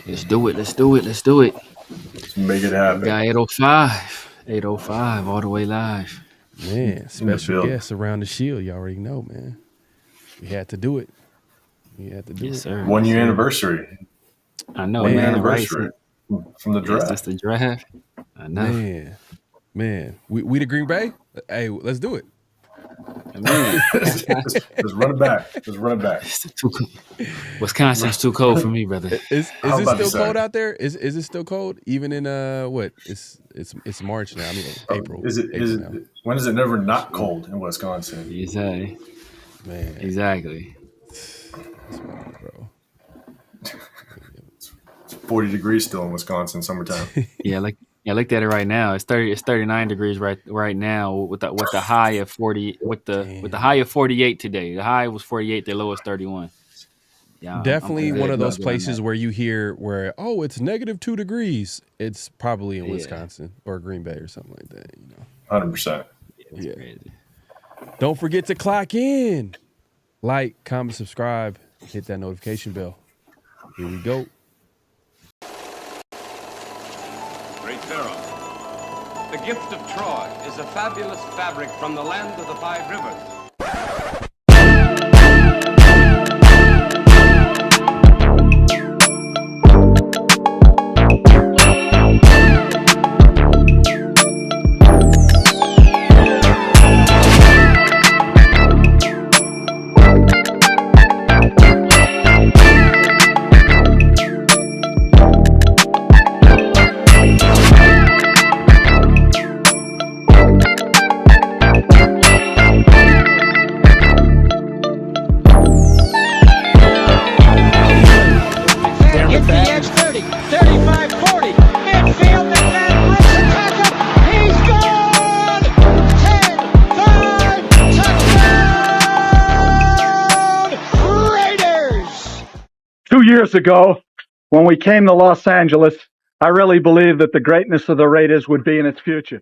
Let's do it. Let's do it. Let's do it. Let's make it happen. We got 805. 805 all the way live. Man, special guests around the shield. You already know, man. We had to do it. We had to do it. Sir. 1 year anniversary. I know, 1 year man. anniversary from the draft. That's the draft. I know. Man. We the Green Bay? Hey, let's do it. Let's run it back. Let's run it back. Wisconsin's too cold for me, brother. Is it still cold out there? Is it still cold? Even in what? It's March now. I mean April. Is it when is it never not cold in Wisconsin? Exactly. Man. Exactly. That's wild, bro. It's 40 degrees still in Wisconsin summertime. I looked at it right now. It's 39 degrees right now with the high of 40 with the high of 48 today. The high was 48, the low is 31. Yeah, definitely one of those places where you hear it's -2 degrees. It's probably in Wisconsin or Green Bay or something like that, 100%. Yeah. Crazy. Don't forget to clock in. Like, comment, subscribe, hit that notification bell. Here we go. The gift of Troy is a fabulous fabric from the land of the 5 rivers. Years ago, when we came to Los Angeles, I really believed that the greatness of the Raiders would be in its future.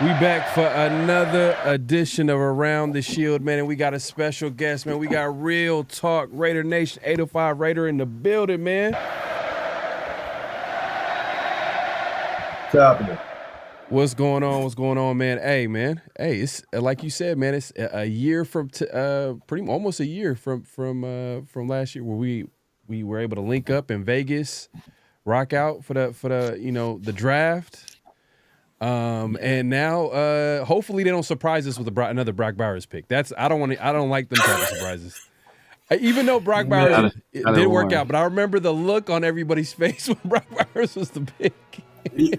We back for another edition of Around the Shield, man, and we got a special guest, man. We got Real Talk Raider Nation, 805 Raider in the building, man. What's happening? What's going on? What's going on, man? Hey, man. Hey, it's like you said, man. It's a year from almost a year from last year where we were able to link up in Vegas. rock out for the the draft. And now hopefully they don't surprise us with another Brock Bowers pick. I don't like them type of surprises. Even though Brock Bowers did work out, but I remember the look on everybody's face when Brock Bowers was the pick. You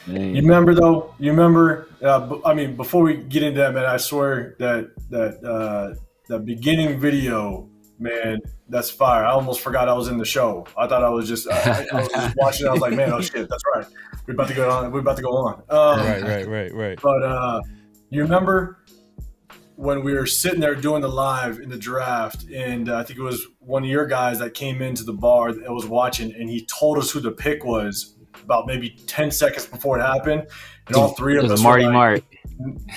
remember though? You remember? I mean, before we get into that, man, I swear that beginning video, man, that's fire. I almost forgot I was in the show. I thought I was just I was just watching it. I was like, man, oh shit, that's right. We're about to go on. Right. But you remember when we were sitting there doing the live in the draft, and I think it was one of your guys that came into the bar that was watching, and he told us who the pick was about maybe 10 seconds before it happened, and all three of us Marty were like, Mart.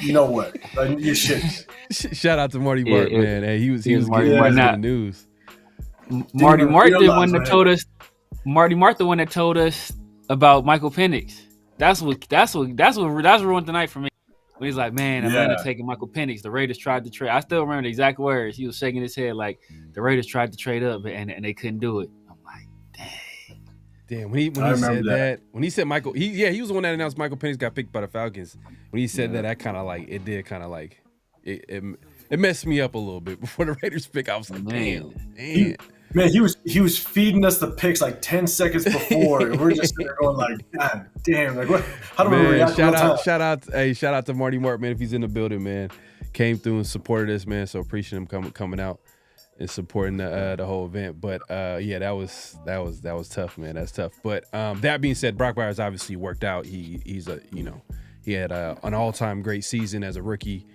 You know what? You shit. Shout out to Marty Mart, man. Hey, he was Marty getting Mart. the news. Marty Mart, the one that told us. Marty Mart, the one that told us about Michael Penix. That's what ruined the night for me. When he's like, man, Atlanta taking Michael Penix. The Raiders tried to trade. I still remember the exact words. He was shaking his head like the Raiders tried to trade up and they couldn't do it. I'm like, dang. When he said that, when he said Michael, he was the one that announced Michael Penix got picked by the Falcons. When he said that kind of like it messed me up a little bit before the Raiders pick. I was like, damn. Man, he was feeding us the picks like 10 seconds before, and we're just sitting there going like, God damn, like what? How do we react? Shout out to Marty Mart, man, if he's in the building, man. Came through and supported us, man. So appreciate him coming out and supporting the whole event. But that was tough, man. That's tough. But that being said, Brock Bowers obviously worked out. He had an all-time great season as a rookie.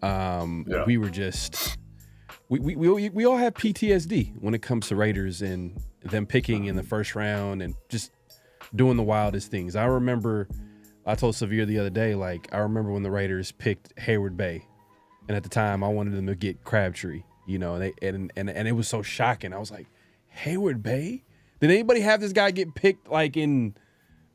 We were just. We all have PTSD when it comes to Raiders and them picking in the first round and just doing the wildest things. I remember I told Severe the other day, like, I remember when the Raiders picked Hayward Bay, and at the time I wanted them to get Crabtree, and it was so shocking. I was like, Hayward Bay? Did anybody have this guy get picked like in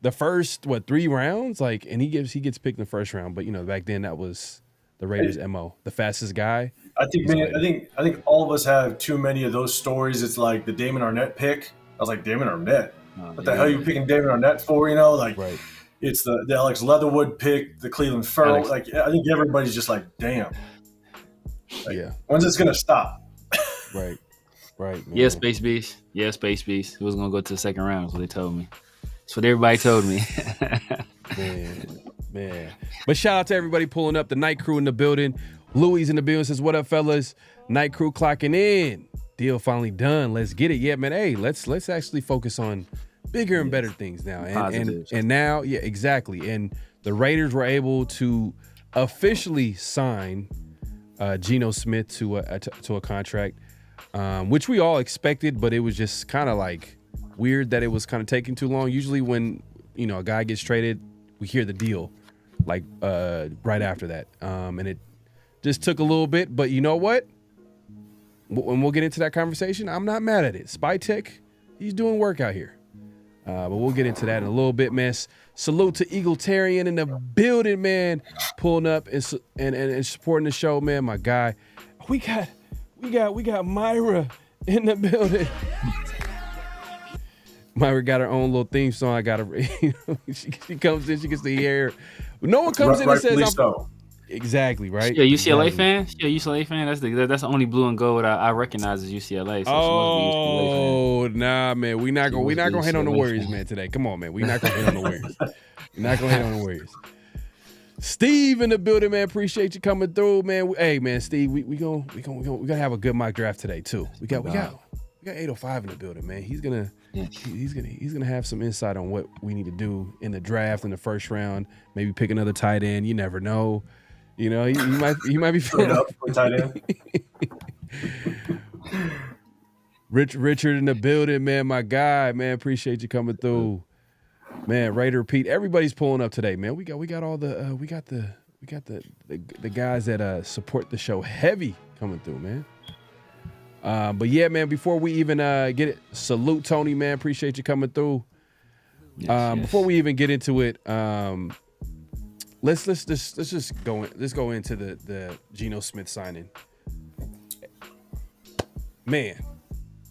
the first 3 rounds? Like, and he gets picked in the first round, but back then that was the Raiders' MO, the fastest guy. I think all of us have too many of those stories. It's like the Damon Arnett pick. I was like, Damon Arnett? What the hell are you picking Damon Arnett for? Right. It's the Alex Leatherwood pick, the Cleveland Farrell. Like, I think everybody's just like, damn. When's this gonna stop? Right. Man. Yeah, Space Beast. It was gonna go to the second round. That's what they told me. That's what everybody told me. Man. But shout out to everybody pulling up. The night crew in the building. Louis in the building says, what up, fellas? Night crew clocking in. Deal finally done. Let's get it. Yeah, man. Hey, let's actually focus on bigger and better things now. And now, yeah, exactly. And the Raiders were able to officially sign Geno Smith to a contract, which we all expected, but it was just kind of like weird that it was kind of taking too long. Usually when, a guy gets traded, we hear the deal like right after that. And it just took a little bit, but you know what? When we'll get into that conversation, I'm not mad at it. Spytech, he's doing work out here. But we'll get into that in a little bit, man. Salute to Egalitarian in the building, man. Pulling up and supporting the show, man. My guy. We got Myra in the building. Myra got her own little theme song. I got her. She comes in, she gets to hear. No one comes in and says, so. Exactly, right? Yeah, UCLA fan. Yeah, UCLA fan. That's the only blue and gold I recognize as UCLA. So nah, man. We're not gonna hate on the Warriors, man, today. Come on, man. We're not gonna hate on the Warriors. We're not gonna hate on the Warriors. Steve in the building, man. Appreciate you coming through, man. Hey, man, Steve, we gonna have a good mock draft today too. We got 805 in the building, man. He's gonna have some insight on what we need to do in the draft in the first round. Maybe pick another tight end. You never know. He might be feeling up for tight end. Richard in the building, man. My guy, man. Appreciate you coming through, man. Raider Pete, everybody's pulling up today, man. We got all the we got the guys that support the show heavy coming through, man. But yeah, man. Before we even get it, salute Tony, man. Appreciate you coming through. Yes. Before we even get into it, let's just go into the Geno Smith signing. Man,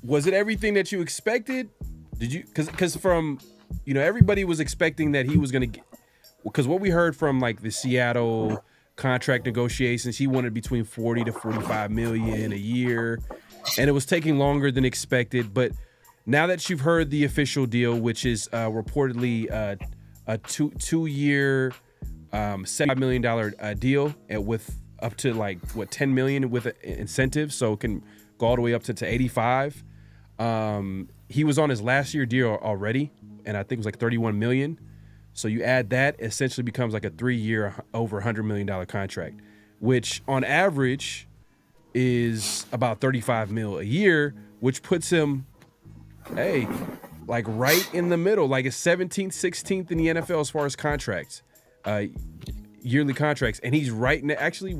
was it everything that you expected? Did you? Because from, everybody was expecting that he was going to get, because what we heard from like the Seattle contract negotiations, he wanted between 40 to 45 million a year, and it was taking longer than expected. But now that you've heard the official deal, which is reportedly a two-year $75 million deal, and with up to like $10 million with incentives, so it can go all the way up to 85. He was on his last year deal already, and I think it was like 31 million. So you add that, essentially becomes like a 3-year, over $100 million contract, which on average is about 35 mil a year, which puts him, like right in the middle, like a 17th, 16th in the NFL as far as contracts, yearly contracts. And he's right in, actually,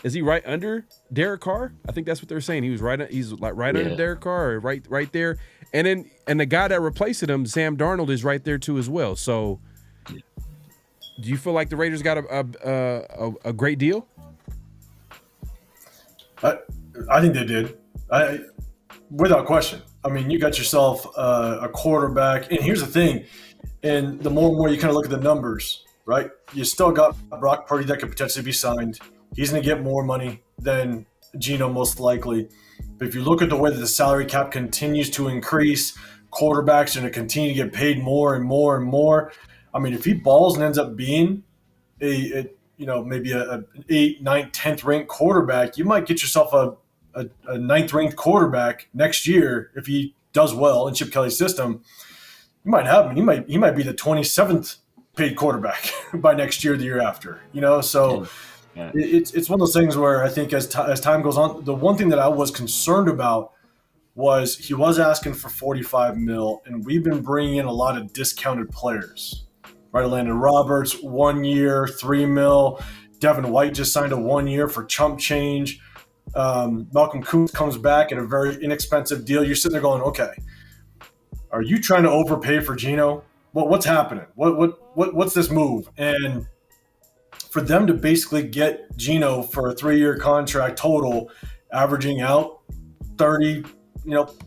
is he right under Derek Carr? I think that's what they're saying. He's right under Derek Carr, or right there. And the guy that replaced him, Sam Darnold, is right there too as well. So, do you feel like the Raiders got a great deal? I think they did. Without question. I mean, you got yourself a quarterback, and here's the thing. And the more and more you kind of look at the numbers, right? You still got Brock Purdy that could potentially be signed. He's going to get more money than Geno, most likely. But if you look at the way that the salary cap continues to increase, quarterbacks are going to continue to get paid more and more and more. I mean, if he balls and ends up being maybe an 8th, 9th, 10th ranked quarterback, you might get yourself a 9th ranked quarterback next year if he does well in Chip Kelly's system. You might have him. He might be the 27th paid quarterback by next year, the year after. So. Yeah. It's one of those things where I think as time goes on, the one thing that I was concerned about was he was asking for 45 mil, and we've been bringing in a lot of discounted players, right? Landon Roberts, 1 year, 3 mil. Devin White just signed a 1 year for chump change. Malcolm Koonce comes back at a very inexpensive deal. You're sitting there going, okay, are you trying to overpay for Geno? What's happening? What's this move? And for them to basically get Geno for a 3-year contract total, averaging out 30,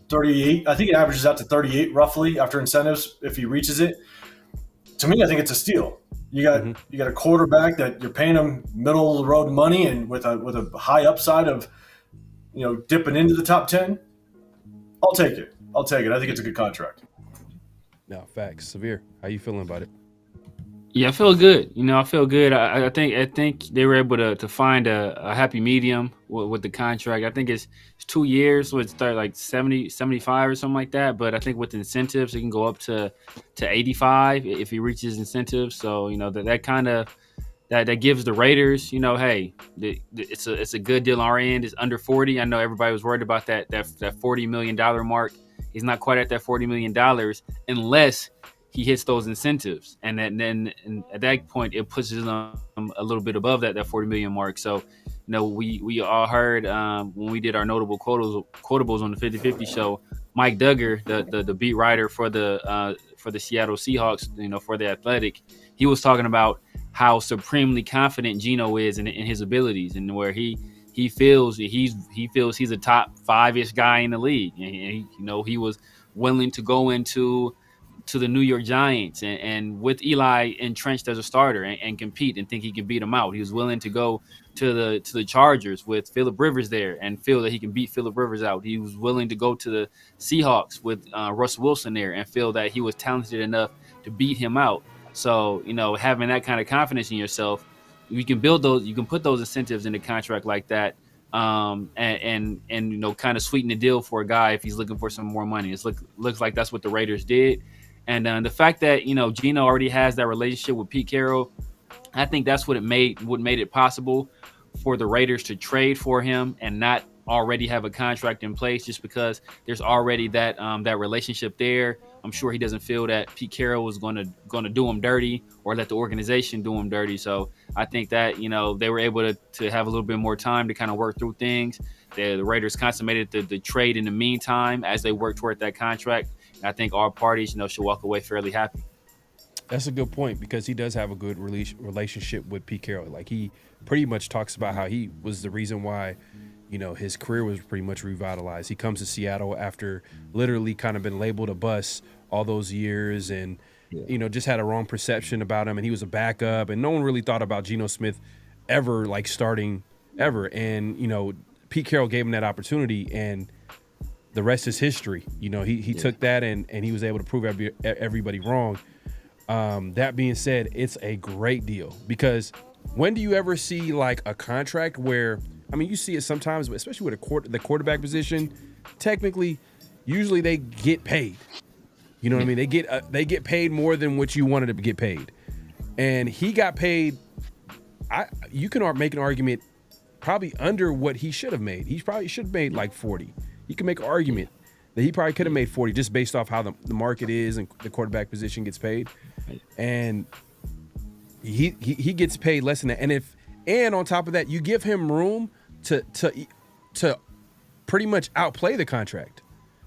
38. I think it averages out to 38 roughly after incentives if he reaches it. To me, I think it's a steal. You got a quarterback that you're paying him middle of the road money, and with a high upside of dipping into the top 10. I'll take it. I think it's a good contract. No, facts. Severe. How you feeling about it? Yeah, I feel good. I feel good. I think they were able to find a happy medium with the contract. I think it's 2 years, so it's like 70, 75 or something like that. But I think with incentives, it can go up to 85 if he reaches incentives. So that kind of that gives the Raiders, hey, it's a good deal on our end. It's under 40. I know everybody was worried about that $40 million mark. He's not quite at that $40 million unless he hits those incentives, and then at that point it pushes them a little bit above that $40 million mark. So, we all heard when we did our notable quotables on the 50/50 show, Mike Duggar, the beat writer for the Seattle Seahawks, for the Athletic, he was talking about how supremely confident Geno is in his abilities, and where he feels he's a top 5-ish guy in the league, and he was willing to go into the New York Giants and with Eli entrenched as a starter and compete and think he can beat him out. He was willing to go to the Chargers with Phillip Rivers there and feel that he can beat Phillip Rivers out. He was willing to go to the Seahawks with Russ Wilson there and feel that he was talented enough to beat him out. So, having that kind of confidence in yourself, you can put those incentives in a contract like that, and kind of sweeten the deal for a guy if he's looking for some more money. It looks like that's what the Raiders did. And the fact that, Geno already has that relationship with Pete Carroll, I think that's what made it possible for the Raiders to trade for him and not already have a contract in place, just because there's already that relationship there. I'm sure he doesn't feel that Pete Carroll was going to do him dirty or let the organization do him dirty. So I think that, they were able to have a little bit more time to kind of work through things. The Raiders consummated the trade in the meantime as they worked toward that contract. I think all parties, should walk away fairly happy. That's a good point, because he does have a good relationship with Pete Carroll. Like, he pretty much talks about how he was the reason why, his career was pretty much revitalized. He comes to Seattle after literally kind of been labeled a bust all those years and, just had a wrong perception about him. And he was a backup and no one really thought about Geno Smith ever like starting ever. And, Pete Carroll gave him that opportunity and the rest is history. He took that and he was able to prove everybody wrong. That being said, it's a great deal because when do you ever see like a contract where, you see it sometimes, especially with the quarterback position, technically, usually they get paid. You know what I mean? They get paid more than what you wanted to get paid. And he got paid, you can make an argument probably under what he should have made. He probably should have made like 40. You can make an argument that he probably could have made 40 just based off how the market is and the quarterback position gets paid. And he gets paid less than that. And on top of that, you give him room to pretty much outplay the contract.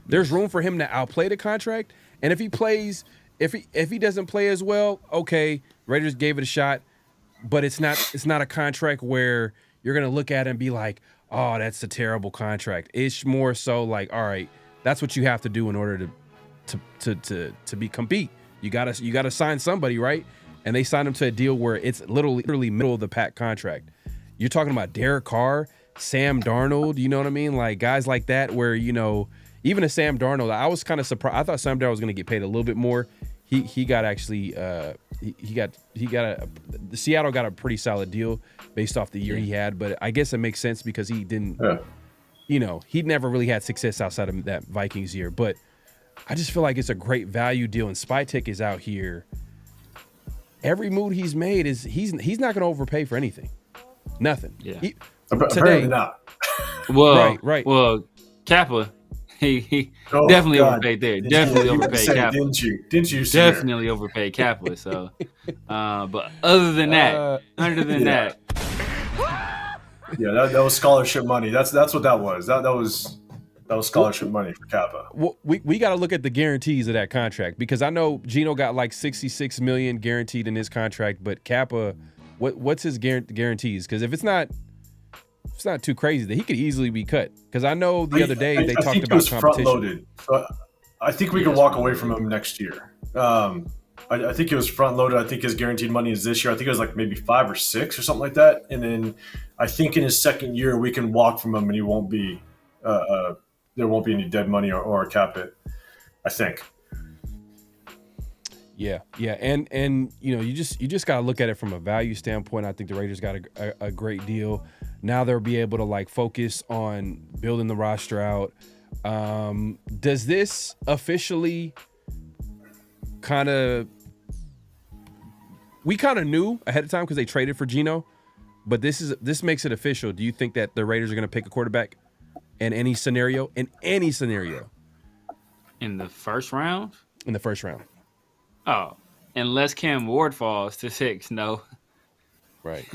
There's room for him to outplay the contract. And if he plays, if he doesn't play as well, okay, Raiders gave it a shot, but it's not a contract where you're gonna look at it and be like, oh, that's a terrible contract. It's more so like, all right, that's what you have to do in order to compete. You gotta sign somebody, right? And they signed him to a deal where it's literally middle of the pack contract. You're talking about Derek Carr, Sam Darnold, you know what I mean? Like guys like that where, even a Sam Darnold, I was kind of surprised. I thought Sam Darnold was going to get paid a little bit more. He got actually Seattle got a pretty solid deal based off the year he had, but I guess it makes sense because he didn't, he never really had success outside of that Vikings year. But I just feel like it's a great value deal, and Spytek is out here. Every move he's made is he's not going to overpay for anything, nothing. Yeah, today, apparently not. Well, right. Well, Kappa. He definitely overpaid there. Definitely overpaid Kappa. Didn't you? Sir? Definitely overpaid Kappa. So, but other than that, that was scholarship money. That's what that was. That was scholarship money for Kappa. Well, we got to look at the guarantees of that contract because I know Geno got like $66 million guaranteed in his contract, but Kappa, what's his guarantees? Because if it's not too crazy that he could easily be cut. Because I know the other day they talked about competition. Front loaded. So I think we can walk away from him next year. I think it was front loaded. I think his guaranteed money is this year. I think it was like maybe 5 or 6 or something like that. And then I think in his second year we can walk from him and he won't be there won't be any dead money or a cap hit. I think. Yeah, and you just gotta look at it from a value standpoint. I think the Raiders got a great deal. Now they'll be able to like focus on building the roster out. Does this officially we kind of knew ahead of time because they traded for Geno, but this makes it official. Do you think that the Raiders are gonna pick a quarterback in any scenario? In the first round? In the first round. Oh, unless Cam Ward falls to 6, no. Right.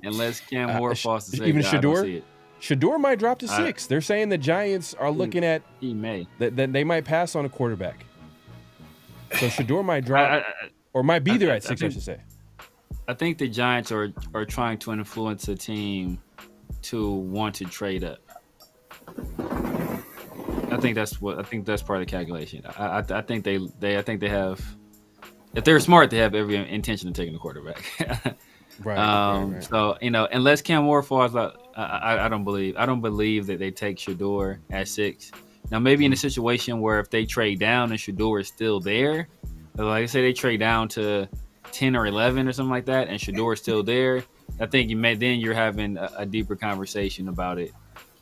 Unless Cam Ward falls to 6, even I don't see it. Shador might drop to 6. They're saying the Giants are looking at he may that they might pass on a quarterback. So Shador might drop or might be there at 6. I should say. I think the Giants are trying to influence a team to want to trade up. I think that's part of the calculation. I think they have. If they're smart, they have every intention of taking a quarterback. Right. So unless Cam Ward falls out, I don't believe that they take Shador at 6. Now maybe in a situation where if they trade down and Shador is still there, like I say they trade down to 10 or 11 or something like that, and Shador is still there, I think then you're having a deeper conversation about it.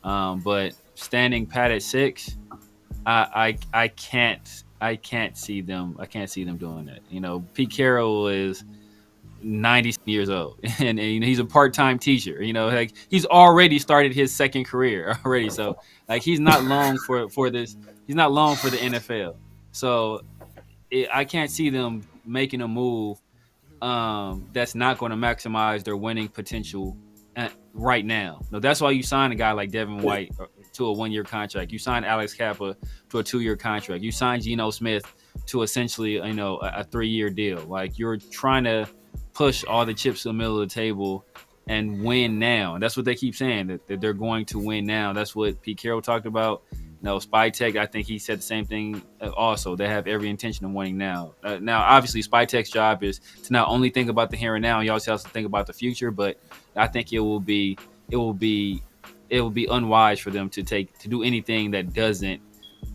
But standing pat at 6, I can't see them doing that. Pete Carroll is 90 years old and he's a part-time teacher. Like he's already started his second career already. So like he's not long for this. He's not long for the NFL. So I can't see them making a move that's not going to maximize their winning potential right now. No, that's why you sign a guy like Devin White to a 1-year contract. You sign Alex Kappa to a 2-year contract. You sign Geno Smith to essentially, a 3-year deal. Like you're trying to push all the chips to the middle of the table and win now. And that's what they keep saying, that they're going to win now. That's what Pete Carroll talked about. Spytech, I think he said the same thing also. They have every intention of winning now. Now, obviously, Spytech's job is to not only think about the here and now, he also has to think about the future, but I think it will be unwise for them to do anything that doesn't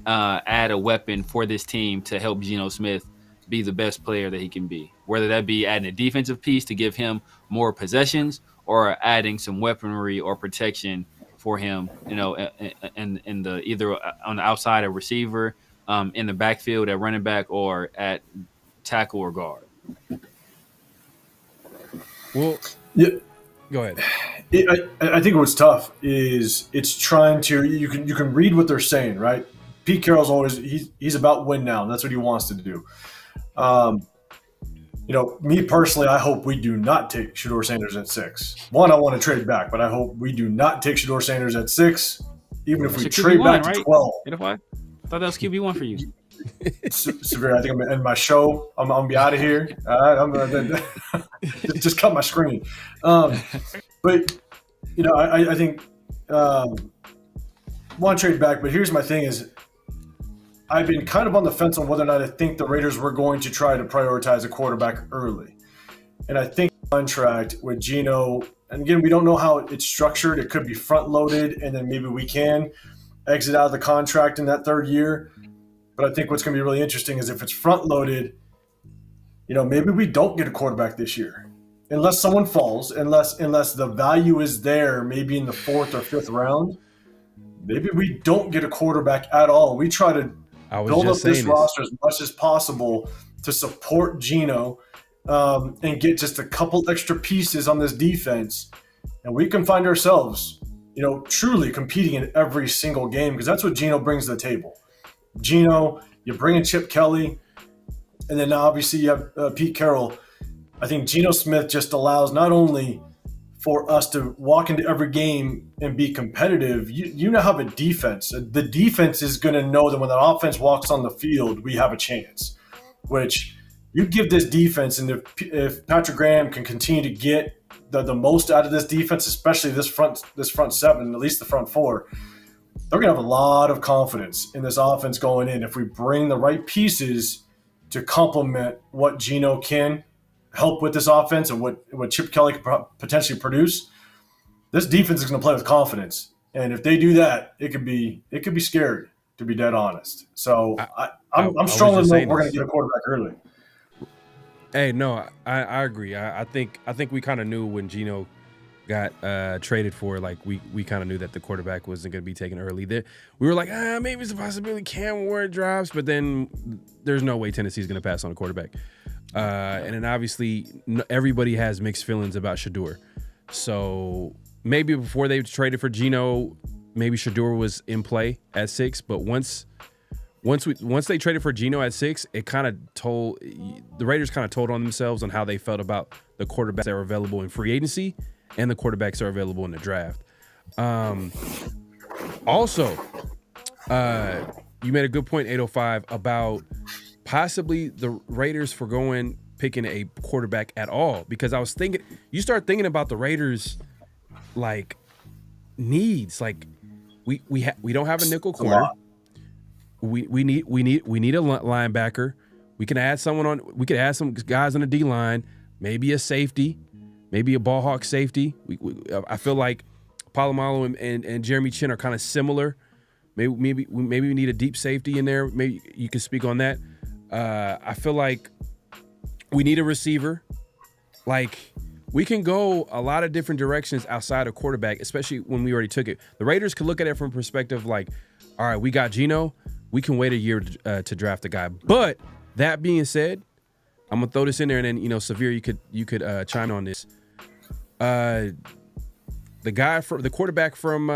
add a weapon for this team to help Geno Smith be the best player that he can be, whether that be adding a defensive piece to give him more possessions or adding some weaponry or protection for him, in the either on the outside at receiver, in the backfield at running back, or at tackle or guard. Well, yeah. Go ahead. I think what's tough is it's trying to you can read what they're saying, right? Pete Carroll's always he's about win now, and that's what he wants to do. Me personally, I hope we do not take Shedeur Sanders at 6. One, I want to trade back, but I hope we do not take Shedeur Sanders at 6. Even if we trade back to 12. I thought that was QB1 for you. Severe. I think I'm going to end my show. I'm going to be out of here. I'm going to just cut my screen. But I think want to trade back. But here's my thing: is I've been kind of on the fence on whether or not I think the Raiders were going to try to prioritize a quarterback early. And I think the contract with Geno, and again, we don't know how it's structured. It could be front-loaded, and then maybe we can exit out of the contract in that third year. But I think what's going to be really interesting is if it's front-loaded, maybe we don't get a quarterback this year. Unless someone falls, unless the value is there, maybe in the 4th or 5th round, maybe we don't get a quarterback at all. We try to build up this roster as much as possible to support Geno and get just a couple extra pieces on this defense. And we can find ourselves, truly competing in every single game, because that's what Geno brings to the table. Geno, you bring in Chip Kelly, and then now obviously you have Pete Carroll. I think Geno Smith just allows not only for us to walk into every game and be competitive, you now have a defense. The defense is going to know that when the offense walks on the field, we have a chance, which you give this defense. And if Patrick Graham can continue to get the most out of this defense, especially this front 7, at least the front 4, they're going to have a lot of confidence in this offense going in. If we bring the right pieces to complement what Geno can help with this offense and what Chip Kelly could potentially produce, this defense is going to play with confidence. And if they do that, it could be scary, to be dead honest. So I'm strongly we're going to get a quarterback early. Hey, no, I agree. I think we kind of knew when Geno got traded for, like we kind of knew that the quarterback wasn't going to be taken early. We were like, maybe it's a possibility Cam Ward drops, but then there's no way Tennessee's going to pass on a quarterback. And then obviously everybody has mixed feelings about Shedeur. So maybe before they traded for Geno, maybe Shedeur was in play at 6. But once they traded for Geno at 6, it kind of told the Raiders on themselves on how they felt about the quarterbacks that were available in free agency and the quarterbacks that are available in the draft. Also, you made a good point, 805, about possibly the Raiders picking a quarterback at all, because I was thinking, you start thinking about the Raiders like needs, like we don't have a nickel corner. We need a linebacker. We can add we could add some guys on the D line, maybe a safety, maybe a ball hawk safety. I feel like Polamalu and Jeremy Chin are kind of similar. Maybe we need a deep safety in there. Maybe you can speak on that. I feel like we need a receiver. Like, we can go a lot of different directions outside of quarterback, especially when we already took it. The Raiders could look at it from a perspective like, all right, we got Geno. We can wait a year to draft a guy. But that being said, I'm gonna throw this in there, and then Severe, you could chime on this. The quarterback from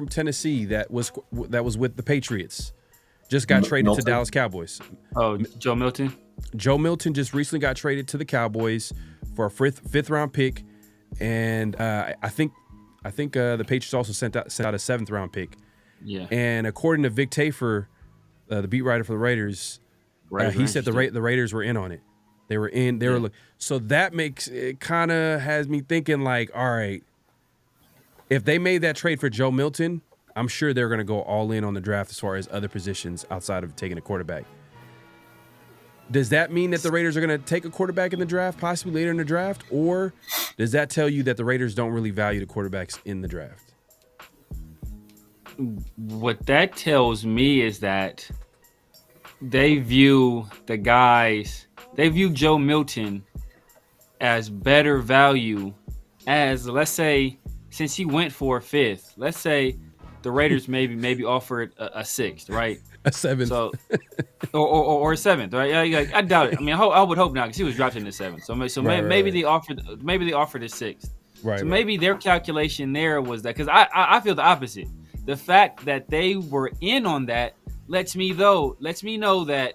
Tennessee that was with the Patriots just got traded to Dallas Cowboys. Oh, Joe Milton? Joe Milton just recently got traded to the Cowboys for a fifth round pick, and I think the Patriots also sent out a 7th round pick. Yeah. And according to Vic Tafer, the beat writer for the Raiders, he said the Raiders were in on it. They were so that makes it kind of has me thinking like, all right, if they made that trade for Joe Milton, I'm sure they're going to go all in on the draft as far as other positions outside of taking a quarterback. Does that mean that the Raiders are going to take a quarterback in the draft, possibly later in the draft? Or does that tell you that the Raiders don't really value the quarterbacks in the draft? What that tells me is that they view Joe Milton as better value as, let's say, since he went for a fifth, let's say the Raiders maybe offered a sixth, right? A seventh. So, or a seventh, right? Yeah, I doubt it. I mean, I would hope not, because he was drafted in the seventh. So maybe they offered a sixth. Right. So maybe their calculation there was that, because I feel the opposite. The fact that they were in on that lets me know that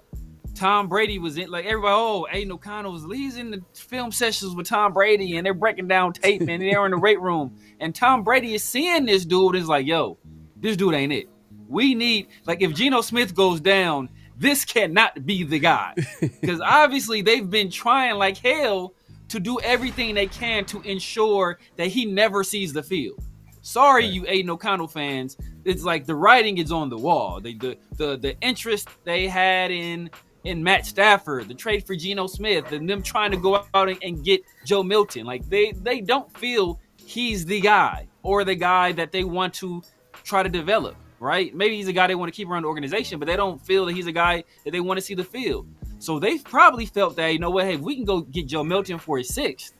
Tom Brady was in, like everybody, Aiden O'Connell's, he's in the film sessions with Tom Brady and they're breaking down tape and they're in the weight room. And Tom Brady is seeing this dude and is like, yo, this dude ain't it. We need, like, if Geno Smith goes down, this cannot be the guy. Because obviously they've been trying like hell to do everything they can to ensure that he never sees the field. Sorry, you Aiden O'Connell fans. It's like the writing is on the wall. The interest they had in Matt Stafford, the trade for Geno Smith, and them trying to go out and get Joe Milton. Like they don't feel he's the guy or the guy that they want to try to develop, right? Maybe he's a guy they want to keep around the organization, but they don't feel that he's a guy that they want to see the field. So they've probably felt that, you know what, hey, if we can go get Joe Milton for a sixth,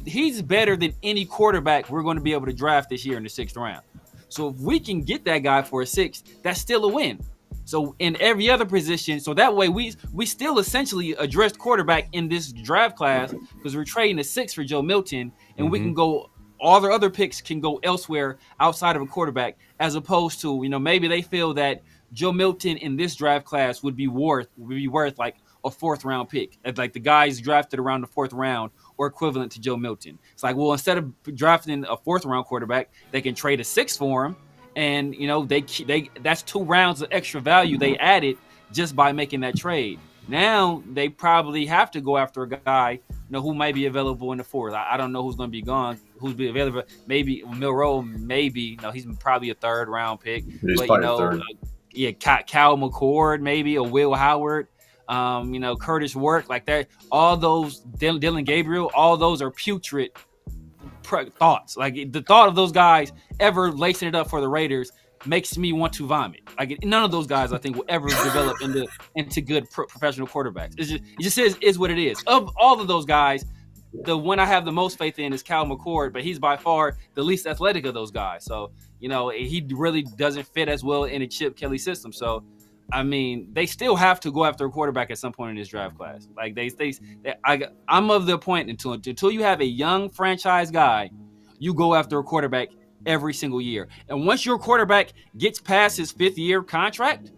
he's better than any quarterback we're going to be able to draft this year in the sixth round. So if we can get that guy for a sixth, that's still a win. So in every other position, so that way we still essentially addressed quarterback in this draft class, because we're trading a sixth for Joe Milton, and we can go, all their other picks can go elsewhere outside of a quarterback, as opposed to, you know, maybe they feel that Joe Milton in this draft class would be worth like a fourth round pick. Like the guys drafted around the fourth round or equivalent to Joe Milton. It's like, well, instead of drafting a fourth round quarterback, they can trade a sixth for him. And, you know, that's 2 rounds of extra value they added just by making that trade. Now they probably have to go after a guy, you know, who might be available in the fourth. I don't know who's going to be gone, who's be available. Maybe Milroe, maybe. No, he's probably a third round pick. He's probably third. Cal McCord, maybe, or Will Howard. You know, Curtis Work, like that. All those, Dylan Gabriel, all those are putrid thoughts. Like the thought of those guys ever lacing it up for the Raiders makes me want to vomit. Like none of those guys I think will ever develop into good professional quarterbacks. It just is what it is. Of all of those guys, the one I have the most faith in is Cal McCord, but he's by far the least athletic of those guys. So, you know, he really doesn't fit as well in a Chip Kelly system. So, I mean, they still have to go after a quarterback at some point in this draft class. Like I'm of the point until you have a young franchise guy, you go after a quarterback every single year. And once your quarterback gets past his 5th year contract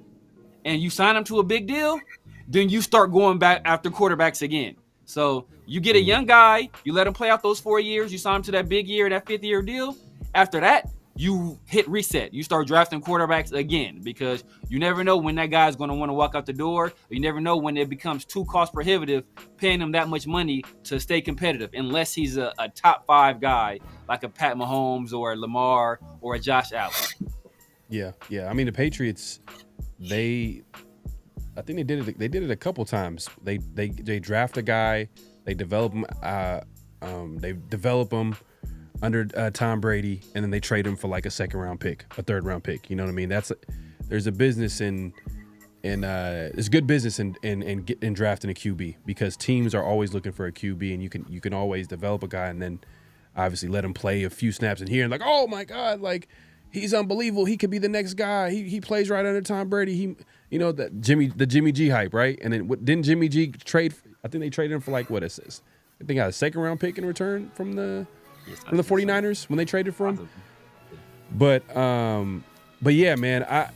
and you sign him to a big deal, then you start going back after quarterbacks again. So you get a young guy, you let him play out those 4 years, you sign him to that big year, that 5th year deal. After that, you hit reset. You start drafting quarterbacks again, because you never know when that guy's going to want to walk out the door. You never know when it becomes too cost prohibitive paying him that much money to stay competitive, unless he's a top 5 guy like a Pat Mahomes or a Lamar or a Josh Allen. Yeah. I mean, the Patriots, I think they did it a couple times. They draft a guy, they develop him, under Tom Brady, and then they trade him for like a 2nd round pick, a 3rd round pick. You know what I mean? There's a business there's good business in drafting a QB, because teams are always looking for a QB, and you can always develop a guy and then obviously let him play a few snaps in here and like, oh my God, like he's unbelievable. He could be the next guy. He plays right under Tom Brady. The Jimmy G hype, right? And then didn't Jimmy G trade? I think they traded him for like what is this? I think got a 2nd round pick in return from the 49ers when they traded for him. But yeah, man, I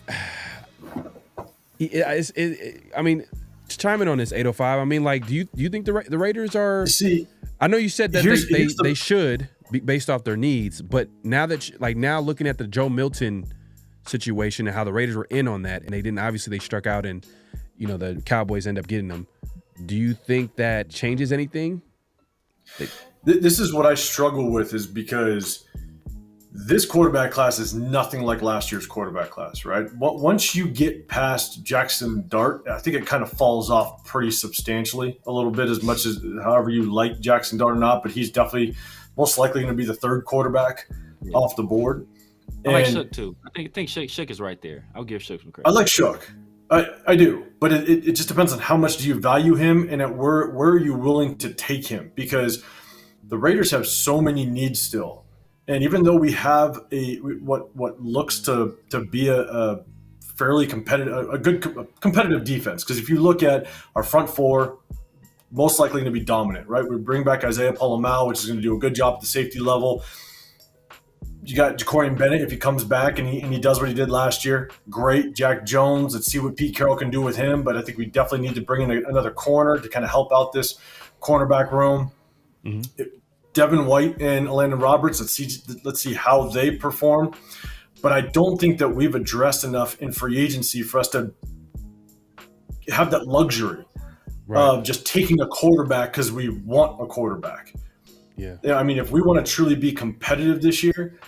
mean, chime in on this 805. I mean, like, do you think the Raiders are? See, I know you said that they should be based off their needs, but now looking at the Joe Milton situation and how the Raiders were in on that, and they didn't, obviously they struck out, and the Cowboys end up getting them. Do you think that changes anything? This is what I struggle with, is because this quarterback class is nothing like last year's quarterback class, right? Once you get past Jackson Dart, I think it kind of falls off pretty substantially a little bit, as much as however you like Jackson Dart or not, but he's definitely most likely going to be the third quarterback off the board. I like Shook too. I think Shook is right there. I'll give Shook some credit. I like Shook. I do, but it just depends on how much do you value him, and at where are you willing to take him, because the Raiders have so many needs still. And even though we have what looks to be a fairly competitive defense, because if you look at our front four, most likely going to be dominant, right? We bring back Isaiah Polamau, which is going to do a good job at the safety level. You got Jacorian Bennett if he comes back and he does what he did last year. Great. Jack Jones, let's see what Pete Carroll can do with him. But I think we definitely need to bring in another corner to kind of help out this cornerback room. Mm-hmm. Devin White and Landon Roberts, let's see how they perform. But I don't think that we've addressed enough in free agency for us to have that luxury of just taking a quarterback because we want a quarterback. Yeah. I mean, if we want to truly be competitive this year,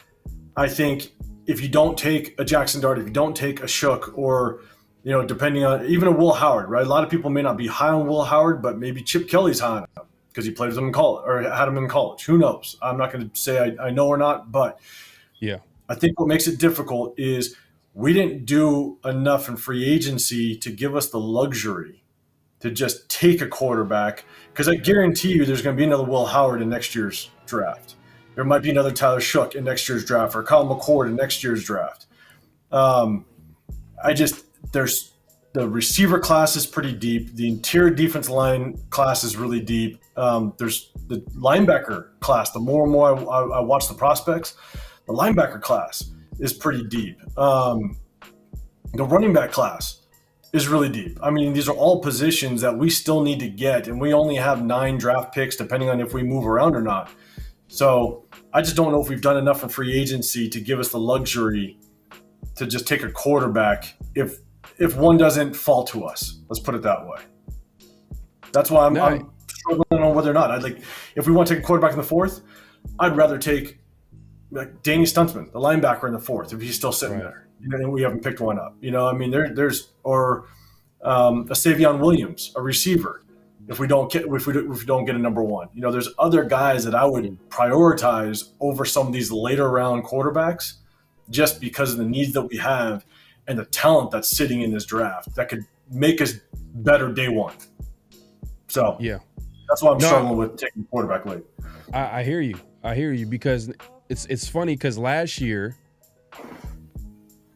I think if you don't take a Jackson Dart, if you don't take a Shook, or, depending on even a Will Howard, right? A lot of people may not be high on Will Howard, but maybe Chip Kelly's high on him because he played with him in college or had him in college. Who knows? I'm not going to say I know or not, but yeah, I think what makes it difficult is we didn't do enough in free agency to give us the luxury to just take a quarterback, because I guarantee you there's going to be another Will Howard in next year's draft. There might be another Tyler Shook in next year's draft, or Kyle McCord in next year's draft. There's the receiver class is pretty deep. The interior defense line class is really deep. There's the linebacker class. The more and more I watch the prospects, the linebacker class is pretty deep. The running back class is really deep. I mean, these are all positions that we still need to get, and we only have 9 draft picks, depending on if we move around or not. So I just don't know if we've done enough in free agency to give us the luxury to just take a quarterback if one doesn't fall to us. Let's put it that way. That's why I'm struggling on whether or not. If we want to take a quarterback in the 4th, I'd rather take Danny Stuntsman, the linebacker, in the 4th, if he's still sitting there. We haven't picked one up. There's a Savion Williams, a receiver. If we don't get a number 1, there's other guys that I would prioritize over some of these later round quarterbacks, just because of the needs that we have and the talent that's sitting in this draft that could make us better day one. So yeah, that's why I'm struggling with taking quarterback late. I hear you because it's funny because last year,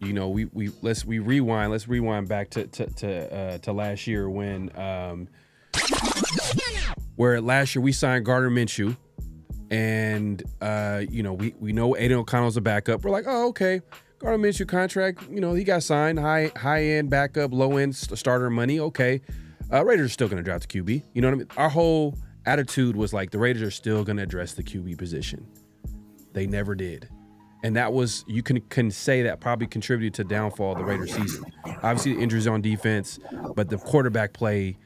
let's rewind back to last year when where last year we signed Gardner Minshew, and we know Aiden O'Connell's a backup. We're like, oh, okay, Gardner Minshew contract, he got signed, high end backup, low end starter money. Okay, Raiders are still gonna draft the QB. You know what I mean? Our whole attitude was like the Raiders are still gonna address the QB position. They never did. And that was, you can say that probably contributed to downfall of the Raiders season. Obviously the injuries on defense, but the quarterback play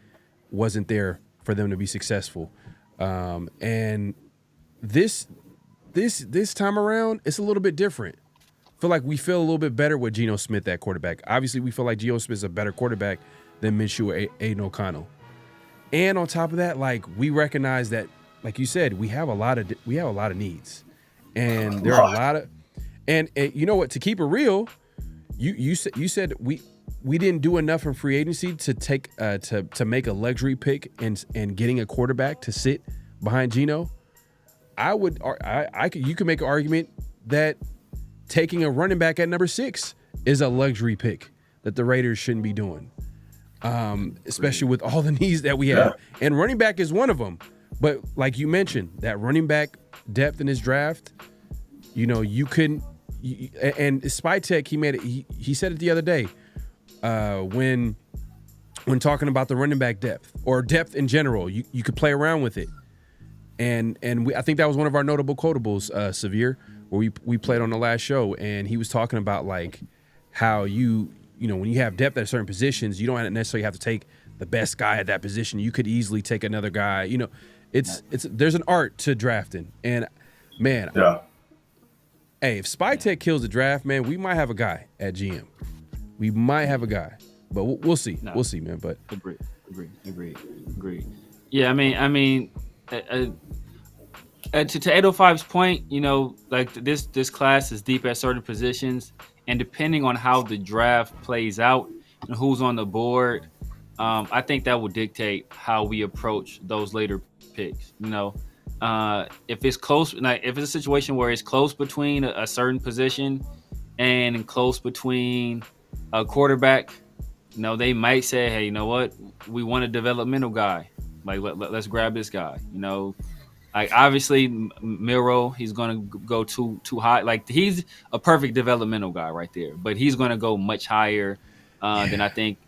wasn't there for them to be successful. And this time around, it's a little bit different. I feel like we feel a little bit better with Geno Smith at quarterback. Obviously, we feel like Geno Smith is a better quarterback than Minshew or Aiden O'Connell. And on top of that, we recognize that, like you said, we have a lot of needs, and there are a lot of. And you know what? To keep it real, you said we didn't do enough in free agency to take to make a luxury pick and getting a quarterback to sit behind Geno. You could make an argument that taking a running back at number 6 is a luxury pick that the Raiders shouldn't be doing, especially with all the needs that we have. Yeah. And running back is one of them. But like you mentioned, that running back depth in this draft, you couldn't. And Spytek, he made it. He said it the other day when talking about the running back depth or depth in general. You could play around with it, and I think that was one of our notable quotables, Severe, where we played on the last show, and he was talking about how when you have depth at certain positions, you don't necessarily have to take the best guy at that position. You could easily take another guy. You know, there's an art to drafting. And man, hey, if Spytek kills the draft, man, we might have a guy at GM. We might have a guy, but we'll see. We'll see, man. But agree. Yeah, I mean, to 805's point, you know, like this class is deep at certain positions, and depending on how the draft plays out and who's on the board, I think that will dictate how we approach those later picks. You know, if it's close, like if it's a situation where it's close between a certain position and close between a quarterback, you know, they might say, hey, you know what, we want a developmental guy. Like let's grab this guy. You know, like obviously Miro, he's gonna go too high. Like he's a perfect developmental guy right there, but he's gonna go much higher than I think.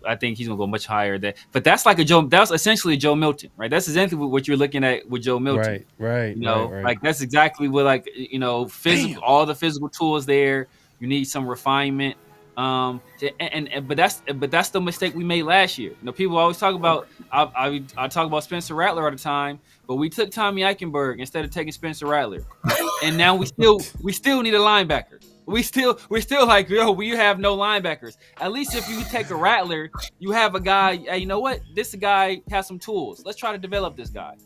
I think he's gonna go much higher. But that's like that's essentially Joe Milton, right? That's exactly what you're looking at with Joe Milton. Right. You know, like that's exactly what, like, you know, all the physical tools there. You need some refinement. But that's the mistake we made last year. You know, people always talk about I talk about Spencer Rattler all the time, but we took Tommy Eichenberg instead of taking Spencer Rattler, and now we still need a linebacker. We're still like, yo, we have no linebackers. At least if you take a Rattler, you have a guy. Hey, you know what? This guy has some tools. Let's try to develop this guy.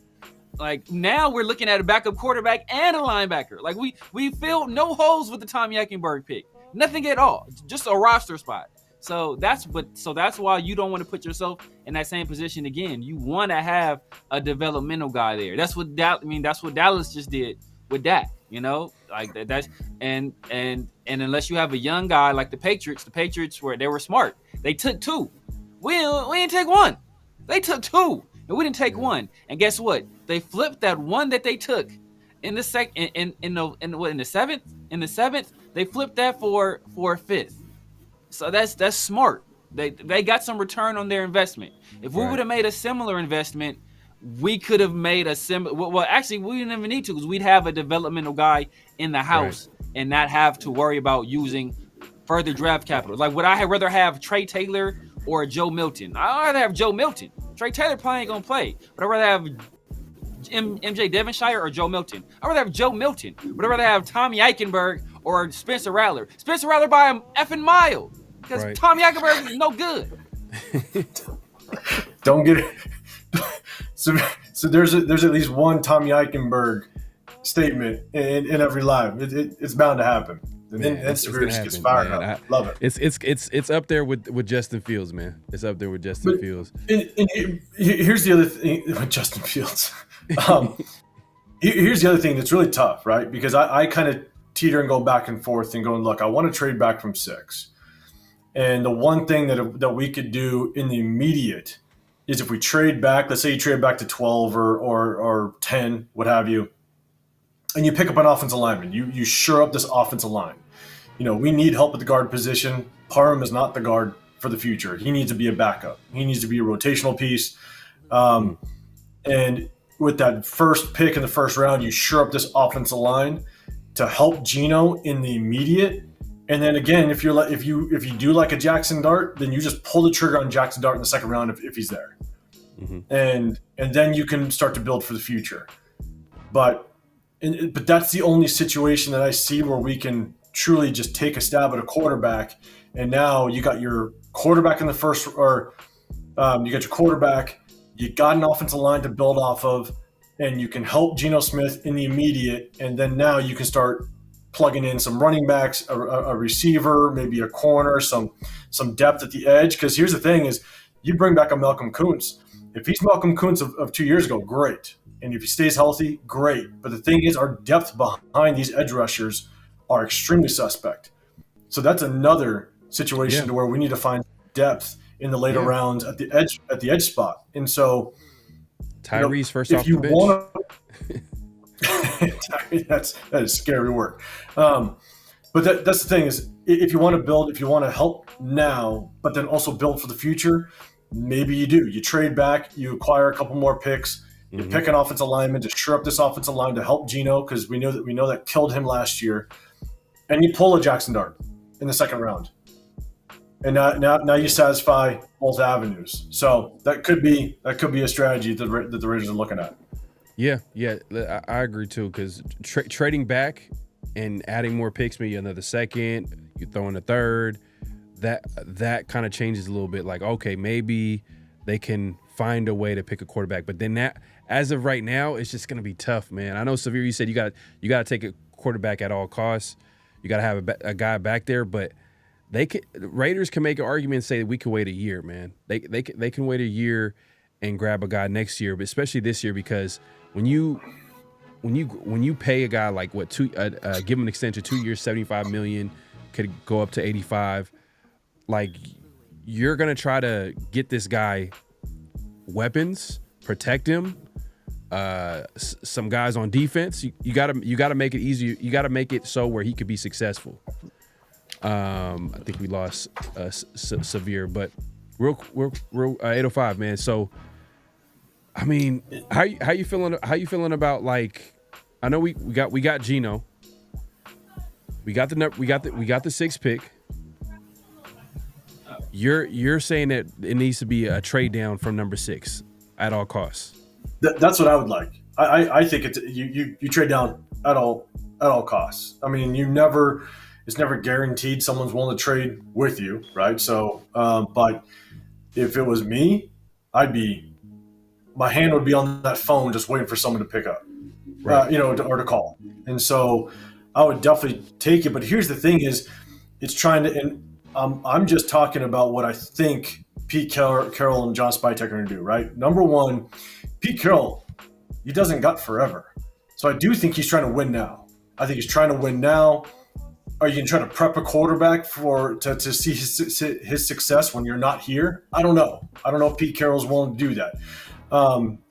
Like now we're looking at a backup quarterback and a linebacker. Like we filled no holes with the Tommy Eichenberg pick. Nothing at all. Just a roster spot. So that's why you don't want to put yourself in that same position again. You want to have a developmental guy there. That's what Dallas just did with Dak. You know, like that's and unless you have a young guy like the Patriots they were smart. They took two. We didn't take one. They took two, and we didn't take one. And guess what? They flipped that one that they took in the seventh. They flipped that for a fifth. So that's smart. They got some return on their investment. If we would have made a similar investment, we could have made a similar. Well, actually, we didn't even need to, because we'd have a developmental guy in the house and not have to worry about using further draft capital. Like, would I rather have Trey Taylor or Joe Milton? I'd rather have Joe Milton. Trey Taylor probably ain't gonna play, but I'd rather have MJ Devonshire or Joe Milton. I'd rather have Joe Milton. But I'd rather have Tommy Eichenberg or Spencer Rattler. Spencer Rattler by a effing mile, because Tommy Eichenberg is no good. Don't get it. So there's at least one Tommy Eichenberg statement in every live. It's bound to happen. And then Instagram just gets fired up. Love it. It's up there with Justin Fields, man. It's up there with Justin Fields. And here's the other thing with Justin Fields. Here's the other thing that's really tough, right? Because I kind of teeter and go back and forth and going, look, I want to trade back from 6. And the one thing that we could do in the immediate is if we trade back, let's say you trade back to 12 or 10, what have you, and you pick up an offensive lineman, you shore up this offensive line. You know, we need help at the guard position. Parham is not the guard for the future. He needs to be a backup. He needs to be a rotational piece. And with that first pick in the first round, you shore up this offensive line to help Geno in the immediate. And then again, if you do like a Jackson Dart, then you just pull the trigger on Jackson Dart in the second round if he's there, and then you can start to build for the future. But that's the only situation that I see where we can truly just take a stab at a quarterback. And now you got your quarterback in the first, or you got your quarterback. You got an offensive line to build off of, and you can help Geno Smith in the immediate. And then now you can start plugging in some running backs, a receiver, maybe a corner, some depth at the edge. Because here's the thing is, you bring back a Malcolm Kuntz. If he's Malcolm Kuntz of 2 years ago, great. And if he stays healthy, great. But the thing is, our depth behind these edge rushers are extremely suspect. So that's another situation to where we need to find depth in the later rounds at the edge spot. And so Tyree's first off the bench. That is scary work. But that's the thing is, if you want to build, if you want to help now, but then also build for the future, maybe you do. You trade back, you acquire a couple more picks, you pick an offensive lineman to shore up this offensive line to help Geno, because we know that killed him last year, and you pull a Jackson Dart in the second round. and now you satisfy both avenues. So that could be a strategy that the Raiders are looking at. Yeah, I agree too. Because trading back and adding more picks, maybe another second, you throw in a third, that kind of changes a little bit. Like, okay, maybe they can find a way to pick a quarterback, but then that, as of right now, it's just gonna be tough, man. I know, Severe, you said you got to take a quarterback at all costs. You got to have a guy back there, but Raiders can make an argument and say that we can wait a year, man. They can wait a year and grab a guy next year, but especially this year, because when you pay a guy like give him an extension, 2 years, $75 million, could go up to 85. Like, you're gonna try to get this guy weapons, protect him. Some guys on defense. You gotta make it easier. You gotta make it so where he could be successful. I think we lost Severe, but we're 805, man. So, I mean, how you feeling? How you feeling about, like, I know we got Geno. We got the 6th pick. You're saying that it needs to be a trade down from number 6 at all costs. That's what I would like. I think it's you trade down at all costs. I mean, it's never guaranteed someone's willing to trade with you, right? So, but if it was me, my hand would be on that phone just waiting for someone to pick up, right. Or to call. And so I would definitely take it. But here's the thing: it's trying to, and I'm just talking about what I think Pete Carroll and John Spytek are going to do, right? Number one, Pete Carroll, he doesn't got forever. So I do think he's trying to win now. I think he's trying to win now. Are you going to try to prep a quarterback to see his success when you're not here? I don't know. I don't know if Pete Carroll's willing to do that.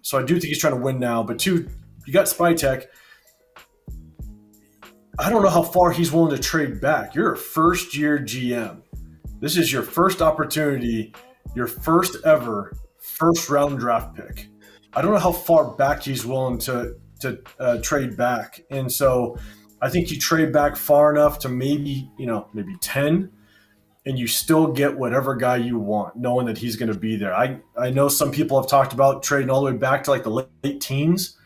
So I do think he's trying to win now. But two, you got Spytek. I don't know how far he's willing to trade back. You're a first-year GM. This is your first opportunity, your first ever first-round draft pick. I don't know how far back he's willing to trade back. And so I think you trade back far enough to maybe 10, and you still get whatever guy you want, knowing that he's going to be there. I know some people have talked about trading all the way back to like the late teens,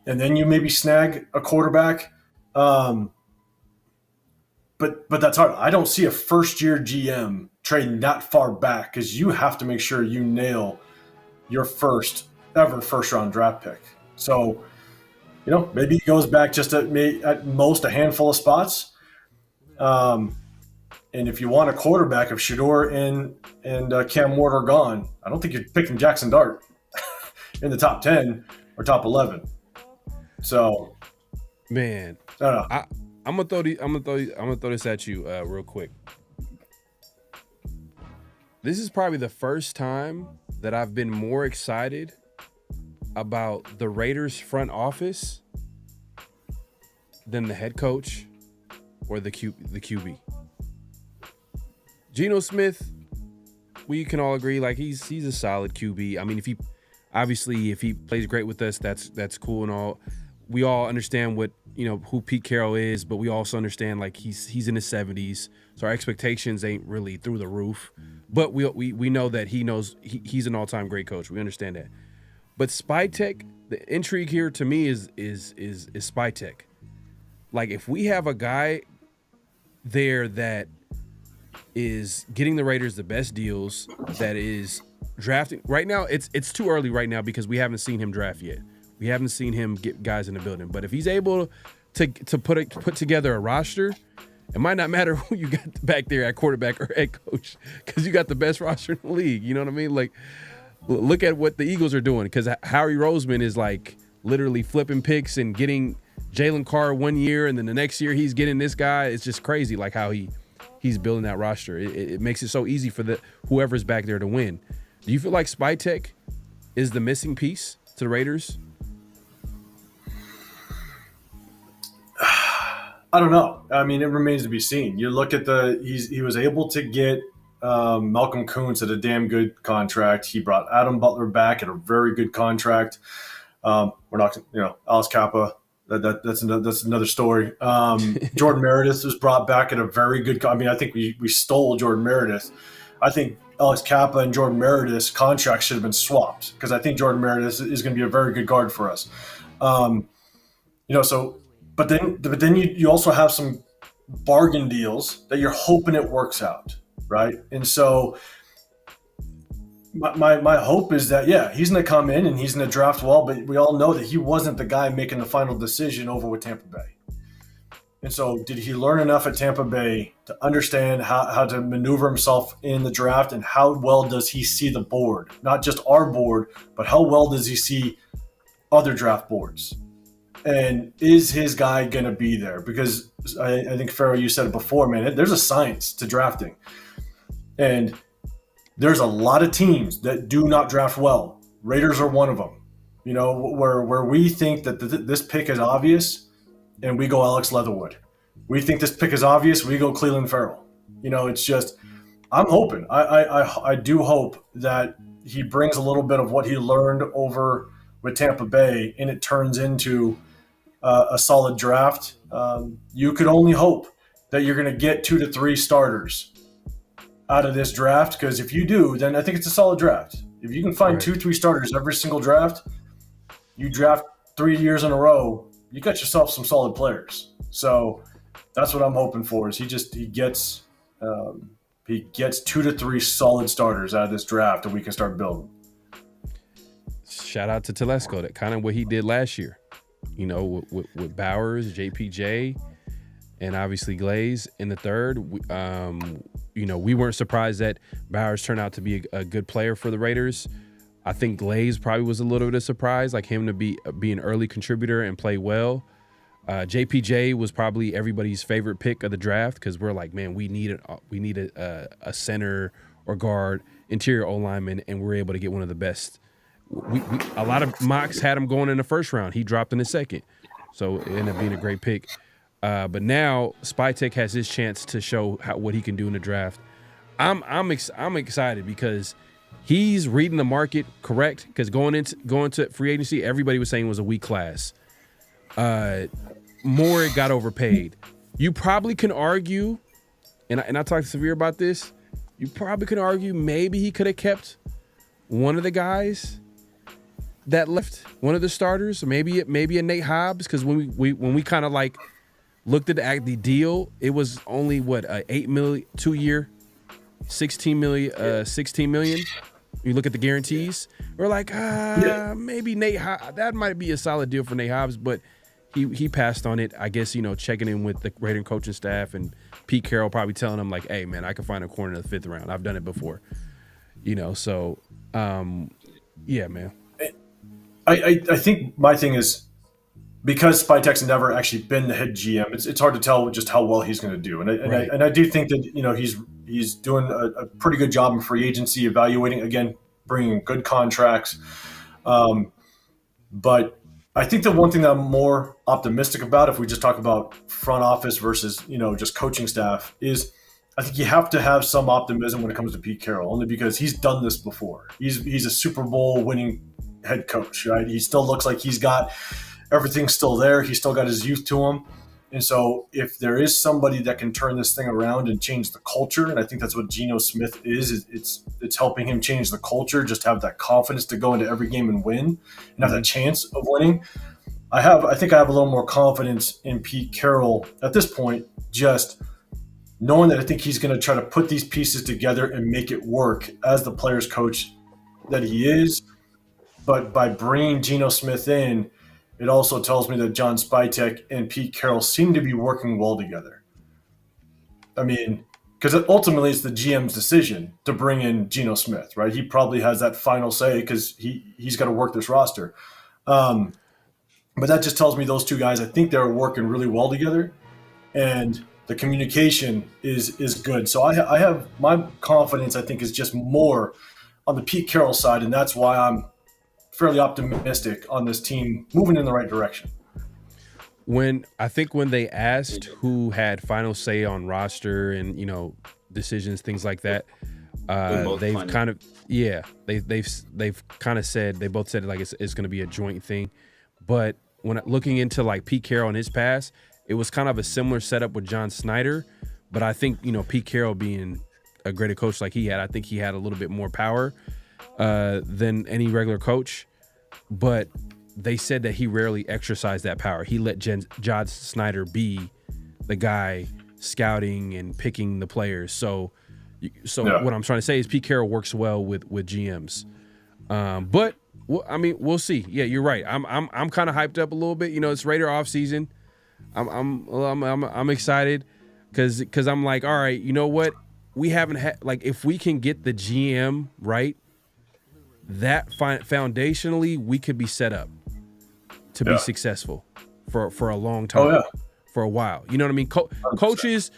and then you maybe snag a quarterback. But that's hard. I don't see a first-year GM trading that far back, because you have to make sure you nail your first ever first-round draft pick. So, maybe he goes back just at most a handful of spots. And if you want a quarterback, if Shedeur and Cam Ward are gone, I don't think you're picking Jackson Dart in the top 10 or top 11. So, man, I don't know. I'm gonna throw this at you real quick. This is probably the first time that I've been more excited about the Raiders front office than the head coach or the QB. Geno Smith, we can all agree, like, he's a solid QB. I mean, if he plays great with us, that's cool and all. We all understand who Pete Carroll is, but we also understand, like, he's in his 70s, so our expectations ain't really through the roof. But we know that he's an all-time great coach. We understand that. But Spytek, the intrigue here to me is Spytek. Like, if we have a guy there that is getting the Raiders the best deals, that is drafting right now, it's too early right now because we haven't seen him draft yet. We haven't seen him get guys in the building. But if he's able to put together a roster, it might not matter who you got back there at quarterback or head coach, because you got the best roster in the league. You know what I mean? Like, look at what the Eagles are doing, because Howie Roseman is, like, literally flipping picks and getting Jalen Carr 1 year, and then the next year he's getting this guy. It's just crazy, like, how he's building that roster. It makes it so easy for whoever's back there to win. Do you feel like Spytek is the missing piece to the Raiders? I don't know. I mean, it remains to be seen. You look at he was able to get Malcolm Kuntz at a damn good contract. He brought Adam Butler back at a very good contract. We're not, Alice Kappa, That's another story. Jordan Meredith was brought back at a very good. I mean, I think we stole Jordan Meredith. I think Alex Kappa and Jordan Meredith's contracts should have been swapped because I think Jordan Meredith is going to be a very good guard for us. But then you also have some bargain deals that you're hoping it works out, right? And so my hope is that, he's going to come in and he's going to draft well, but we all know that he wasn't the guy making the final decision over with Tampa Bay. And so did he learn enough at Tampa Bay to understand how to maneuver himself in the draft, and how well does he see the board? Not just our board, but how well does he see other draft boards? And is his guy going to be there? Because I think, Pharaoh, you said it before, man, there's a science to drafting. And there's a lot of teams that do not draft well. Raiders are one of them. You know, where we think that this pick is obvious, and we go Alex Leatherwood. We think this pick is obvious, we go Clelin Ferrell. You know, it's just, I'm hoping. I do hope that he brings a little bit of what he learned over with Tampa Bay, and it turns into a solid draft. You could only hope that you're going to get 2 to 3 starters out of this draft, because if you do, then I think it's a solid draft. If you can find 2-3 starters every single draft, you draft 3 years in a row, you got yourself some solid players. So that's what I'm hoping for, is he gets 2 to 3 solid starters out of this draft, and we can start building. Shout out to Telesco, that kind of what he did last year, you know, with Bowers, JPJ, and obviously Glaze in the third. You know, we weren't surprised that Bowers turned out to be a good player for the Raiders. I think Glaze probably was a little bit of a surprise, like him to be an early contributor and play well. JPJ was probably everybody's favorite pick of the draft, because we're like, man, we need a center or guard, interior O lineman, and we're able to get one of the best. A lot of mocks had him going in the first round. He dropped in the second, so it ended up being a great pick. But now Spytek has his chance to show what he can do in the draft. I'm excited because he's reading the market correct. Because going to free agency, everybody was saying it was a weak class. Moore got overpaid. You probably can argue, and I talked to Severe about this. You probably can argue maybe he could have kept one of the guys that left, one of the starters, maybe a Nate Hobbs, because when we kind of like looked at the deal, it was only $8 million 2-year, $16 million. You look at the guarantees, we're like, maybe Nate Hobbs, that might be a solid deal for Nate Hobbs, but he passed on it. I guess, you know, checking in with the Raider coaching staff, and Pete Carroll probably telling him like, hey man, I can find a corner in the 5th round. I've done it before, you know. So yeah, man. I think my thing is, because Spytek's never actually been the head GM, it's hard to tell just how well he's going to do. And I do think that, you know, he's doing a pretty good job in free agency, evaluating, again, bringing good contracts. But I think the one thing that I'm more optimistic about, if we just talk about front office versus, you know, just coaching staff, is I think you have to have some optimism when it comes to Pete Carroll, only because he's done this before. He's a Super Bowl winning head coach, right? He still looks like he's got everything still there. He's still got his youth to him. And so if there is somebody that can turn this thing around and change the culture, and I think that's what Geno Smith is, it's helping him change the culture, just have that confidence to go into every game and win and have that chance of winning. I think I have a little more confidence in Pete Carroll at this point, just knowing that I think he's going to try to put these pieces together and make it work as the players coach that he is. But by bringing Geno Smith in, it also tells me that John Spytek and Pete Carroll seem to be working well together. I mean, because ultimately it's the GM's decision to bring in Geno Smith, right? He probably has that final say because he's got to work this roster. But that just tells me those two guys, I think they're working really well together, and the communication is good. So I have my confidence, I think, is just more on the Pete Carroll side, and that's why I'm fairly optimistic on this team moving in the right direction. When they asked who had final say on roster and, you know, decisions, things like that, they've kind of said, they both said like it's going to be a joint thing. But when looking into like Pete Carroll and his past, it was kind of a similar setup with John Snyder. But I think, Pete Carroll being a greater coach like he had, I think he had a little bit more power than any regular coach. But they said that he rarely exercised that power. He let John Snyder be the guy scouting and picking the players. So what I'm trying to say is Pete Carroll works well with GMs. But we'll see. Yeah, you're right. I'm kind of hyped up a little bit. It's Raider offseason. I'm excited because I'm like, all right, you know what? We haven't had, like, if we can get the GM right, that foundationally we could be set up to be successful for a long time. Oh, yeah. For a while, you know what I mean? Coaches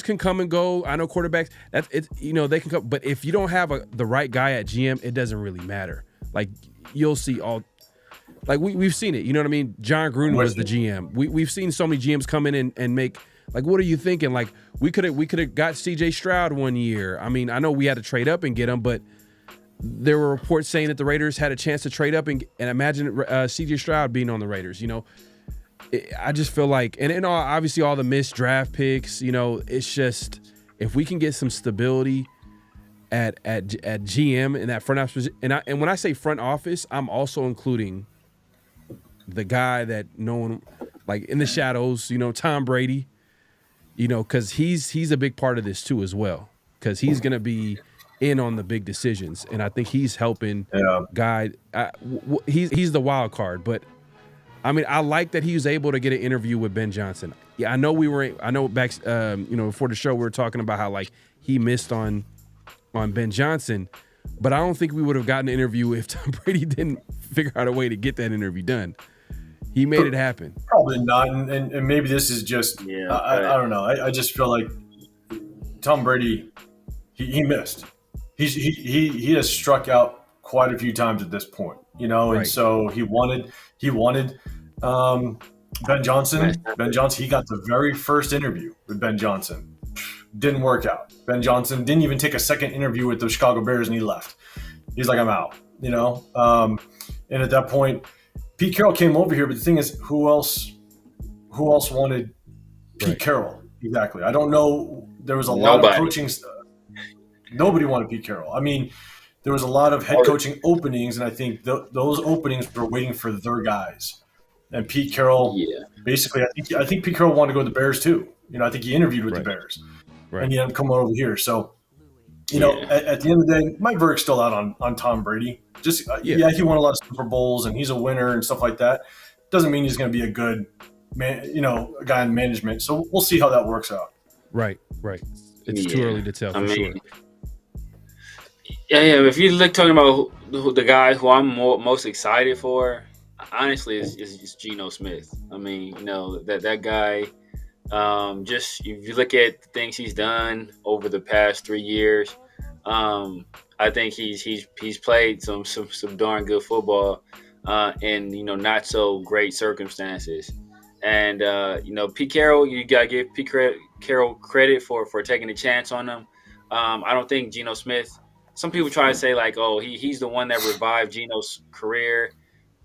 can come and go. I know quarterbacks. That's it. They can come, but if you don't have the right guy at GM, it doesn't really matter. Like you'll see like we've seen it. You know what I mean? John Gruden was the GM. We've seen so many GMs come in and make, like, what are you thinking? Like we could have got C.J. Stroud one year. I mean, I know we had to trade up and get him, but there were reports saying that the Raiders had a chance to trade up and imagine C.J. Stroud being on the Raiders. I just feel like, and obviously all the missed draft picks, it's just, if we can get some stability at GM in that front office, and when I say front office, I'm also including the guy that no one, like in the shadows, Tom Brady, because he's a big part of this too as well, because he's gonna be in on the big decisions, and I think he's helping guide. He's the wild card, but. I mean, I like that he was able to get an interview with Ben Johnson. Yeah, I know back, before the show we were talking about how like he missed on Ben Johnson, but I don't think we would have gotten an interview if Tom Brady didn't figure out a way to get that interview done. He made it happen. Probably not, and maybe this is just I don't know. I just feel like Tom Brady he missed. He has struck out quite a few times at this point, right. And so he wanted Ben Johnson. Ben Johnson, he got the very first interview with Ben Johnson. Didn't work out. Ben Johnson didn't even take a second interview with the Chicago Bears, and he left. He's like, I'm out, and at that point, Pete Carroll came over here, but the thing is, who else wanted Pete Carroll? Exactly. I don't know. There was a lot of coaching stuff. Nobody wanted Pete Carroll. I mean, there was a lot of head coaching openings, and I think those openings were waiting for their guys. And Pete Carroll, basically, I think Pete Carroll wanted to go to the Bears too. I think he interviewed with the Bears, and he ended up coming over here. So, at the end of the day, my verdict's still out on Tom Brady. Just he won a lot of Super Bowls, and he's a winner and stuff like that. Doesn't mean he's going to be a good man, a guy in management. So we'll see how that works out. Right. It's too early to tell for sure. Yeah. If you talking about the guy who I'm most excited for, honestly, is Geno Smith. I mean, that guy. Just if you look at the things he's done over the past 3 years, I think he's played some darn good football, in not so great circumstances. And Pete Carroll, you gotta give Pete Carroll credit for taking a chance on him. I don't think Geno Smith. Some people try to say like, oh, he's the one that revived Geno's career.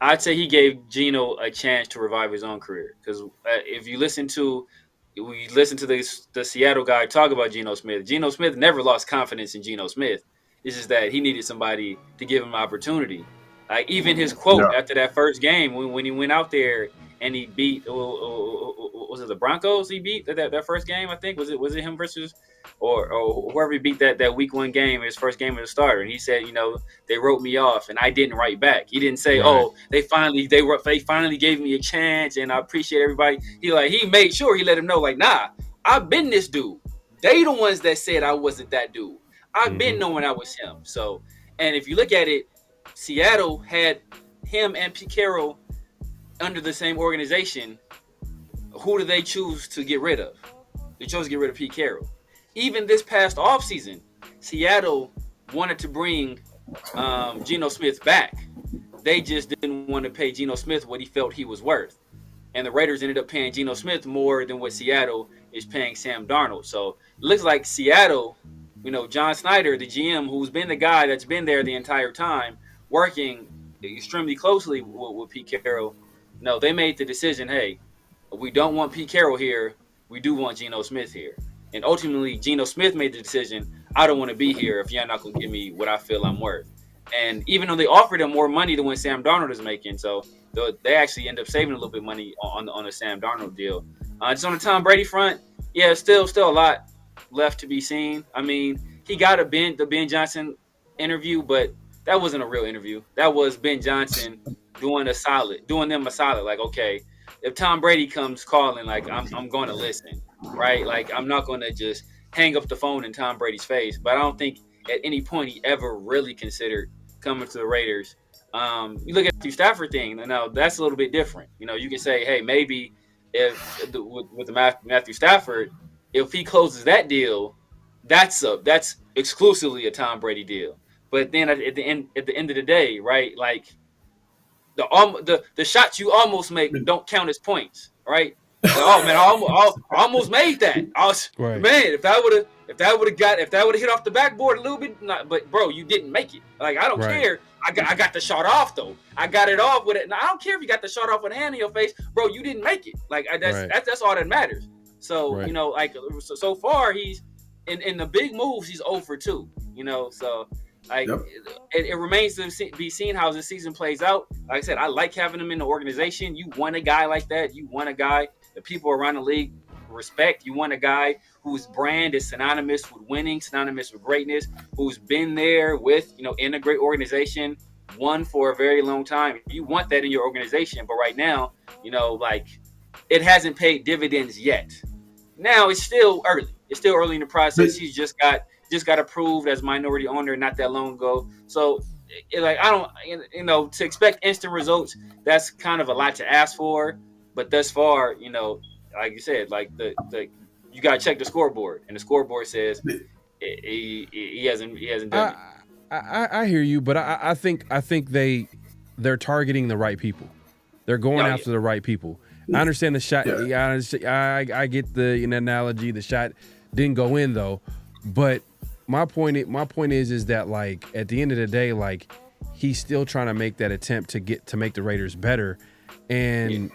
I'd say he gave Geno a chance to revive his own career, because if you listen to the Seattle guy talk about Geno Smith never lost confidence in Geno Smith. It's just that he needed somebody to give him opportunity. Like even his quote after that first game when he went out there and he beat was it the Broncos? He beat that first game. I think was it him versus or whoever he beat that week 1 game, his first game as a starter. And he said, they wrote me off and I didn't write back. He didn't say, oh, they finally gave me a chance and I appreciate everybody. He made sure he let him know, like, nah, I've been this dude. They the ones that said I wasn't that dude. I've been knowing I was him. So, and if you look at it, Seattle had him and Pete Carroll under the same organization. Who do they choose to get rid of? They chose to get rid of Pete Carroll. Even this past offseason, Seattle wanted to bring Geno Smith back. They just didn't want to pay Geno Smith what he felt he was worth. And the Raiders ended up paying Geno Smith more than what Seattle is paying Sam Darnold. So it looks like Seattle, John Snyder, the GM, who's been the guy that's been there the entire time, working extremely closely with Pete Carroll, No, they made the decision, hey, we don't want Pete Carroll here. We do want Geno Smith here. And ultimately, Geno Smith made the decision, I don't want to be here if you're not going to give me what I feel I'm worth. And even though they offered him more money than what Sam Darnold is making, so they actually end up saving a little bit of money on the Sam Darnold deal. Just on the Tom Brady front, yeah, still a lot left to be seen. I mean, he got the Ben Johnson interview, but that wasn't a real interview. That was Ben Johnson doing them a solid. Like, okay, if Tom Brady comes calling, like I'm going to listen, right? Like I'm not going to just hang up the phone in Tom Brady's face. But I don't think at any point he ever really considered coming to the Raiders. You look at the Matthew Stafford thing. Now that's a little bit different. You know, you can say, hey, maybe with the Matthew Stafford, if he closes that deal, that's exclusively a Tom Brady deal. But then at the end of the day, right? Like the shots you almost make don't count as points, right? Like, oh man, I almost made that. Right. Man, if that would have hit off the backboard a little bit, but bro, you didn't make it. Like I don't care. I got the shot off though. I got it off with it. Now, I don't care if you got the shot off with a hand in your face, bro. You didn't make it. Like that's all that matters. So you know, like so far he's in the big moves. He's 0 for 2. You know, so. Like it remains to be seen how this season plays out. Like I said, I like having him in the organization. You want a guy like that. You want a guy that people around the league respect. You want a guy whose brand is synonymous with winning, synonymous with greatness, who's been there with, you know, in a great organization, won for a very long time. You want that in your organization. But right now, you know, like it hasn't paid dividends yet. Now it's still early. It's still early in the process. He's just got approved as minority owner not that long ago. So, like, I don't, you know, to expect instant results, that's kind of a lot to ask for. But thus far, you know, like you said, like you got to check the scoreboard, and the scoreboard says he hasn't done it. I hear you, but I think they're targeting the right people. They're going after the right people. I understand the shot. Yeah. I get the analogy. The shot didn't go in though, but my point is that, like, at the end of the day, like, he's still trying to make that attempt to make the Raiders better. And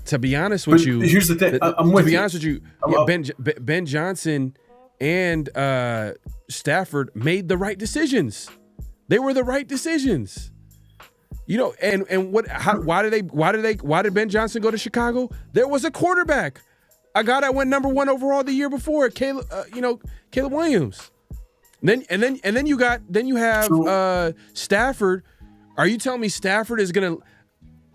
to be honest with you, here's the thing. I'm with you. To be honest with you, Ben Johnson and Stafford made the right decisions. They were the right decisions. You know, and why did Ben Johnson go to Chicago? There was a quarterback, a guy that went number 1 overall the year before, Caleb Williams. And then you have Stafford. Are you telling me Stafford is gonna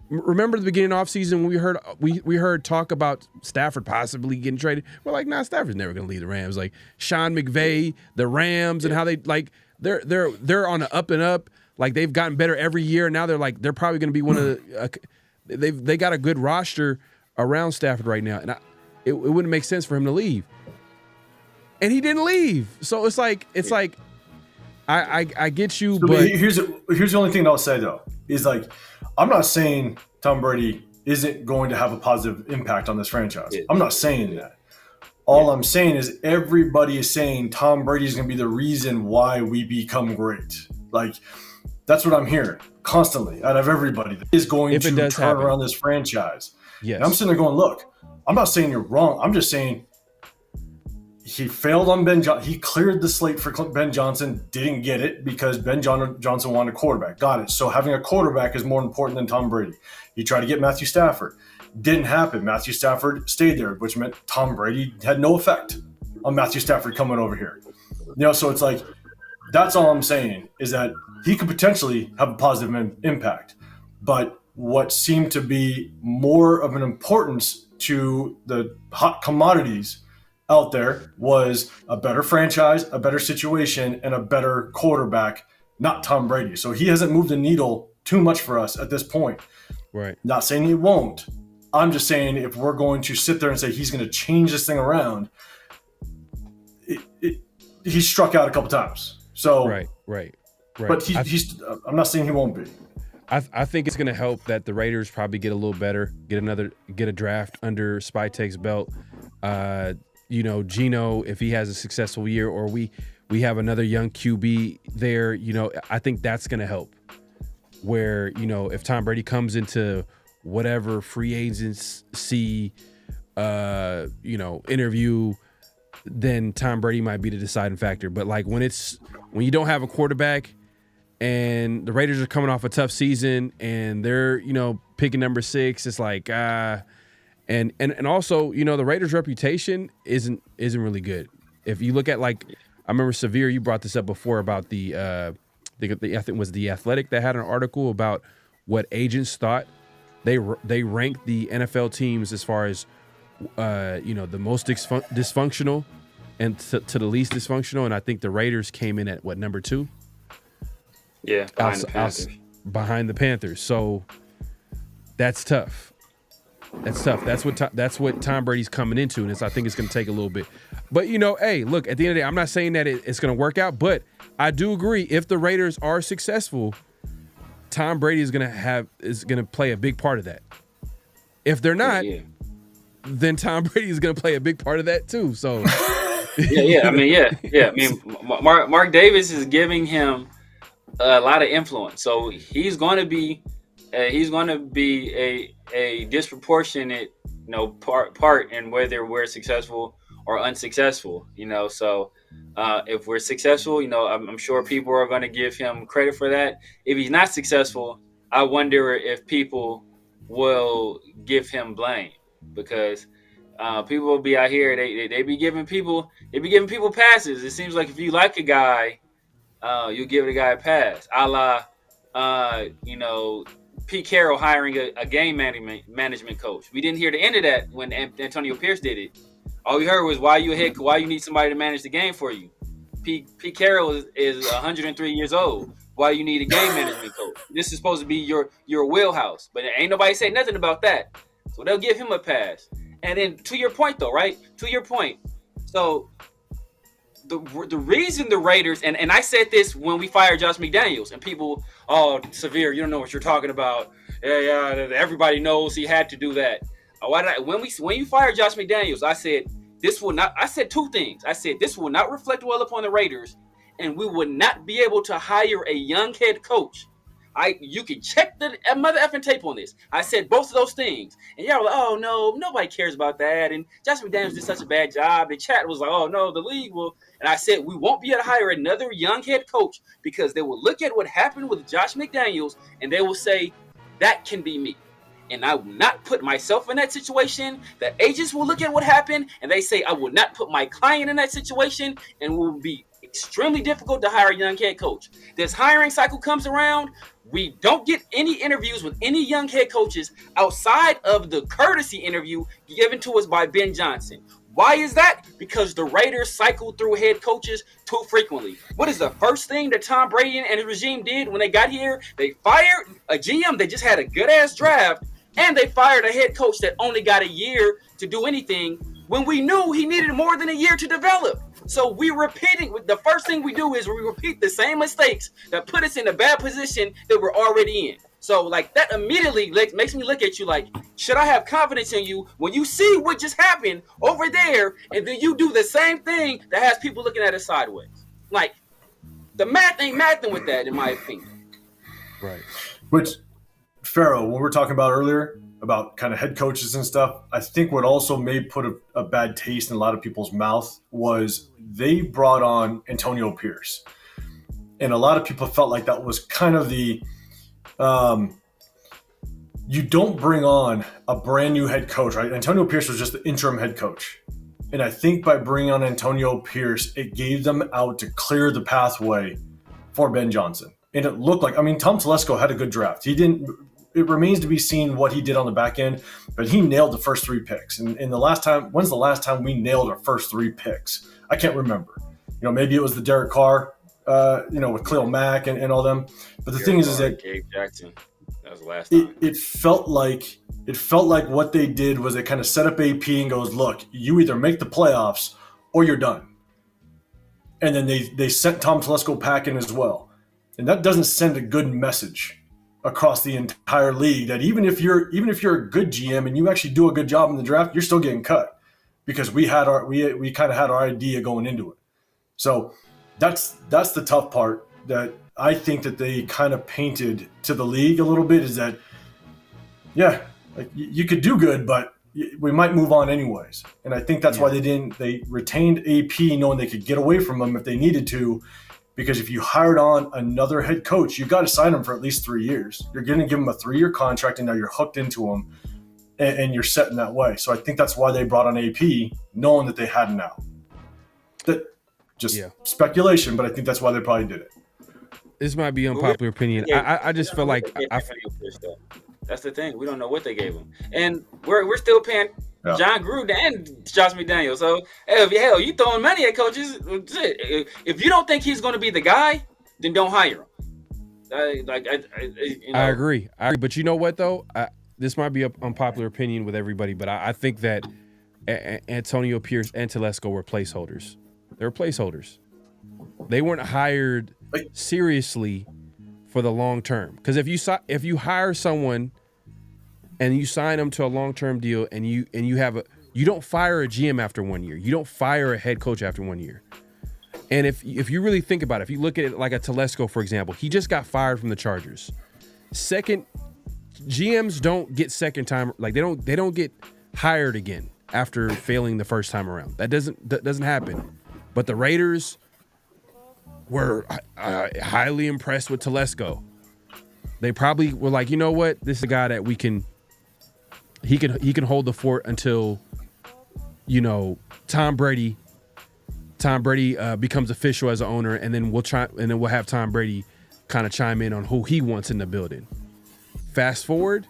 remember the beginning of offseason when we heard talk about Stafford possibly getting traded? We're like, nah, Stafford's never gonna leave the Rams. Like Sean McVay, the Rams, and how they like they're on the up and up. Like they've gotten better every year. And now they're probably gonna be one of the they got a good roster around Stafford right now, and it wouldn't make sense for him to leave. And he didn't leave. So it's like I get you, but here's the only thing that I'll say though, is like I'm not saying Tom Brady isn't going to have a positive impact on this franchise. I'm not saying that. All I'm saying is everybody is saying Tom Brady is going to be the reason why we become great. Like that's what I'm hearing constantly out of everybody that is going to turn around this franchise. Yes. And I'm sitting there going, look, I'm not saying you're wrong. I'm just saying he failed on Ben Johnson. He cleared the slate for Ben Johnson, didn't get it because Ben Johnson wanted a quarterback. Got it. So having a quarterback is more important than Tom Brady. He tried to get Matthew Stafford. Didn't happen. Matthew Stafford stayed there, which meant Tom Brady had no effect on Matthew Stafford coming over here. You know, so it's like, that's all I'm saying is that he could potentially have a positive impact. But what seemed to be more of an importance to the hot commodities out there was a better franchise, a better situation, and a better quarterback, not Tom Brady. So he hasn't moved the needle too much for us at this point. Right. Not saying he won't. I'm just saying if we're going to sit there and say he's going to change this thing around, he struck out a couple times. So right. But I'm not saying he won't be. I think it's going to help that the Raiders probably get a little better, get a draft under Spytek's belt. You know, Geno, if he has a successful year, or we have another young QB there, you know, I think that's going to help. Where, you know, if Tom Brady comes into whatever free agency, interview, then Tom Brady might be the deciding factor. But like when you don't have a quarterback and the Raiders are coming off a tough season and they're, picking number 6, it's like, and also, the Raiders' reputation isn't really good. If you look at I remember Severe, you brought this up before about I think it was The Athletic that had an article about what agents thought. They ranked the NFL teams as far as, the most dysfunctional and to the least dysfunctional. And I think the Raiders came in at number 2? Yeah, behind the Panthers. So that's tough. That's what Tom Brady's coming into, and I think it's going to take a little bit. But hey, look, at the end of the day, I'm not saying that it's going to work out, but I do agree if the Raiders are successful, Tom Brady is going to play a big part of that. If they're not, then Tom Brady is going to play a big part of that too. So I mean, Mark Davis is giving him a lot of influence, so he's going to be a disproportionate part in whether we're successful or unsuccessful. So if we're successful, I'm sure people are going to give him credit for that. If he's not successful, I wonder if people will give him blame, because people will be out here, they be giving people passes. It seems like if you like a guy, you give the guy a pass, a la Pete Carroll hiring a game management coach. We didn't hear the end of that when Antonio Pierce did it. All we heard was why you need somebody to manage the game for you. Pete Carroll is 103 years old. Why you need a game management coach? This is supposed to be your wheelhouse, but ain't nobody say nothing about that. So they'll give him a pass. And then to your point though, right? To your point. So the reason the Raiders, and I said this when we fired Josh McDaniels, and people, Severe, you don't know what you're talking about. Yeah, everybody knows he had to do that. When you fired Josh McDaniels, I said I said two things. I said this will not reflect well upon the Raiders, and we would not be able to hire a young head coach. You can check the mother effing tape on this. I said both of those things, and y'all were like, "Oh no, nobody cares about that." And Josh McDaniels did such a bad job. The chat was like, "Oh no, the league will." And I said we won't be able to hire another young head coach because they will look at what happened with Josh McDaniels and they will say that can be me. And I will not put myself in that situation. The agents will look at what happened and they say I will not put my client in that situation, and will be extremely difficult to hire a young head coach. This hiring cycle comes around. We don't get any interviews with any young head coaches outside of the courtesy interview given to us by Ben Johnson. Why is that? Because the Raiders cycle through head coaches too frequently. What is the first thing that Tom Brady and his regime did when they got here? They fired a GM that just had a good-ass draft, and they fired a head coach that only got a year to do anything when we knew he needed more than a year to develop. So the first thing we do is we repeat the same mistakes that put us in a bad position that we're already in. So that immediately makes me look at you like, should I have confidence in you when you see what just happened over there and then you do the same thing that has people looking at us sideways? Like, the math ain't mathing with that, in my opinion. Right. Which, Pharaoh, when we were talking about earlier about kind of head coaches and stuff, I think what also may put a bad taste in a lot of people's mouth was they brought on Antonio Pierce. And a lot of people felt like that was kind of the you don't bring on a brand new head coach, right? Antonio Pierce was just the interim head coach. And I think by bringing on Antonio Pierce, it gave them out to clear the pathway for Ben Johnson. And it looked like, Tom Telesco had a good draft. It remains to be seen what he did on the back end, but he nailed the first 3 picks. And when's the last time we nailed our first 3 picks? I can't remember. Maybe it was the Derek Carr, with Khalil Mack and all them. But the thing is that Gabe Jackson, that was the last time. It felt like what they did was they kind of set up AP and goes, look, you either make the playoffs or you're done. And then they sent Tom Telesco packing as well. And that doesn't send a good message across the entire league that even if you're a good GM and you actually do a good job in the draft, you're still getting cut because we kind of had our idea going into it. So that's the tough part that I think that they kind of painted to the league a little bit, is that yeah, like you could do good, but we might move on anyways. And I think that's why they retained AP, knowing they could get away from him if they needed to. Because if you hired on another head coach, you got to sign him for at least 3 years. You're going to give him a 3-year contract, and now you're hooked into him, and you're set in that way. So I think that's why they brought on AP, knowing that they had an out. That just speculation, but I think that's why they probably did it. This might be unpopular opinion. I just feel like that's the thing. We don't know what they gave him, and we're still paying John Gruden and Josh McDaniels. So hell, you throwing money at coaches. If you don't think he's going to be the guy, then don't hire him. I agree. But you know what though? This might be an unpopular opinion with everybody, but I think that Antonio Pierce and Telesco were placeholders. They were placeholders. They weren't hired seriously for the long term. Because if you hire someone and you sign them to a long-term deal, and you don't fire a GM after 1 year, you don't fire a head coach after 1 year. And if you really think about it, if you look at it like a Telesco, for example, he just got fired from the Chargers. GMs don't get second time, like they don't get hired again after failing the first time around. That doesn't happen. But the Raiders were highly impressed with Telesco. They probably were like, you know what, this is a guy that he can hold the fort until, Tom Brady becomes official as an owner, and then we'll have Tom Brady kind of chime in on who he wants in the building. Fast forward,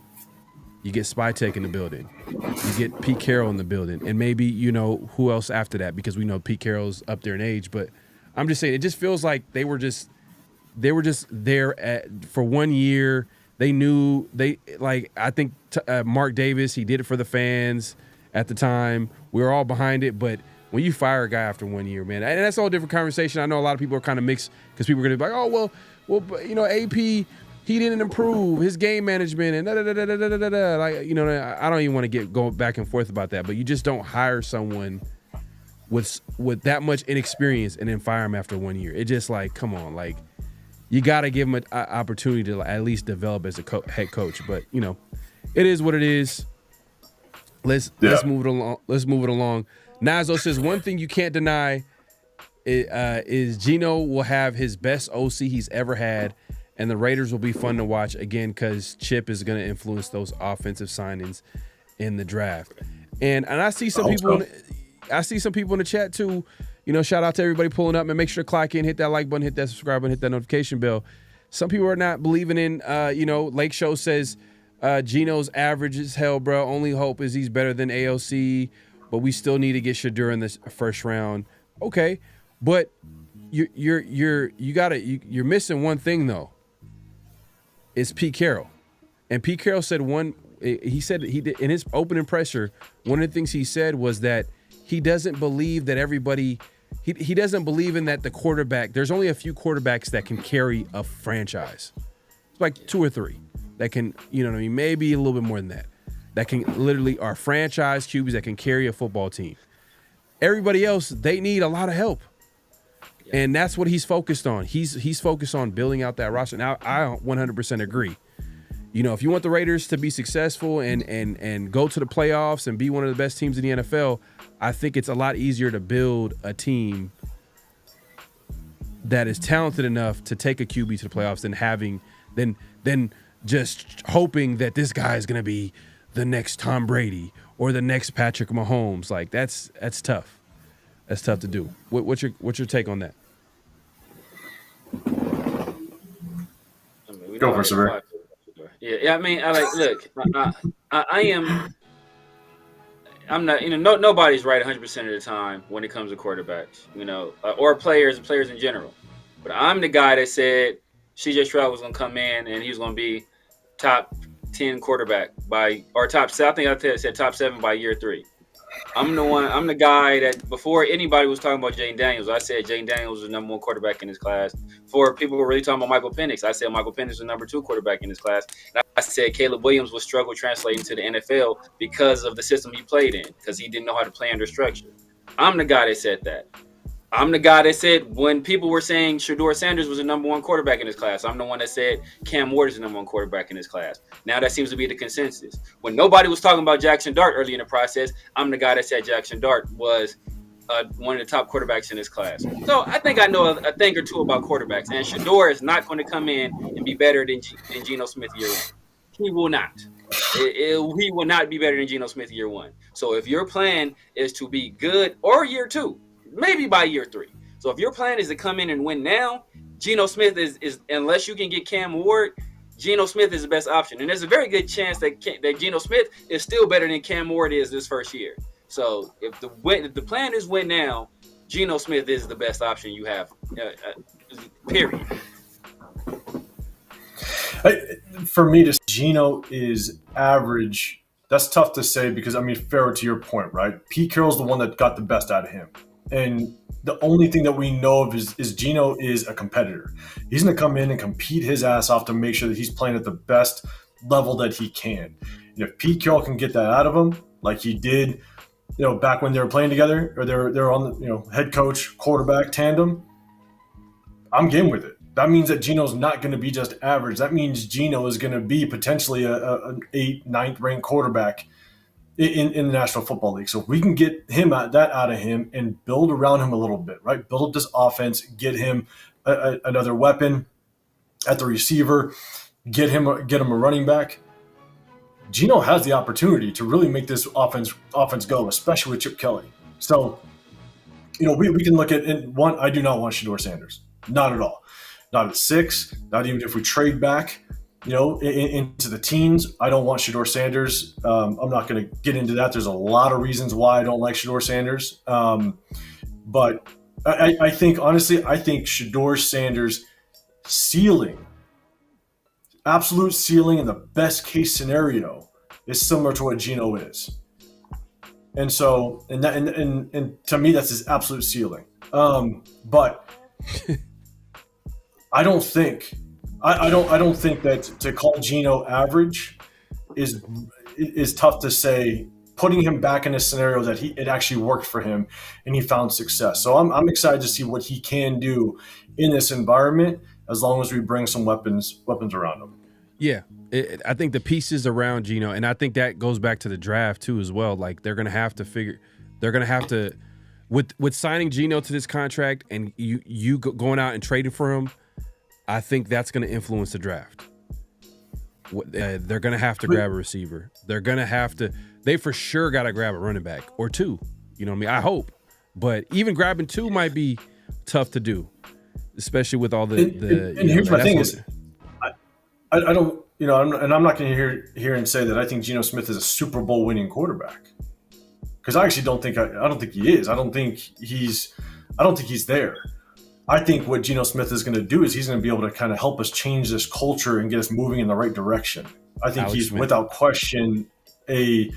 you get Spytek in the building, you get Pete Carroll in the building, and maybe who else after that, because we know Pete Carroll's up there in age. But I'm just saying, it just feels like they were just there for 1 year. They knew I think Mark Davis, he did it for the fans at the time. We were all behind it, but when you fire a guy after 1 year, man, and that's a whole different conversation. I know a lot of people are kind of mixed because people are going to be like, oh, well, AP, he didn't improve his game management and I don't even want to go back and forth about that, but you just don't hire someone with that much inexperience and then fire him after 1 year. It just come on, you got to give him an opportunity to at least develop as a head coach. But it is what it is. Let's move it along. Nazo says one thing you can't deny is Geno will have his best OC he's ever had, and the Raiders will be fun to watch again because Chip is going to influence those offensive signings in the draft. And I see some people. I see some people in the chat too. Shout out to everybody pulling up, and make sure to clock in, hit that like button, hit that subscribe button, hit that notification bell. Some people are not believing in. Lake Show says Geno's average is hell, bro. Only hope is he's better than AOC, but we still need to get Shadur in this first round. Okay, but you're missing one thing though. It's Pete Carroll, and Pete Carroll said he did in his opening presser. One of the things he said was that he doesn't believe that everybody. He doesn't believe in that the quarterback. There's only a few quarterbacks that can carry a franchise. It's like 2 or 3 that can, maybe a little bit more than that. That can literally are franchise QBs that can carry a football team. Everybody else, they need a lot of help. And that's what he's focused on. He's focused on building out that roster. Now, I 100% agree. If you want the Raiders to be successful and go to the playoffs and be one of the best teams in the NFL, I think it's a lot easier to build a team that is talented enough to take a QB to the playoffs than just hoping that this guy is going to be the next Tom Brady or the next Patrick Mahomes. That's tough. That's tough to do. What's your take on that? Go for it, sir. Yeah. I mean, look, I'm not, nobody's right 100% of the time when it comes to quarterbacks, or players in general. But I'm the guy that said CJ Stroud was going to come in and he was going to be top 10 quarterback top 7 by year 3. I'm the guy that before anybody was talking about Jaden Daniels, I said Jaden Daniels was the number 1 quarterback in his class. Before people were really talking about Michael Penix, I said Michael Penix was the number 2 quarterback in his class. And I said Caleb Williams would struggle translating to the NFL because of the system he played in, because he didn't know how to play under structure. I'm the guy that said that. I'm the guy that said when people were saying Shedeur Sanders was the number one quarterback in this class, I'm the one that said Cam Ward is the number one quarterback in this class. Now that seems to be the consensus. When nobody was talking about Jackson Dart early in the process, I'm the guy that said Jackson Dart was one of the top quarterbacks in this class. So I think I know a thing or two about quarterbacks. And Shedeur is not going to come in and be better than Geno Smith year one. He will not. He will not be better than Geno Smith year one. So if your plan is to be good, or year two, maybe by year three. So if your plan is to come in and win now, Geno Smith is unless you can get Cam Ward, Geno Smith is the best option. And there's a very good chance that Geno Smith is still better than Cam Ward is this first year. So if the plan is win now, Geno Smith is the best option you have, period. For me, Geno is average. That's tough to say because, I mean, Pharaoh, to your point, right? Pete Carroll's the one that got the best out of him. And the only thing that we know of is Geno is a competitor. He's going to come in and compete his ass off to make sure that he's playing at the best level that he can. And if Pete Carroll can get that out of him, like he did, back when they were playing together, or they're on the, head coach quarterback tandem, I'm game with it. That means that Geno's not going to be just average. That means Geno is going to be potentially an 8th, 9th ranked quarterback in the National Football League. So if we can get that out of him and build around him a little bit, right? Build up this offense, get him another weapon at the receiver, get him a running back. Geno has the opportunity to really make this offense go, especially with Chip Kelly. So, we can look at one. I do not want Shedeur Sanders, not at all. Not at 6, not even if we trade back, into the teens. I don't want Shedeur Sanders. I'm not going to get into that. There's a lot of reasons why I don't like Shedeur Sanders. But I think, honestly, Shedeur Sanders' ceiling, absolute ceiling in the best case scenario, is similar to what Geno is. And so, and to me, that's his absolute ceiling. But I don't think that to call Geno average is tough to say. Putting him back in a scenario that it actually worked for him and he found success. So I'm excited to see what he can do in this environment as long as we bring some weapons around him. Yeah, I think the pieces around Geno, and I think that goes back to the draft too as well. Like they're gonna have to with signing Geno to this contract and you going out and trading for him. I think that's going to influence the draft. They're going to have to grab a receiver. They for sure got to grab a running back or two. You know what I mean? I hope. But even grabbing two might be tough to do, especially with all the. And here's my thing is, I don't, and I'm not going to hear and say that I think Geno Smith is a Super Bowl winning quarterback. Because I actually don't think he is. I don't think he's there. I think what Geno Smith is going to do is he's going to be able to kind of help us change this culture and get us moving in the right direction. I think he's without question a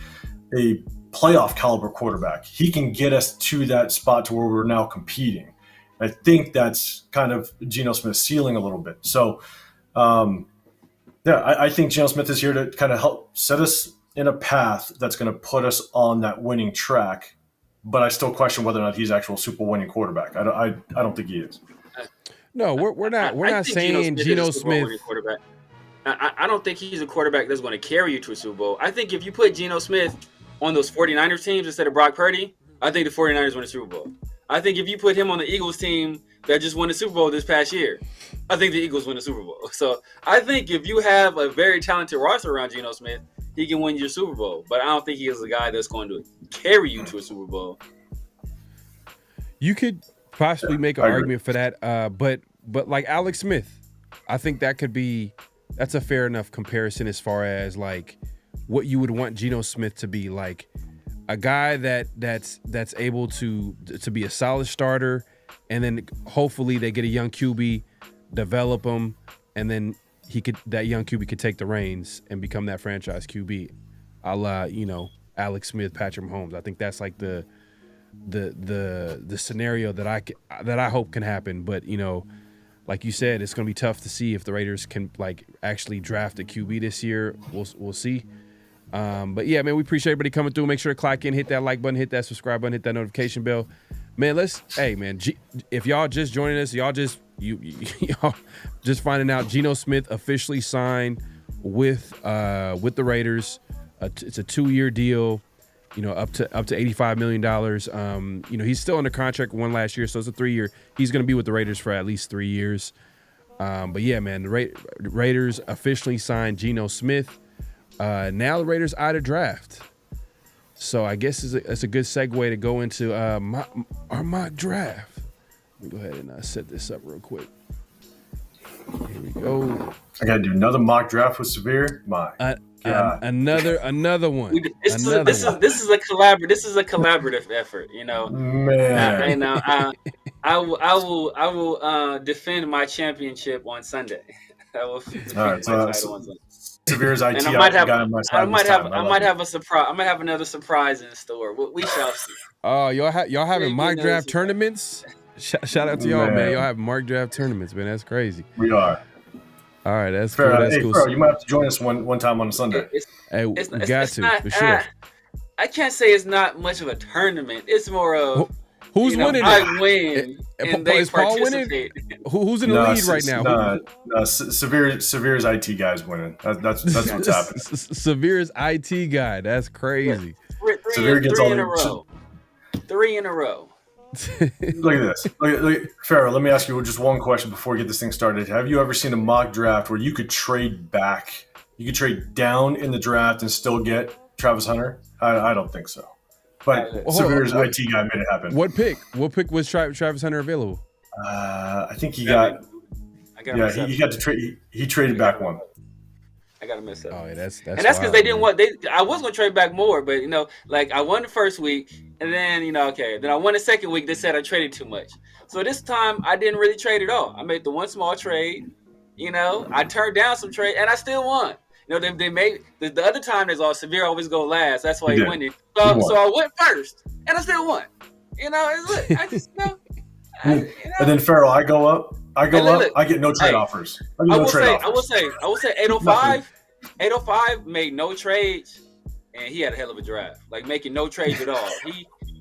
playoff caliber quarterback. He can get us to that spot to where we're now competing. I think that's kind of Geno Smith's ceiling a little bit. So, I think Geno Smith is here to kind of help set us in a path that's going to put us on that winning track. But I still question whether or not he's actual Super winning quarterback. I don't think he is. No, we're not saying Geno Smith. I don't think he's a quarterback that's going to carry you to a Super Bowl. I think if you put Geno Smith on those 49ers teams instead of Brock Purdy, I think the 49ers win a Super Bowl. I think if you put him on the Eagles team that just won the Super Bowl this past year, I think the Eagles win the Super Bowl. So I think if you have a very talented roster around Geno Smith, he can win your Super Bowl. But I don't think he is a guy that's going to carry you to a Super Bowl. You could possibly make an argument for that, but like Alex Smith, I think that's a fair enough comparison as far as like what you would want Geno Smith to be, like a guy that's able to be a solid starter, and then hopefully they get a young QB, develop him, and then that young QB could take the reins and become that franchise QB, a la Alex Smith, Patrick Mahomes. I think that's like the scenario that I hope can happen. But like you said, it's going to be tough to see if the Raiders can like actually draft a QB this year. We'll see. But yeah, man, we appreciate everybody coming through. Make sure to clock in, hit that like button, hit that subscribe button, hit that notification bell. Man, if y'all just joining us, y'all just finding out Geno Smith officially signed with the Raiders. It's a 2-year deal, up to $85 million. He's still under contract one last year, so it's a 3-year. He's going to be with the Raiders for at least 3 years. But yeah, man, the Raiders officially signed Geno Smith. Now the Raiders eye to draft. So I guess it's a good segue to go into our mock draft. Let me go ahead and set this up real quick. Here we go. I got to do another mock draft with Severe. Another one. This is a collaborative effort. Man. I will defend my championship on Sunday. I will defend my title on Sunday. Severe's IT. And I might have a surprise. I might have another surprise in store. We shall see. Oh, y'all having mock draft tournaments? Shout out to y'all, man. Y'all have mock draft tournaments, man. That's crazy. We are. All right, that's cool. That's cool. Pharaoh, you might have to join us one time on a Sunday. For sure. I can't say it's not much of a tournament. It's more of who's winning. I win, and they participate. Who's in the lead right now? Severe's IT guy's winning. That's what's happening. Severe's IT guy. That's crazy. Three in a row. 3 in a row. Look at this. Look, Pharaoh, let me ask you just one question before we get this thing started. Have you ever seen a mock draft where you could trade back? You could trade down in the draft and still get Travis Hunter? I don't think so. But Severe's IT guy made it happen. What pick? What pick was Travis Hunter available? I think he got. He got to trade. He traded back one. I gotta mess up. Oh, yeah, that's because they didn't want. I was gonna trade back more, but I won the first week, and then then I won the second week. They said I traded too much, so this time I didn't really trade at all. I made the one small trade. I turned down some trade, and I still won. They made the other time. There's all Severe always go last. That's why he winning. So I went first, and I still won. I just and then Pharaoh, I go up. I get no trade offers. I will say 805. 805 made no trades, and he had a hell of a draft. Like making no trades at all.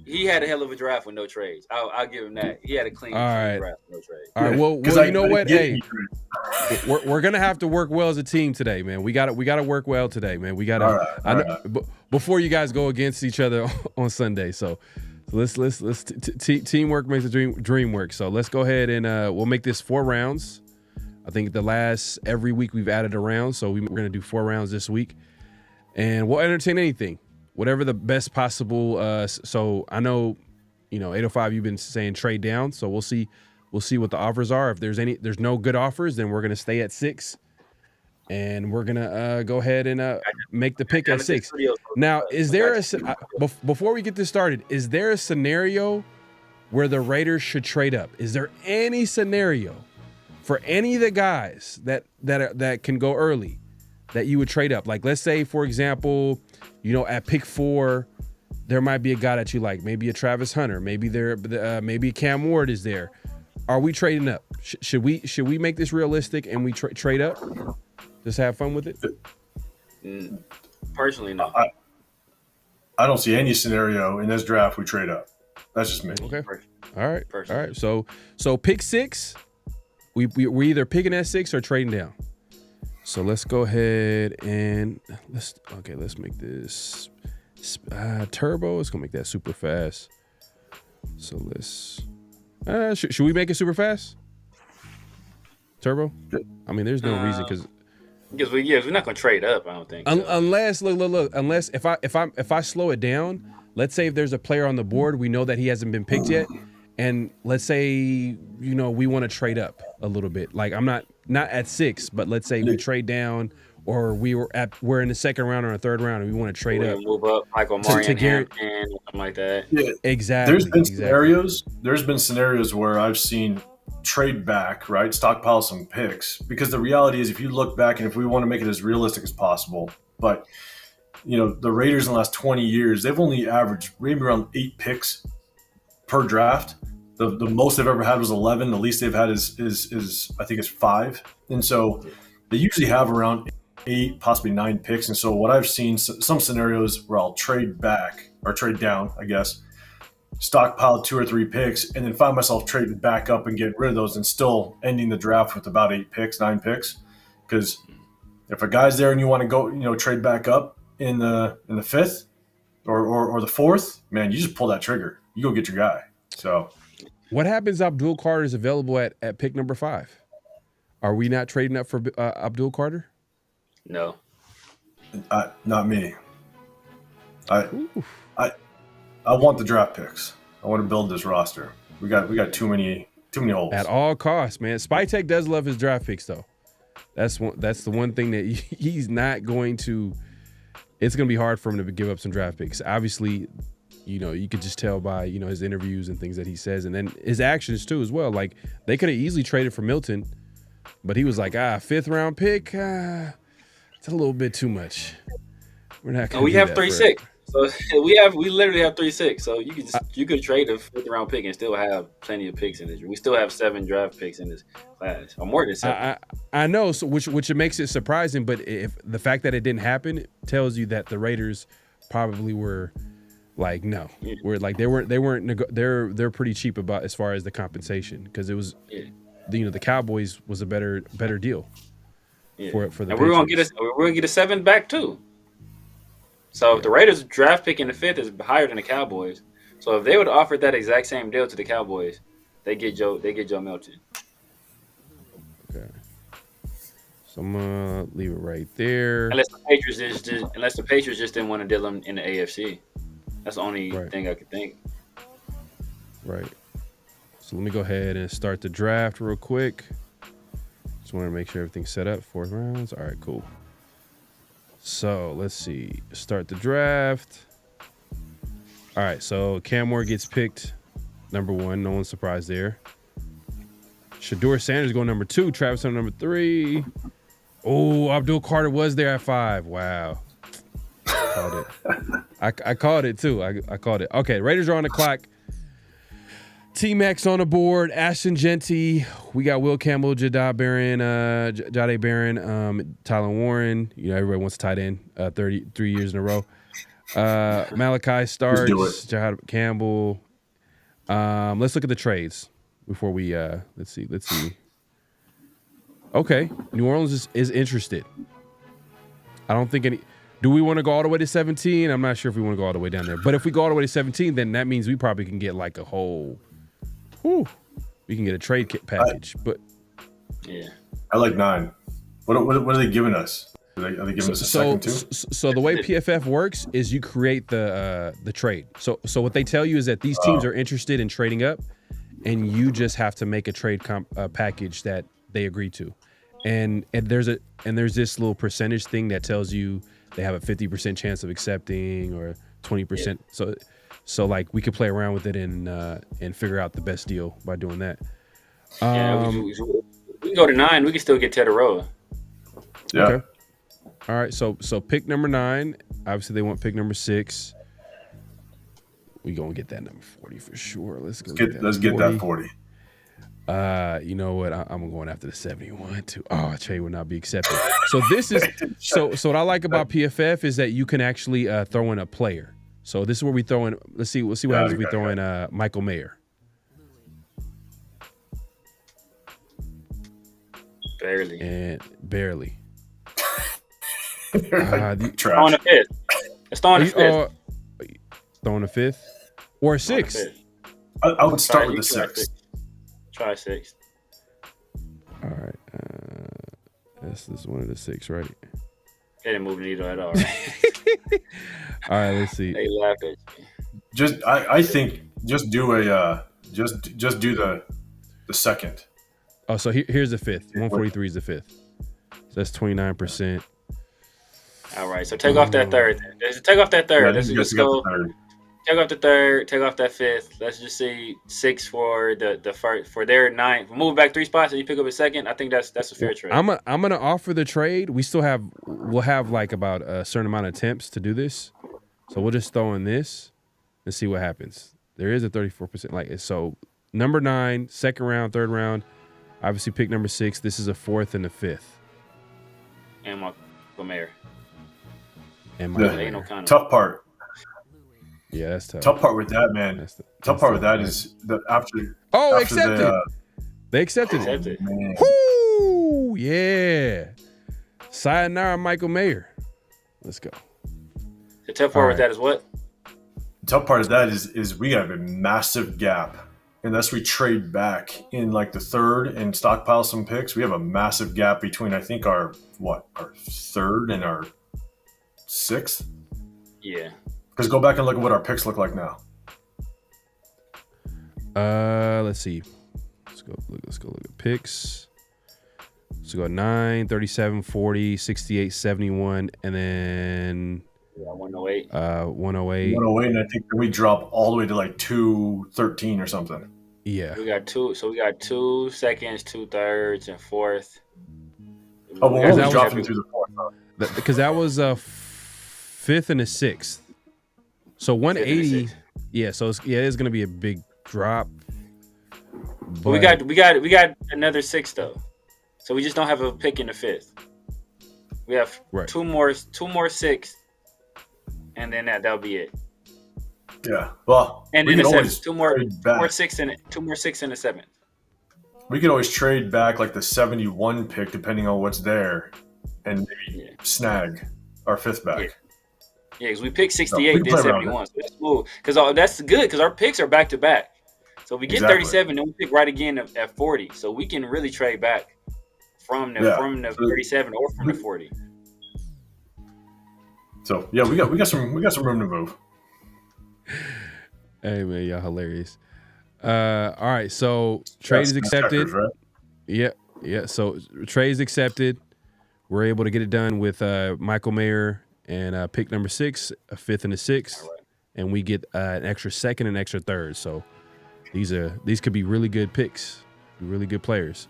He had a hell of a draft with no trades. I'll give him that. He had a clean draft with no trades. All right. Well, you know what? Hey, we're gonna have to work well as a team today, man. We got to work well today, man. We got to. Before you guys go against each other on Sunday, so let's teamwork makes the dream work. So let's go ahead and we'll make this 4 rounds. I think every week we've added a round, so we're going to do 4 rounds this week. And we'll entertain anything, whatever the best possible. So I know, 805, you've been saying trade down, so we'll see what the offers are. If there's no good offers, then we're going to stay at 6. And we're going to go ahead and make the pick at 6. Now, before we get this started, is there a scenario where the Raiders should trade up? Is there any scenario for any of the guys that can go early that you would trade up? Like, let's say, for example, at pick 4, there might be a guy that you like, maybe a Travis Hunter, maybe maybe Cam Ward is there. Are we trading up? Should we make this realistic and we trade up? Just have fun with it? Personally, no. I don't see any scenario in this draft we trade up. That's just me. Okay. All right. So pick 6. We're either picking at 6 or trading down. So let's go ahead and let's make this turbo. Let's go make that super fast. So let's should we make it super fast? Turbo? I mean, there's no reason because we're not gonna trade up. I don't think unless unless if I slow it down. Let's say if there's a player on the board, we know that he hasn't been picked yet. And let's say, we want to trade up a little bit. Like I'm not at 6, but let's say we trade down, or we're in the second round or a third round, and we want to trade up, move up, Michael Murray and something like that. Yeah, exactly. There's been scenarios where I've seen trade back, right, stockpile some picks, because the reality is, if you look back, and if we want to make it as realistic as possible, but the Raiders in the last 20 years, they've only averaged maybe around 8 picks per draft. The most they've ever had was 11. The least they've had is I think it's 5. And so they usually have around 8, possibly 9 picks. And so what I've seen, some scenarios where I'll trade back or trade down, I guess, stockpile 2 or 3 picks, and then find myself trading back up and getting rid of those, and still ending the draft with about 8 picks, 9 picks. Because if a guy's there and you want to go, trade back up in the 5th or the 4th, man, you just pull that trigger. You go get your guy. So, what happens? Abdul Carter is available at pick number 5. Are we not trading up for Abdul Carter? No, not me. I want the draft picks. I want to build this roster. We got too many holes. At all costs, man. Spytek does love his draft picks, though. That's the one thing that he's not going to. It's going to be hard for him to give up some draft picks. Obviously, you could just tell by his interviews and things that he says, and then his actions too as well. Like they could have easily traded for Milton, but he was like, 5th round pick, it's a little bit too much. We're not. Gonna we have 3-6. So we literally have 3-6. So you could trade a 5th round pick and still have plenty of picks in this. We still have 7 draft picks in this class, or more than 7. I know, so which makes it surprising. But if the fact that it didn't happen, it tells you that the Raiders probably were like, no, we're like they're pretty cheap about as far as the compensation, because it was the Cowboys was a better deal for the. And we're gonna get a 7 back too. So if the Raiders draft pick in the 5th is higher than the Cowboys, so if they would offer that exact same deal to the Cowboys, they get Joe Milton. Okay. So I'm gonna leave it right there. Unless the Patriots just didn't want to deal him in the AFC. That's the only thing I could think. Right. So let me go ahead and start the draft real quick. Just want to make sure everything's set up. 4th rounds. All right, cool. So let's see. Start the draft. All right, so Cam Moore gets picked number 1. No one's surprised there. Shador Sanders going number 2. Travis Hunter number 3. Oh, Abdul Carter was there at 5. Wow. Called it. I called it too. I called it. Okay, Raiders are on the clock. T-Max on the board. Ashton Genty. We got Will Campbell, Jade Barron, Tyler Warren. Everybody wants a tight end. 33 years in a row. Malachi Starks, Jade Campbell. Let's look at the trades before we. Let's see. Okay, New Orleans is interested. I don't think any. Do we want to go all the way to 17? I'm not sure if we want to go all the way down there. But if we go all the way to 17, then that means we probably can get like a whole. We can get a trade kit package. I like 9. What are they giving us? Are they giving us a second too? So the way PFF works is you create the trade. So what they tell you is that these teams are interested in trading up, and you just have to make a trade package that they agree to. And there's this little percentage thing that tells you they have a 50% chance of accepting or 20%. So like we could play around with it and figure out the best deal by doing that. We can go to 9. We can still get Tetaroa. Yeah. Okay. All right. So pick number 9. Obviously they want pick number 6. We gonna get that number 40 for sure. Let's get that 40. You know what? I'm going after the 71 too. Oh, trade would not be accepted. So this is so what I like about PFF is that you can actually throw in a player. So this is where we throw in. We'll see what happens if we throw in Michael Mayer. Barely. Throwing a 5th. Let's throw in a 5th. Throwing a 5th or a 6th. I would start with the 6th. Try 6th. All right. This is one of the 6, right? They didn't move the needle at all. Right? All right, let's see. They laughed at you. I think just do a just do the 2nd. Oh, so here's the 5th. 143 is the 5th. So that's 29%. All right, so take off that 3rd. Take off that 3rd. Let's go. Take off the 3rd. Take off that 5th. Let's just see 6 for the first for their 9th. We're moving back 3 spots, and you pick up a 2nd. I think that's a fair trade. I'm gonna offer the trade. We'll have like about a certain amount of attempts to do this, so we'll just throw in this and see what happens. There is a 34% so. Number 9, 2nd round, 3rd round. Obviously, pick number 6. This is a 4th and a 5th. And Michael Mayer. And tough part. Yeah, that's tough. Tough part with that, man. Tough part with that is that after accepted. They accepted it. Man. Woo! Yeah. Sayonara, Michael Mayer. Let's go. The tough part with that is what? The tough part of that is we have a massive gap. Unless we trade back in like the third and stockpile some picks, we have a massive gap between, I think, our third and our sixth. Yeah. Because go back and look at what our picks look like now. Let's see. Let's go look at picks. Let's go 9, 37, 40, 68, 71, and then 108. 108. 108, and I think we drop all the way to like 213 or something. Yeah. We got 2 seconds, 2 thirds, and fourth. Oh, well, we're dropping through the fourth. Because that was a fifth and a sixth. So 180. Yeah, so it's going to be a big drop. But we got another 6 though. So we just don't have a pick in the fifth. We have two more 6, and then that'll be it. Yeah. Well, and then the 7th, two more 6 in it, 2 more 6 in the 7th. We could always trade back like the 71 pick depending on what's there, and maybe snag our fifth back. Yeah, because we picked 68, then 71. So that's cool. Because that's good because our picks are back to back. So if we get 37, then we pick right again at 40. So we can really trade back from the 37 or from the 40. So yeah, we got some room to move. Hey man, y'all hilarious. All right, so trade is accepted. Checkers, right? Yeah. So trade is accepted. We're able to get it done with Michael Mayer and pick number 6, a fifth and a sixth, and we get an extra second and extra third. So these could be really good picks, really good players.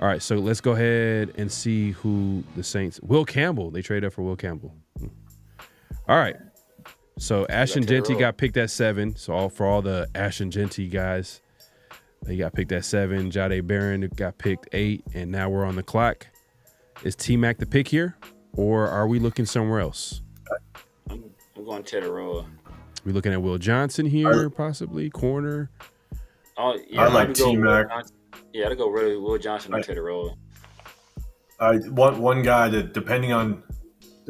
All right, so let's go ahead and see who the Saints. Will Campbell. They trade up for Will Campbell. All right. So Ashton Genty got picked at 7. So for all the Ashton Genty guys, they got picked at 7. Jahdae Barron got picked 8, and now we're on the clock. Is T-Mac the pick here, or are we looking somewhere else? I'm going Teteroa. We looking at Will Johnson here, possibly corner. Oh yeah, I like T-Mac. Yeah, I'd go really Will Johnson or Teteroa. I want one guy that, depending on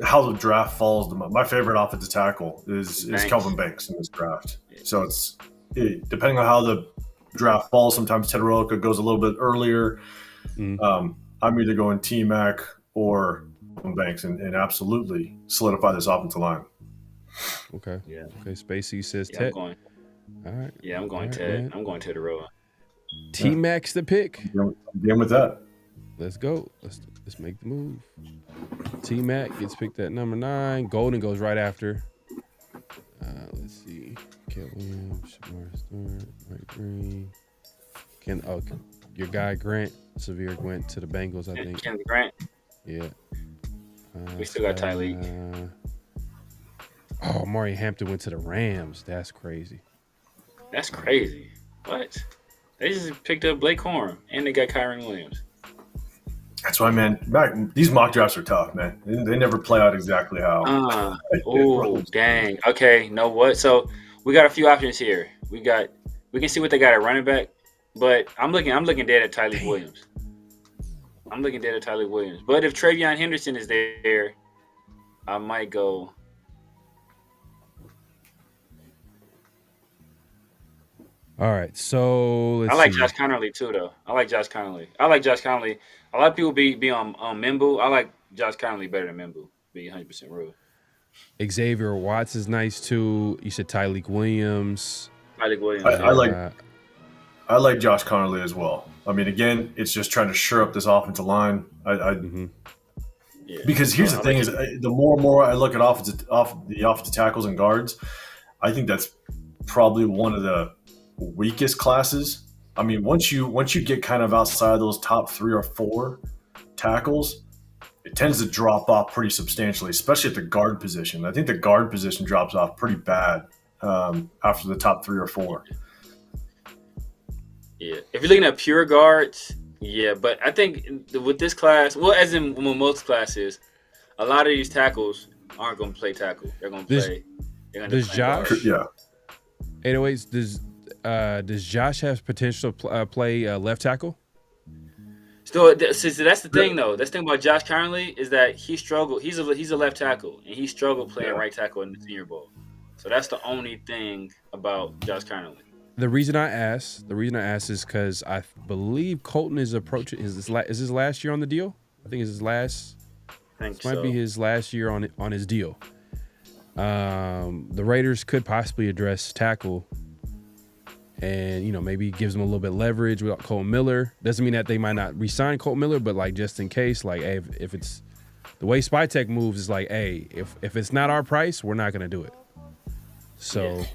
how the draft falls, my favorite offensive tackle is Kelvin Banks in this draft. So it's depending on how the draft falls. Sometimes Teteroa goes a little bit earlier. I'm either going T-Mac or Banks and absolutely solidify this offensive line. Okay. Yeah. Okay. Spacey says Yeah, Ted. all right. Yeah, I'm going Ted. I'm going Teteroa. T-Mac's the pick. Game with that. Let's go. Let's make the move. T-Mac gets picked at number 9. Golden goes right after. Let's see. Cat Williams, Shamar Stewart, Mike Green. Your guy Grant Sevier went to the Bengals, I think. Ken Grant. Yeah. We still got Tyleek. Maury Hampton went to the Rams. That's crazy. That's crazy. What? They just picked up Blake Corum, and they got Kyron Williams. That's why, man. These mock drafts are tough, man. They never play out exactly how. Oh, dang. Okay, know what? So we got a few options here. We can see what they got at running back, but I'm looking dead at Tyleek Williams. But if Travion Henderson is there, I might go. All right, so let's I like see. Josh Connerly too, though. I like Josh Connerly. A lot of people be on Mimbu. I like Josh Connerly better than Mimbu. Be 100% real. Xavier Watts is nice too. You said Tyleek Williams. I like Josh Connerly as well. I mean, again, it's just trying to shore up this offensive line. Because here's the thing: the more and more I look at the offensive tackles and guards, I think that's probably one of the weakest classes. I mean, once you get kind of outside of those top 3 or 4 tackles, it tends to drop off pretty substantially, especially at the guard position. I think the guard position drops off pretty bad after the top 3 or 4. Yeah, if you're looking at pure guards, yeah, but I think with this class, well, as in most classes, a lot of these tackles aren't going to play tackle. They're going to play. Does Josh? Yeah. 808s. does Josh have potential to play left tackle? So that's the thing, though. That's the thing about Josh currently is that he struggled. He's a left tackle, and he struggled playing right tackle in the Senior Bowl. So that's the only thing about Josh currently. The reason I asked is because I believe Colton is approaching is his last year on the deal. I think it's his last. This might be his last year on his deal. The Raiders could possibly address tackle, and maybe gives them a little bit of leverage without Colton Miller. Doesn't mean that they might not re-sign Colton Miller, but like just in case, like hey, if it's the way Spytech moves, is like hey, if it's not our price, we're not gonna do it. So.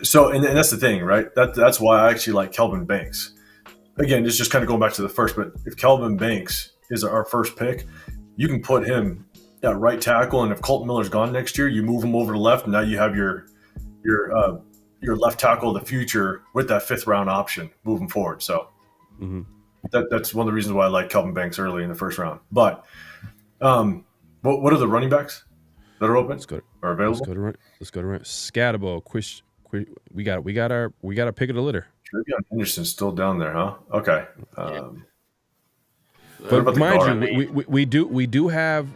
So and that's the thing, right? That's why I actually like Kelvin Banks. Again, it's just kind of going back to the first, but if Kelvin Banks is our first pick, you can put him at right tackle, and if Colton Miller's gone next year, you move him over to left, and now you have your left tackle of the future with that 5th round option moving forward. So that's one of the reasons why I like Kelvin Banks early in the 1st round. But what are the running backs that are open or available? Let's go to run. Scatterbo, quick. We got our pick of the litter. Henderson's still down there, huh? Okay. But mind you, we do have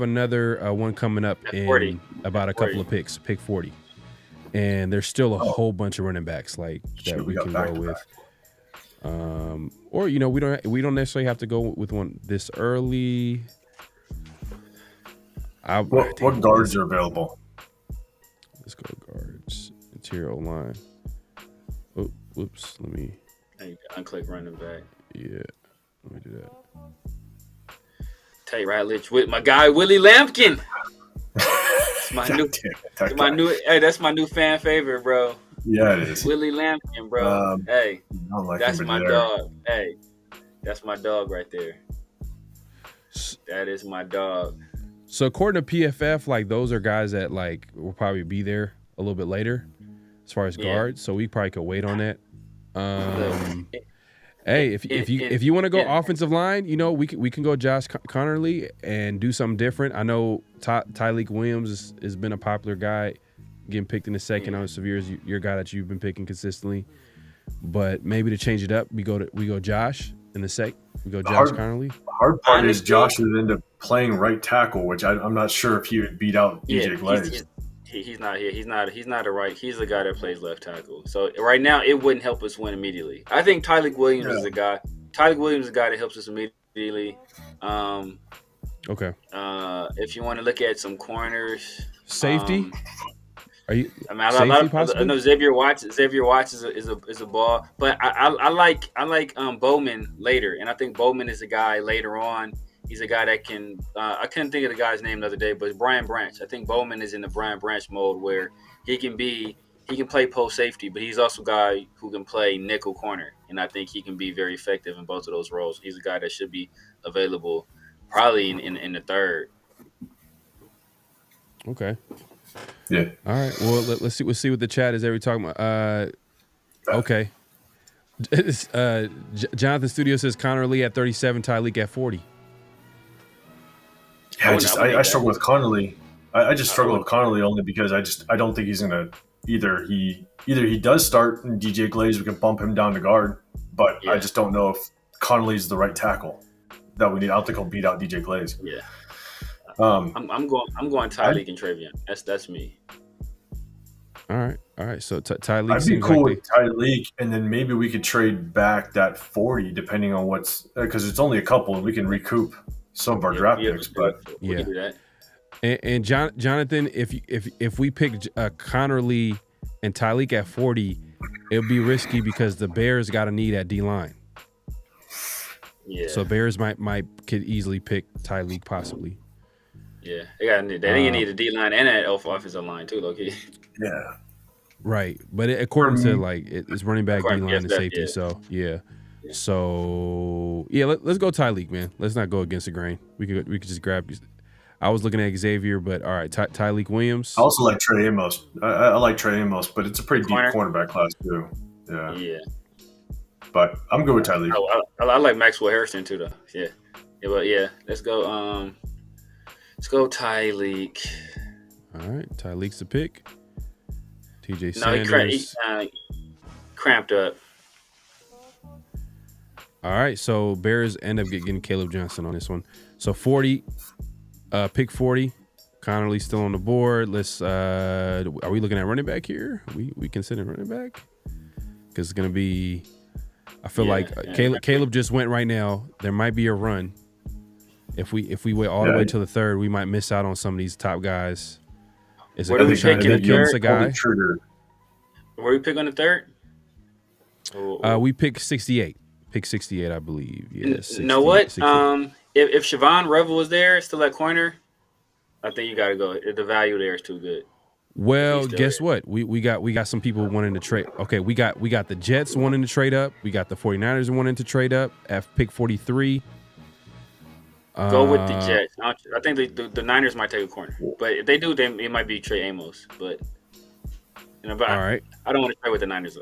another one coming up in about a couple of picks, pick 40, and there's still a whole bunch of running backs like that we can go with. Or we don't necessarily have to go with one this early. What guards are available? Let's go guards. Interior line. Oh, whoops. Let me. Unclick running back. Yeah, let me do that. Tell you right, Lich, with my guy Willie Lampkin. That's my new fan favorite, bro. Yeah, it is. Willie Lampkin, bro. That's my dog. Hey, that's my dog right there. That is my dog. So according to PFF, like those are guys that like will probably be there a little bit later, as far as guards. So we probably could wait on that. Hey, if you want to go offensive line, we can go Josh Connerly and do something different. I know Tyleik Williams has been a popular guy, getting picked in the second. I know Severe is your guy that you've been picking consistently, but maybe to change it up, we go Josh in the sec. We go Josh Connerly. The hard part is Josh is into playing right tackle, which I'm not sure if he would beat out DJ Glaze. He's not here. He's not a right. He's the guy that plays left tackle. So right now, it wouldn't help us win immediately. I think Tyleik Williams is the guy. Tyleik Williams is the guy that helps us immediately. Okay. If you want to look at some corners, safety. Are you? I know Xavier Watts. Xavier Watts is a ball, but I like Bowman later, and I think Bowman is a guy later on. He's a guy that can. I couldn't think of the guy's name the other day, but it's Brian Branch. I think Bowman is in the Brian Branch mode where he can play post safety, but he's also a guy who can play nickel corner, and I think he can be very effective in both of those roles. He's a guy that should be available probably in the 3rd. Okay. Yeah. All right. Well, let's see what the chat is every talking about. Okay. Jonathan Studio says Connerly at 37, Tyleik at 40. Yeah, I struggle with Connerly. I just struggle with Connerly only because I don't think he's gonna either he does start in DJ Glaze, we can bump him down to guard, but I just don't know if Connerly's the right tackle that we need. I don't think he'll beat out DJ Glaze. Yeah. I'm going Tyleik and Travion. That's me. All right. So Tyleik. I'd be cool with Tyleik, and then maybe we could trade back that 40 depending on what's because it's only a couple, and we can recoup some of our draft picks. But we can do that. And Jonathan, if we pick Connerly and Tyleik at 40, it'll be risky because the Bears got a need at D line. Yeah. So Bears could easily pick Tyleik possibly. Yeah, they need a D line and an offensive line too, low-key. Yeah, right. But according to it's running back, D line, and safety. So let's go Tyleik, man. Let's not go against the grain. We could just grab. I was looking at Xavier, but all right, Tyleik Williams. I also like Trey Amos. I like Trey Amos, but it's a pretty deep cornerback class too. Yeah. Yeah. But I'm good with Tyleik. I like Maxwell Harrison too, though. Yeah. But let's go. Let's go Tyleik. All right, Tyleik's the pick. TJ No, Sanders. he cramped up. All right, so Bears end up getting Caleb Johnson on this one. So 40, pick 40. Connerly still on the board. Let's. Are we looking at running back here? We considering running back because it's gonna be. I feel like Caleb just went right now. There might be a run. If we wait all the way to the third, we might miss out on some of these top guys. Is Where do we Caleb pick in the Jones a guy? Where we pick on the third? We pick 68. Pick 68, I believe. Yeah. You know what? 68. If Siobhan Revel was there, still at corner, I think you got to go. The value there is too good. Well, guess what? We got some people wanting to trade. Okay, we got the Jets wanting to trade up. We got the 49ers wanting to trade up at pick 43. Go with the Jets. I think the Niners might take a corner, but if they do, then it might be Trey Amos. But but all right, I don't want to trade with the Niners.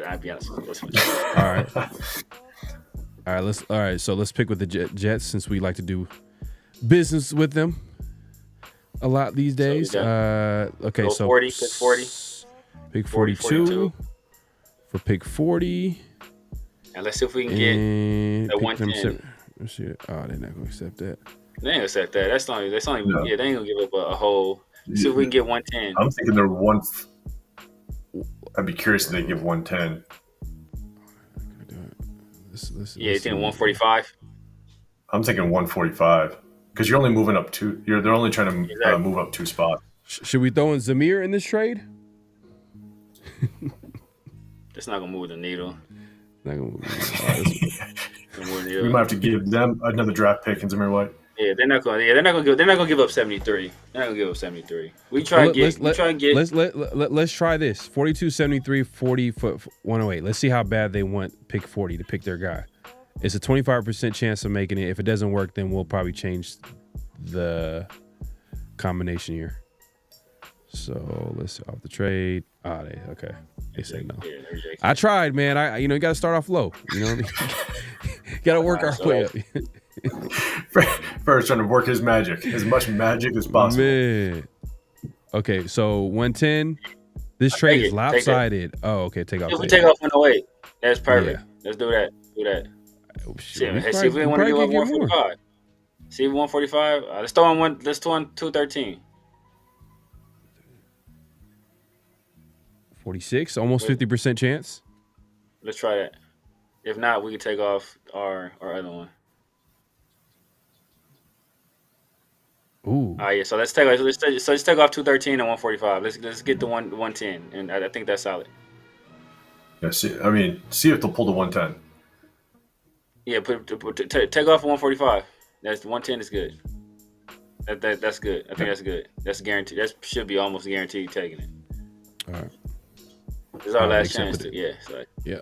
I'll be honest with you. All right. So let's pick with the Jets since we like to do business with them a lot these days. Okay, so 40, pick 40, pick 42 for pick 40. And let's see if we can get that 110. Let's see. Oh, they're not gonna accept that. They ain't gonna accept that. That's only. No. Yeah, they ain't gonna give up a whole. See if we can get 110. I'm thinking they're one. I'd be curious if they give 110. Yeah, you think 145? I'm thinking 145 because you're only moving up two. They're only trying to move up 2 spots. Should we throw in Zamir in this trade? That's not gonna move the needle. Not gonna move the needle. We might have to give them another draft pick and Zamir White. Yeah, they're not gonna give up 73. They're not gonna give up 73. Let's try this. 42, 73, 40 foot 108. Let's see how bad they want pick 40 to pick their guy. It's a 25% chance of making it. If it doesn't work, then we'll probably change the combination here. So let's off the trade. They say no. I tried, man. You got to start off low. You know what I mean? Got to work our way up. First, trying to work his magic, as much magic as possible. Man. Okay, so 110. This trade is lopsided. Oh, okay. Take off. If we take off 108, that's perfect. Yeah. Let's do that. Oh, see if we want to give up 145. See if 145. Let's throw on 213. 46, almost 50% chance. Let's try that. If not, we can take off our other one. Ooh. Yeah. So let's take off 213 and 145. Let's get the 110, and I think that's solid. Yeah. See if they'll pull the 110. Yeah. Take off 145. That's 110 is good. That's good. I think that's good. That's guaranteed. That should be almost guaranteed taking it. All right. This is our last chance to, there you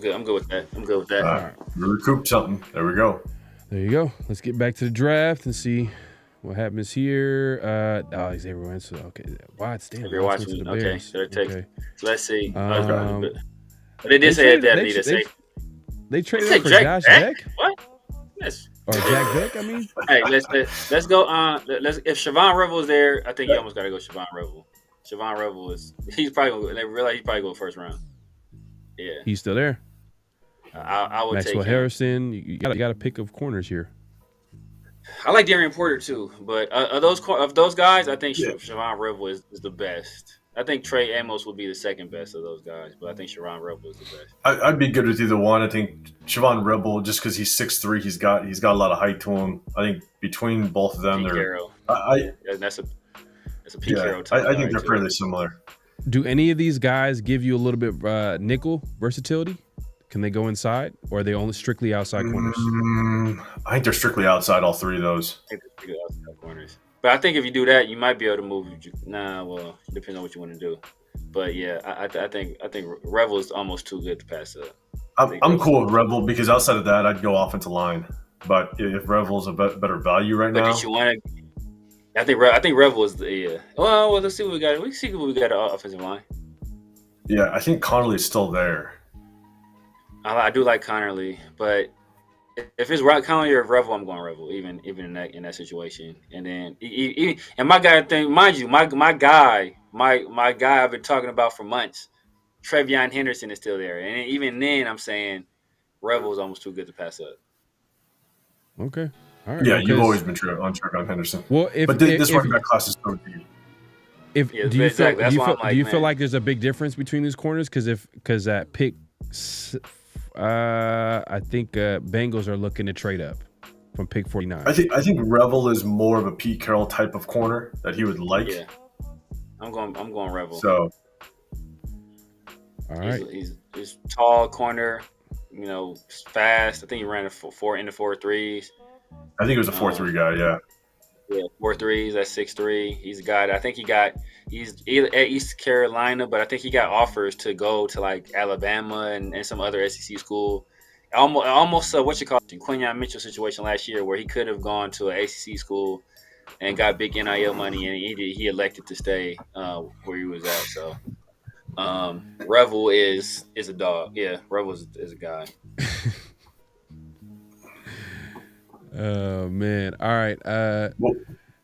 go. I'm good with that. All right. We recouped something. There we go. There you go. Let's get back to the draft and see what happens here. He's everywhere. So okay. Wow, it's damn. If you're watching, okay. So let's see. But they did say that need a safety. They traded up for Josh Beck? What? Or Jack Beck, I mean. Hey, let's go. If Siobhan Revel is there, I think you almost got to go Siobhan Revel. Siobhan Revel he's probably go first round. Yeah. He's still there. I would Maxwell take Harrison. You got a pick of corners here. I like Darian Porter too, but of those guys, I think Siobhan Revel is the best. I think Trey Amos would be the second best of those guys, but I think Siobhan Revel is the best. I'd be good with either one. I think Siobhan Revel, just because he's 6'3", he's got a lot of height to him. I think between both of them, that's a Pete Carroll type. I think they're fairly similar. Do any of these guys give you a little bit nickel versatility? Can they go inside, or are they only strictly outside corners? I think they're strictly outside, all three of those. I think they're strictly outside corners. But I think if you do that, you might be able to move. Well, it depends on what you want to do. But yeah, I think Revel is almost too good to pass up. I'm cool with Revel because outside of that, I'd go offensive line. But if Revel's a better value right now, but you want to? I think Revel is the Well, let's see what we got. We can see what we got on offensive line. Yeah, I think Connerly is still there. I do like Connerly, but if it's Rock Conley or Revel, I'm going Revel, even in that situation. And then and my guy thing, mind you, my guy I've been talking about for months, Trevion Henderson is still there, and even then I'm saying Revel is almost too good to pass up. Okay. All right. Yeah, you've always been on Trevion Henderson. Well, this running back class is so deep. Do you feel like there's a big difference between these corners? Because at pick, I think Bengals are looking to trade up from pick 49. I think Revel is more of a Pete Carroll type of corner that he would like. Yeah, I'm going Revel. So, all right, he's tall corner, fast. I think he ran in the 4.3s. I think it was a 4.3 guy. Yeah. Yeah, 4.3s. That's 6'3". He's a guy that I think he's at East Carolina, but I think he got offers to go to like Alabama and some other SEC school. Almost Quinyon Mitchell situation last year where he could have gone to an ACC school and got big NIL money, and he elected to stay where he was at. So Revel is a dog. Yeah, Revel is a guy. Oh man! All right,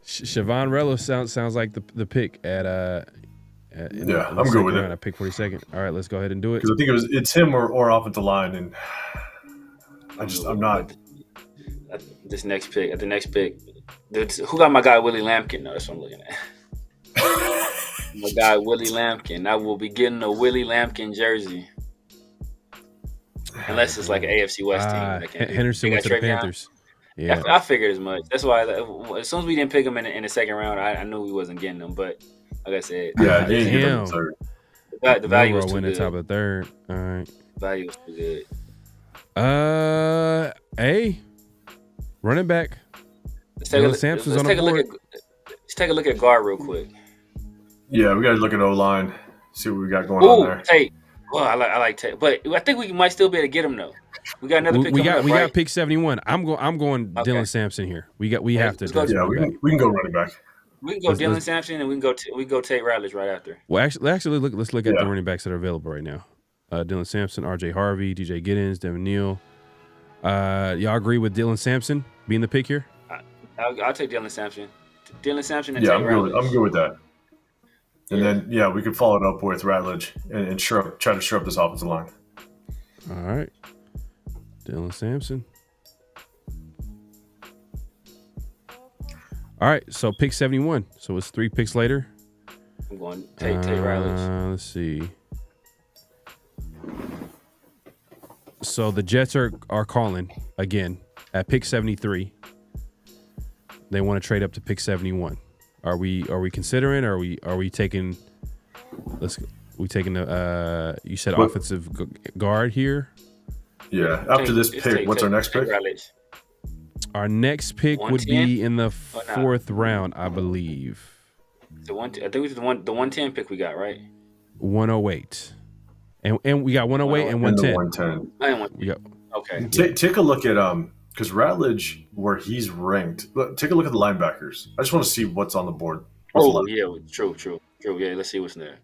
Siobhan Rello sounds like the pick at I'm good with it. At pick 42nd. All right, let's go ahead and do it. Because I think it's him or offensive line, and I'm not. The next pick, who got my guy Willie Lampkin? No, that's what I'm looking at. My guy Willie Lampkin. I will be getting a Willie Lampkin jersey, unless it's like an AFC West team. Henderson went to the Panthers. Yeah, I figured as much. That's why as soon as we didn't pick him in the second round, I knew we wasn't getting him. But like I said, the value was too good. good. Top of the third. All right. Value was too good. Running back. Let's take a look at guard real quick. Yeah, we got to look at O-line, see what we got going on there. Tate. Well, I like Tate, but I think we might still be able to get him though. We got another pick. We got pick 71. I'm going Dylan Sampson here. We have to. Yeah, we can go running back. We can go Dylan Sampson, and we can go Tate Ratledge right after. Well, actually, let's look at the running backs that are available right now. Dylan Sampson, R.J. Harvey, DJ Giddens, Devin Neal. Y'all agree with Dylan Sampson being the pick here? I'll take Dylan Sampson. Dylan Sampson and Tate Ratledge. I'm good with that. And then we could follow it up with Ratledge and try to shore up this offensive line. All right, Dylan Sampson. All right, so pick 71. So it's 3 picks later. I'm going Tate Ratledge. Let's see. So the Jets are calling again at pick 73. They want to trade up to pick 71. Are we considering? Are we taking? We taking the you said offensive guard here. Yeah. After this pick, what's our next pick? Our next pick would be in the 4th round, I believe. I think it was the 110 pick we got, right? 108. And we got 108 and 110. 110. We got okay. Take a look at because Ratledge, where he's ranked. Take a look at the linebackers. I just want to see what's on the board. True. Yeah, let's see what's there.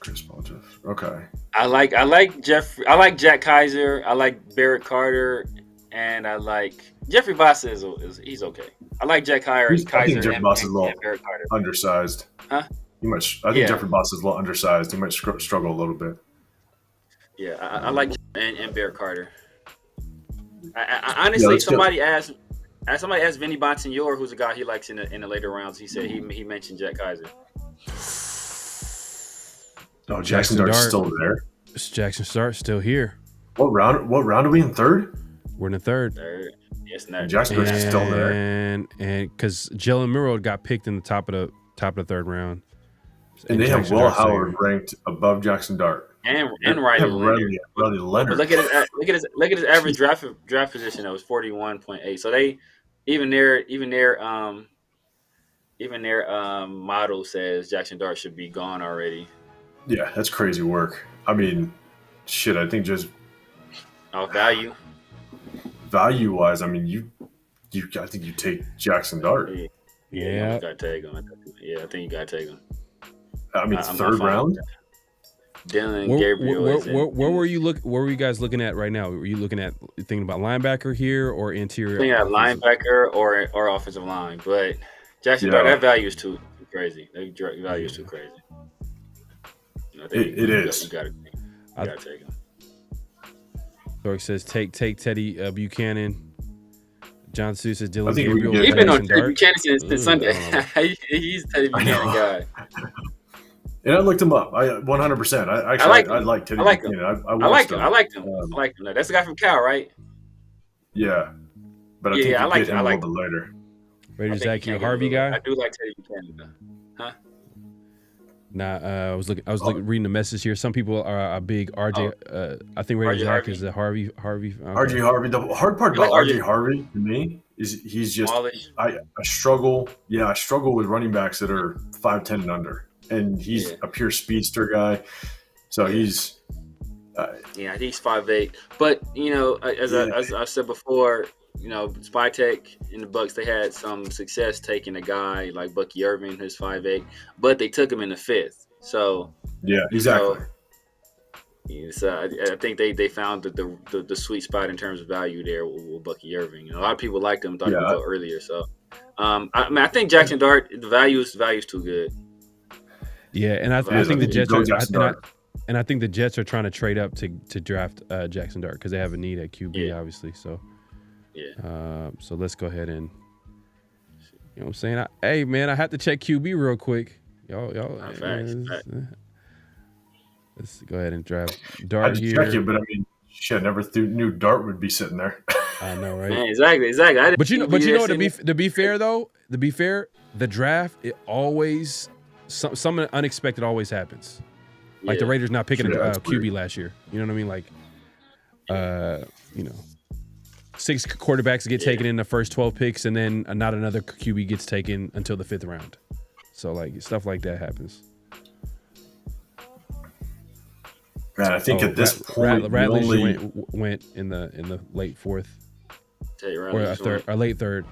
Chris Paul, Jeff. Okay. I like Jeff. I like Jack Kaiser. I like Barrett Carter, and I like Jeffrey Bossa. He's okay. I like Jack Kaiser. I think Jeffrey Bossa is a little Barrett Carter. Undersized. Huh? I think Jeffrey Bossa is a little undersized. He might struggle a little bit. Yeah, I like and Barrett Carter. I honestly, somebody asked Vinny Bonsignore, who's a guy he likes in the later rounds. He said he mentioned Jack Kaiser. Oh, Jackson Dart's still there. Jackson Dart still here. What round are we in? Third? We're in the third. Yes, not Jackson Dart's still there. And because Jalen Miro got picked in the top of the 3rd round. And they have Will Howard ranked above Jackson Dart. And Riley Leonard. But look at his average draft position. That was 41.8. So they even their model says Jackson Dart should be gone already. Yeah, that's crazy work. I mean, shit. I think just value-wise, I mean, I think you take Jackson Dart. Yeah, you gotta take him. Yeah, I think you gotta take him. I mean, 3rd round. Dylan Gabriel. Where were you Where were you guys looking at right now? Were you looking at thinking about linebacker here or interior? Thinking at linebacker or offensive line, but Jackson Dart, that value is too crazy. That value is too crazy. It is. You gotta take him. Dork says take Teddy Buchanan. John Sue says Dylan Gabriel. He's been on Teddy Buchanan since Sunday. He's Teddy Buchanan guy. And I looked him up. 100%. I like Teddy Buchanan. I liked him. That's the guy from Cal, right? Yeah. But I think I liked him a little bit later. Raiders Zacchaeus Harvey guy. I do like Teddy Buchanan though. Huh? Nah, I was reading the message here. Some people are a big RJ. I think Raiders Zach is a Harvey. Okay. RJ Harvey. The hard part about RJ Harvey to me is he's just. I struggle. Yeah, I struggle with running backs that are 5'10" and under, and he's a pure speedster guy. So he's. He's 5'8". But as I said before. Spytech in the Bucks, they had some success taking a guy like Bucky Irving, who's 5'8", but they took him in the 5th. So yeah, exactly. So I think they found the sweet spot in terms of value there with Bucky Irving. A lot of people liked him, thought he would go earlier. So I think Jackson Dart, the value is too good. Yeah, and I think the Jets are. And I think the Jets are trying to trade up to draft Jackson Dart because they have a need at QB, obviously. So. Yeah. So let's go ahead and, what I'm saying? Hey, man, I have to check QB real quick. Y'all. Facts. Let's go ahead and draft Dart here. Check you, but I mean, shit, never knew Dart would be sitting there. I know, right? Man, exactly. But you know what? To be fair, the draft it always something unexpected always happens. Like the Raiders not picking a QB last year. You know what I mean? Like, 6 quarterbacks get taken in the first 12 picks, and then not another QB gets taken until the 5th round. So, like, stuff like that happens. Man, I think at this point, Radley went in the late 4th or late third.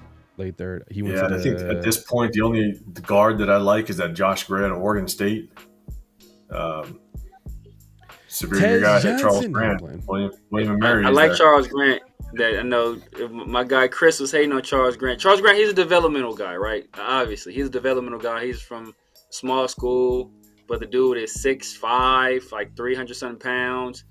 He went. I think at this point, the only guard that I like is that Josh Gray at Oregon State. Superior guy, Charles Grant, William and Mary. I like Charles Grant. That I know my guy Chris was hating on Charles Grant. Charles Grant, he's a developmental guy, right? Obviously, he's a developmental guy. He's from small school, but the dude is 6'5", like 300-something pounds.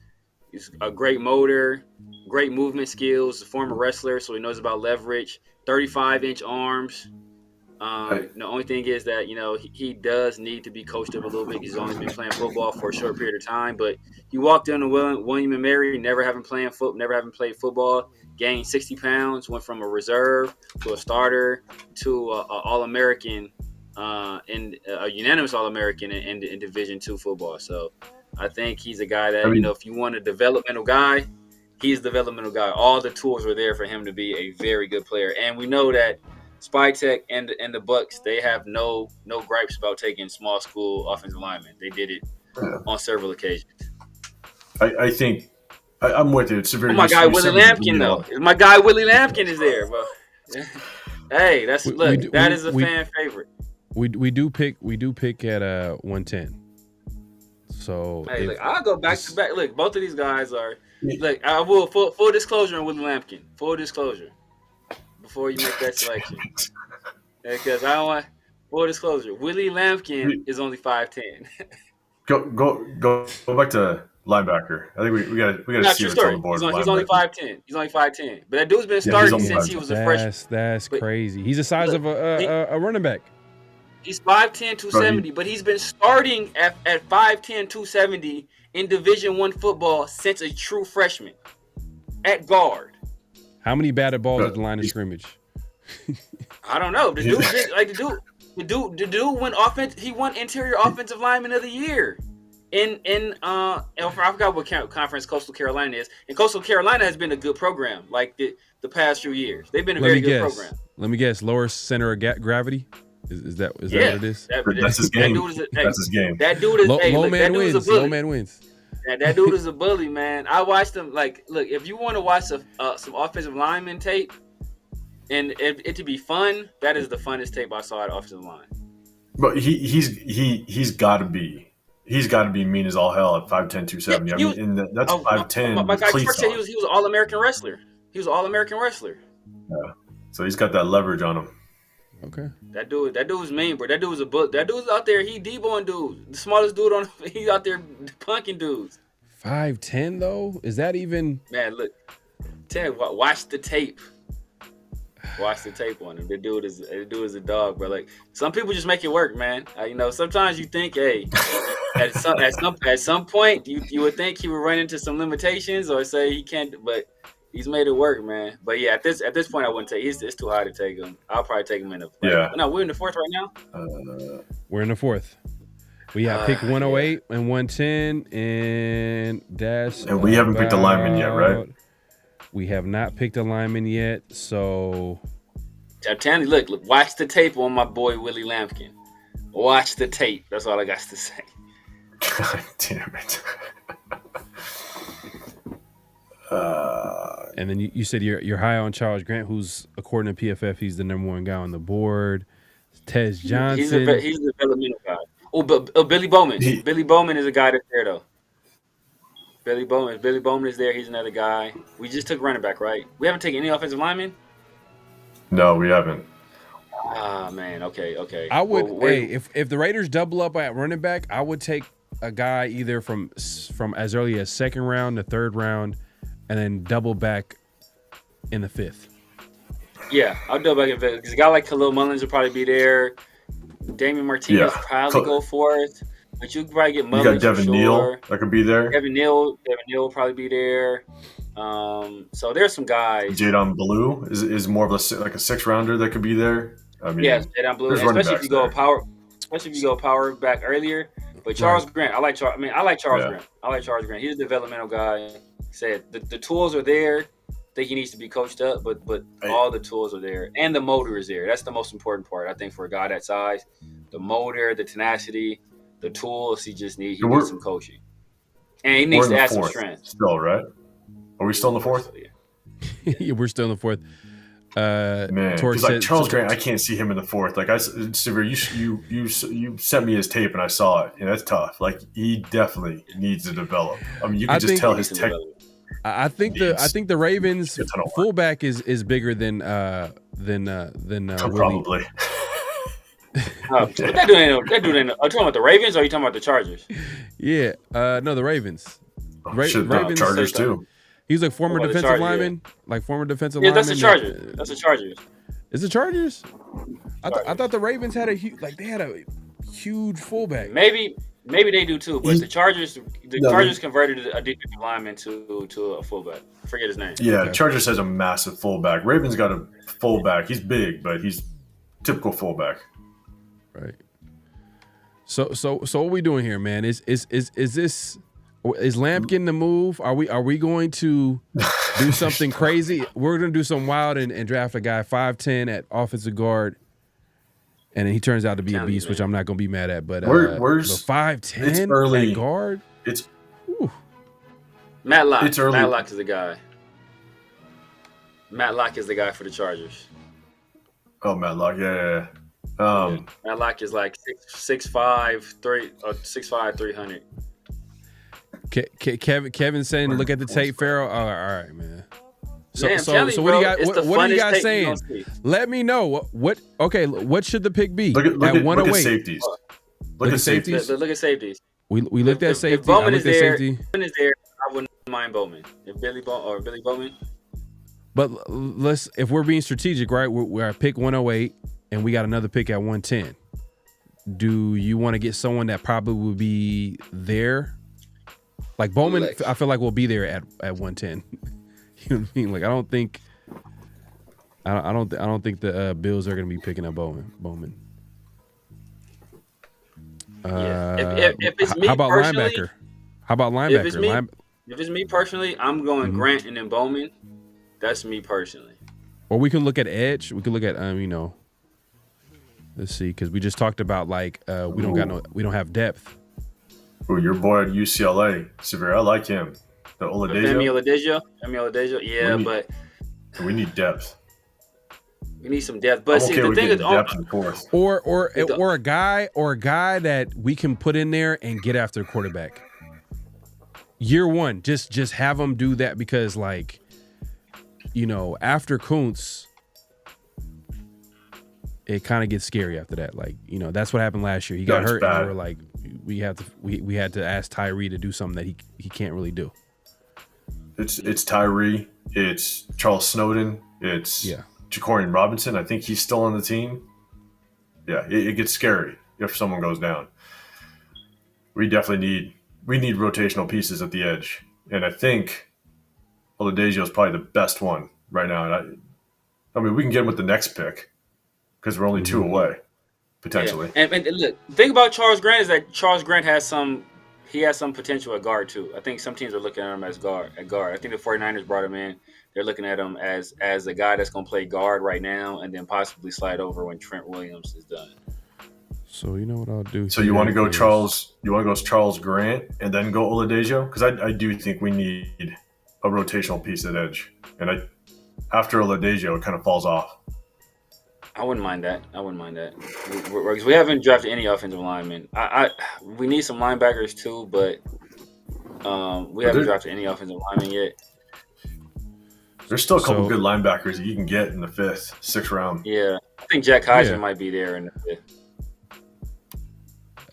He's a great motor, great movement skills. A former wrestler, so he knows about leverage. 35-inch arms. The only thing is that he does need to be coached up a little bit. He's only been playing football for a short period of time, but he walked into William and Mary, never having played football, gained 60 pounds, went from a reserve to a starter to a All-American, and a unanimous All-American in Division II football. So I think he's a guy that if you want a developmental guy, he's a developmental guy. All the tools were there for him to be a very good player, and we know that. Spytech and the Bucks, they have no gripes about taking small school offensive linemen. They did it on several occasions. I think I'm with you. It's a very. My guy Willie Lampkin though. My guy Willie Lampkin is there, bro. Hey, that is a fan favorite. We do pick at 110. So hey, I'll go back to back. Look, both of these guys are. Look, I will full disclosure on Willie Lampkin. Full disclosure. Before you make that selection, because I don't want full disclosure. Willie Lampkin is only 5'10". Go back to linebacker. I think we got to see what's on the board. He's only 5'10". He's only 5'10". But that dude's been starting since he was a freshman. That's crazy. He's the size of a running back. He's 5'10", 270, but he's been starting at 5'10", 270 in Division I football since a true freshman at guard. How many batted balls at the line of scrimmage? I don't know. The dude won offense. He won interior offensive lineman of the year. I forgot what conference Coastal Carolina is. And Coastal Carolina has been a good program, like the past few years. They've been a very good program. Let me guess. Lower center of gravity. Is that what it is? That's his game. That's his game. That dude is low man wins. Low man wins. That dude is a bully, man. I watched him. Look, if you want to watch some offensive lineman tape, and it to be fun, that is the funnest tape I saw at offensive line. But he's got to be he's got to be mean as all hell at 5'10", 270. Yeah, I mean, that's 5'10". My guy cleats Clark said on. he was an All-American wrestler. He was an All-American wrestler. Yeah. So he's got that leverage on him. Okay. That dude's mean, bro. That dude's a book. That dude's out there. He deboing dudes. The smallest dude on. He's out there punking dudes. 5'10" though? Is that even? Man, look. Tell you what, watch the tape. Watch the tape on him. The dude is a dog, bro. Like some people just make it work, man. Sometimes you think, hey, at some point you would think he would run into some limitations or say he can't, but he's made it work, man. But yeah, at this point I wouldn't take. It's too hard to take him. I'll probably take him in the. Yeah. No, we're in the fourth right now. We're in the fourth. We have pick 108 and 110, and that's. And we haven't picked a lineman yet, right? We have not picked a lineman yet, so. I'm telling you, look, watch the tape on my boy Willie Lampkin. Watch the tape. That's all I got to say. God damn it. And then you said you're high on Charles Grant, who's, according to PFF, he's the number one guy on the board. Tez Johnson. He's a developmental guy. Oh, Billy Bowman. Billy Bowman is a guy that's there, though. Billy Bowman is there. He's another guy. We just took running back, right? We haven't taken any offensive linemen? No, we haven't. Ah, man. Okay. I would. If the Raiders double up at running back, I would take a guy either from as early as second round to third round, and then double back in the fifth. Yeah, I'll double back in the fifth because a guy like Khalil Mullins will probably be there. Damian Martinez probably go fourth. But you could probably get Mullins. You got Devin Neal that could be there. Devin Neal will probably be there. So there's some guys. Jadon Blue is more of a six rounder that could be there. I mean, yes, Jadon Blue, especially if you go power back earlier. But Charles Grant, I like Charles Grant. I like Charles Grant. He's a developmental guy. Said the tools are there. I think he needs to be coached up, but all the tools are there and the motor is there. That's the most important part, I think, for a guy that size. The motor, the tenacity. The tools he needs some coaching, and he needs to add some strength. Still, right? Are we still in the fourth? Yeah, we're still in the fourth. Man, because like Charles Grant, I can't see him in the fourth. Like Severe, you sent me his tape and I saw it. Yeah, that's tough. Like he definitely needs to develop. I mean, you can just tell his tech. I think the Ravens fullback is bigger than probably. That dude ain't. Are you talking about the Ravens or are you talking about the Chargers? Yeah, no, the Ravens. Ravens Chargers too. He's like former defensive lineman, Yeah, that's the Chargers. That's the Chargers. Is it Chargers? I thought the Ravens had a huge fullback. Maybe they do too, but the Chargers converted a defensive lineman to a fullback. I forget his name. Yeah, okay. Chargers has a massive fullback. Ravens got a fullback. He's big, but he's typical fullback. Right. So what are we doing here, man? Is Lampkin the move? Are we going to do something crazy? We're going to do something wild and draft a guy 5'10" at offensive guard, and then he turns out to be a beast, which I'm not going to be mad at. But where's 5'10" at guard? It's Matt Locke. It's early. Matt Locke is the guy. Matt Locke is the guy for the Chargers. Oh, Matt Locke, yeah. Matt Locke is like 6'5", 300. Kevin's saying to look at the tape, Pharaoh. All right, man. So what are you guys saying? Let me know what should the pick be look at 108? Look at safeties. Look at safeties. We looked at safety. If Bowman is there, I wouldn't mind Bowman. If Billy Bowman. But if we're being strategic, right? We're at pick 108, and we got another pick at 110. Do you want to get someone that probably would be there? Like Bowman, I feel like we'll be there at 110. You know what I mean? Like I don't think the Bills are going to be picking up Bowman. If it's me, how about linebacker? If it's me personally, I'm going Grant and then Bowman. That's me personally. Or we can look at edge. We can look at let's see, because we just talked about we don't have depth. Oh, your boy at UCLA, Severe. I like him. The Oladejo. Femi Oladejo. Yeah, but we need depth. We need some depth. But I'm okay the with thing is, depth in fourth. Or a guy that we can put in there and get after the quarterback. Year one, just have him do that because, like, you know, after Kuntz, it kind of gets scary after that. Like, you know, that's what happened last year. He got hurt, and we were like, we had to ask Tyree to do something that he can't really do. It's Tyree, it's Charles Snowden, it's Ja'Cory Robinson. I think he's still on the team. Yeah, it gets scary if someone goes down. We definitely need rotational pieces at the edge, and I think Oladejo is probably the best one right now. And I mean, we can get him with the next pick because we're only 2 away potentially. Yeah. And look, the thing about Charles Grant is that Charles Grant has some potential at guard too. I think some teams are looking at him as guard. I think the 49ers brought him in. They're looking at him as a guy that's going to play guard right now and then possibly slide over when Trent Williams is done. So you know what I'll do. So you want to go Charles Grant and then go Oladejo? Because I do think we need a rotational piece at edge. And after Oladejo, it kind of falls off. I wouldn't mind that. We haven't drafted any offensive linemen. We need some linebackers too, but we haven't drafted any offensive linemen yet. There's still a couple good linebackers that you can get in the 5th, 6th round. Yeah, I think Jack Heisman might be there in the 5th.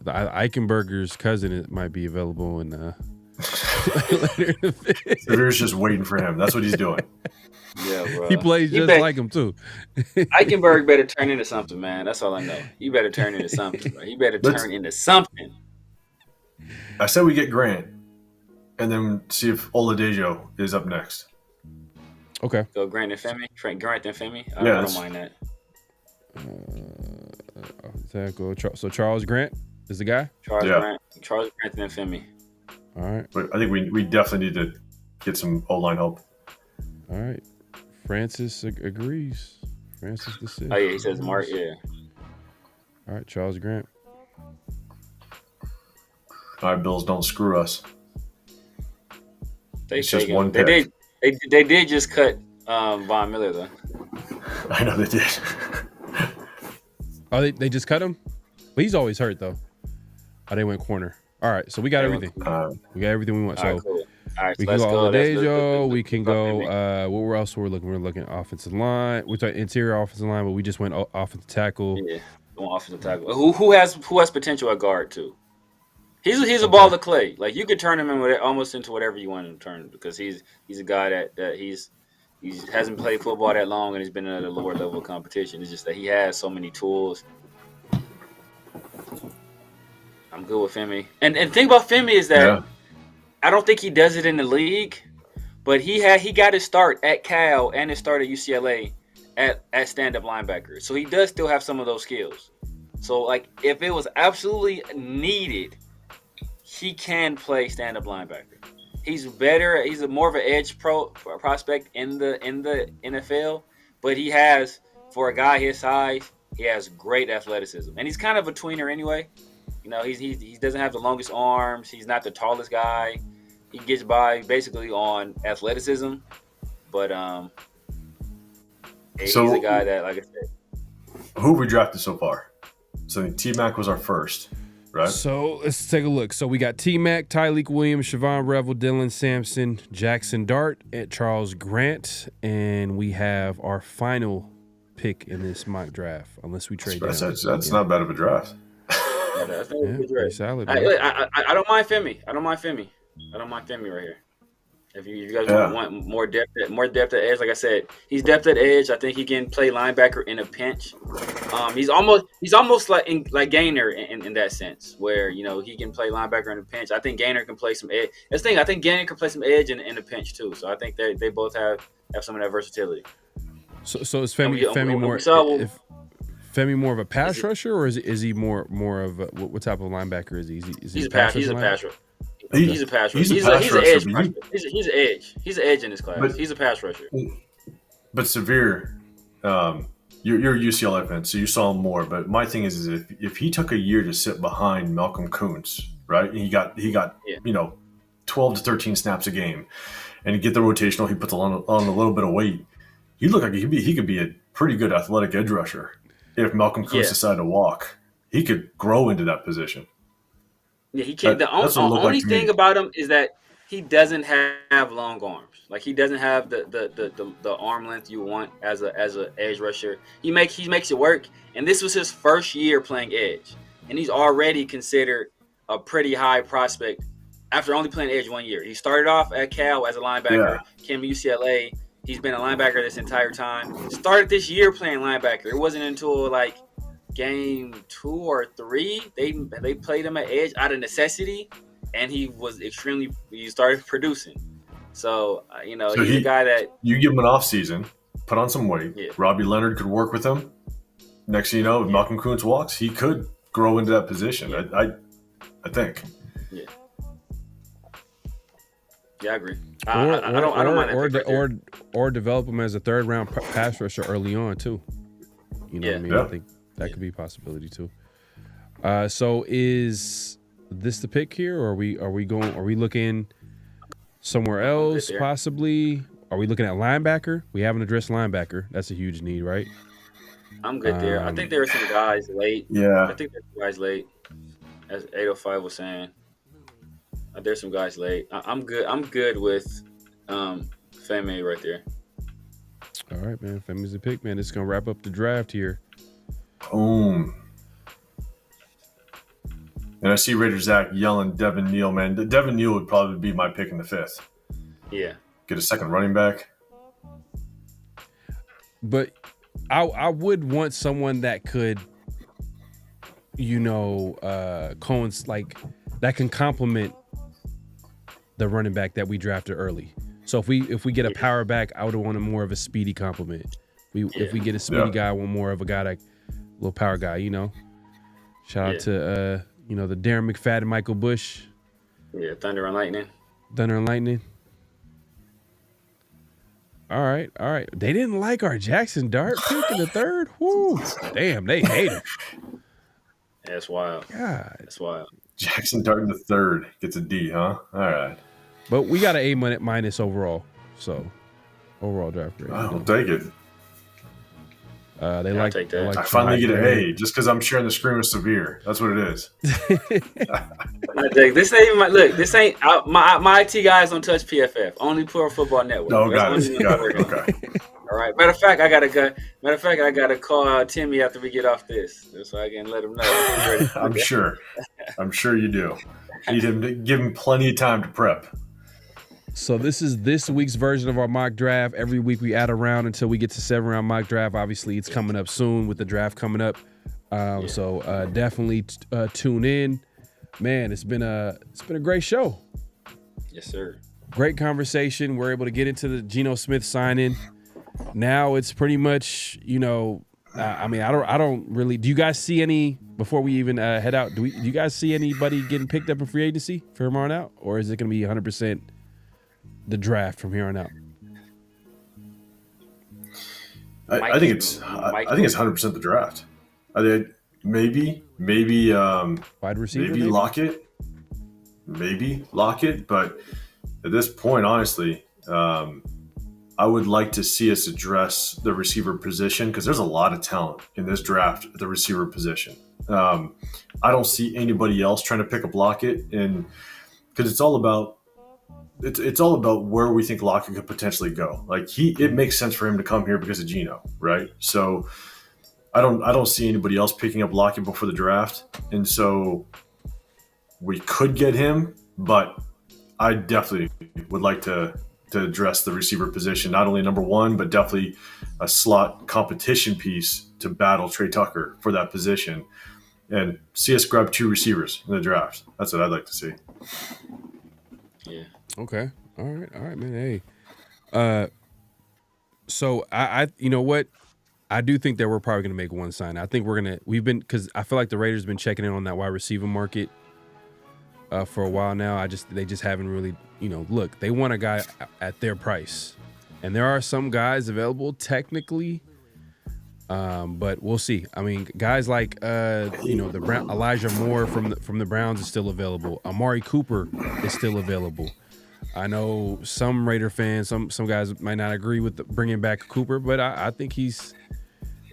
The Eichenberger's cousin might be available in later in the 5th. Severe's just waiting for him. That's what he's doing. Yeah, bro. He plays just like him too. Eichenberg better turn into something, man. That's all I know. He better turn into something, bro. He better turn into something. I said we get Grant, and then see if Oladejo is up next. Okay. Go Grant and Femi. Grant and Femi. I don't mind that. So Charles Grant is the guy? Charles Grant and Femi. All right. But I think we definitely need to get some O-line help. All right. Francis agrees. Francis the Sixth. Oh, yeah, he says Mark, yeah. All right, Charles Grant. All right, Bills, don't screw us. It's just one pick. They did just cut Von Miller, though. I know they did. Oh, they just cut him? But he's always hurt, though. Oh, they went corner. All right, so we got everything. We got everything we want. So cool. All right, we can go Oladejo. We can go. What else we're looking? We're looking at offensive line. We're talking interior offensive line, but we just went offensive tackle. Yeah, offensive tackle. Who has potential at guard too? He's a ball of clay. Like you could turn him almost into whatever you want him to turn because he's a guy that he hasn't played football that long and he's been at a lower level of competition. It's just that he has so many tools. I'm good with Femi. And the thing about Femi is that I don't think he does it in the league, but he got his start at Cal and his start at UCLA at stand-up linebacker. So he does still have some of those skills. So like if it was absolutely needed, he can play stand-up linebacker. He's better. He's more of an edge prospect in the NFL, but he has, for a guy his size, he has great athleticism, and he's kind of a tweener anyway. You know, he doesn't have the longest arms. He's not the tallest guy. He gets by basically on athleticism, but he's a guy that, like I said. Who have we drafted so far? So T-Mac was our first, right? So let's take a look. So we got T-Mac, Tyleek Williams, Siobhan Revel, Dylan Sampson, Jackson Dart, and Charles Grant, and we have our final pick in this mock draft, unless we trade down. That's not bad of a draft. Pretty solid. I don't mind Femi. I don't mind Femi right here. If you guys want more depth at edge, like I said, he's depth at edge. I think he can play linebacker in a pinch. He's almost like Gainer in that sense, where you know he can play linebacker in a pinch. I think Gainer can play some edge. That's the thing. I think Gainer can play some edge in a pinch too. So I think they both have some of that versatility. So is Femi more? Femi more of a pass rusher, or is he more of a, what type of linebacker is he? He's a pass rusher. He's a pass rusher. He's an edge. He's an edge. He's an edge in this class. He's a pass rusher. But Severe, you're a UCLA fan, so you saw him more. But my thing is if he took a year to sit behind Malcolm Kuntz, right? He got 12 to 13 snaps a game, and he get the rotational. He puts on a little bit of weight. He looked like he could be pretty good athletic edge rusher. If Malcolm Koonce decided to walk, he could grow into that position. Yeah, he can't. The only thing about him is that he doesn't have long arms. Like he doesn't have the arm length you want as a edge rusher. He makes it work. And this was his first year playing edge, and he's already considered a pretty high prospect after only playing edge 1 year. He started off at Cal as a linebacker, came to UCLA. He's been a linebacker this entire time. Started this year playing linebacker. It wasn't until like game 2 or 3 they played him at edge out of necessity, and he started producing. So he's a guy that you give him an off season, put on some weight. Yeah. Robbie Leonard could work with him. Next thing you know, if Malcolm Koonce walks, he could grow into that position. Yeah. I think. Yeah. Yeah, I agree. I don't mind that. Or develop him as a third round pass rusher early on too. You know what I mean? I think that could be a possibility too. So is this the pick here, or are we looking somewhere else possibly? Are we looking at linebacker? We haven't addressed linebacker. That's a huge need, right? I'm good there. I think there are some guys late. Yeah. I think there's some guys late. As 805 was saying. There's some guys late. I'm good. I'm good with Femi right there. All right, man. Femi's the pick, man. It's gonna wrap up the draft here. Boom. And I see Raider Zach yelling Devin Neal, man. Devin Neal would probably be my pick in the 5th. Yeah. Get a second running back. But I would want someone that could, that can complement the running back that we drafted early. So if we get a power back, I would want more of a speedy complement. If we get a speedy guy, I want more of a guy that little power guy. Shout out to the Darren McFadden, Michael Bush. Yeah, Thunder and Lightning. All right. They didn't like our Jackson Dart pick in the 3rd. Whoo, damn, they hate it. That's wild. God, that's wild. Jackson Dart in the 3rd gets a D, huh? All right. But we got an A- minus overall. So overall draft grade. I'll take it. They like that. I finally get an A just because I'm sharing the scream of severe. That's what it is. This ain't even This ain't my IT guys don't touch PFF. Only Pro Football Network. No, got it. Okay. All right. Matter of fact, I gotta call Timmy after we get off this, so I can let him know. I'm sure you do. Need him to give him plenty of time to prep. So this is this week's version of our mock draft. Every week we add a round until we get to 7-round mock draft. Obviously, it's coming up soon with the draft coming up. So definitely tune in. Man, it's been a great show. Yes, sir. Great conversation. We're able to get into the Geno Smith signing. Now it's pretty much, I don't really. Do you guys see any before we even head out? Do you guys see anybody getting picked up in free agency from here on out, or is it going to be 100% the draft from here on out? I think it's 100% the draft. I think maybe wide receiver, maybe Lockett, but at this point, honestly, I would like to see us address the receiver position because there's a lot of talent in this draft at the receiver position. I don't see anybody else trying to pick up Lockett, and because it's all about where we think Lockett could potentially go. Like it makes sense for him to come here because of Geno, right? So I don't see anybody else picking up Lockett before the draft, and so we could get him, but I definitely would like to address the receiver position, not only number 1, but definitely a slot competition piece to battle Trey Tucker for that position, and see us grab 2 receivers in the draft. That's what I'd like to see. Yeah. Okay. All right, man. Hey. So I you know what? I do think that we're probably gonna make one sign. I think because I feel like the Raiders have been checking in on that wide receiver market for a while now. They just haven't really, look, they want a guy at their price. And there are some guys available technically, but we'll see. I mean, guys like Elijah Moore from the Browns is still available. Amari Cooper is still available. I know some Raider fans, some guys might not agree with bringing back Cooper, but I think he's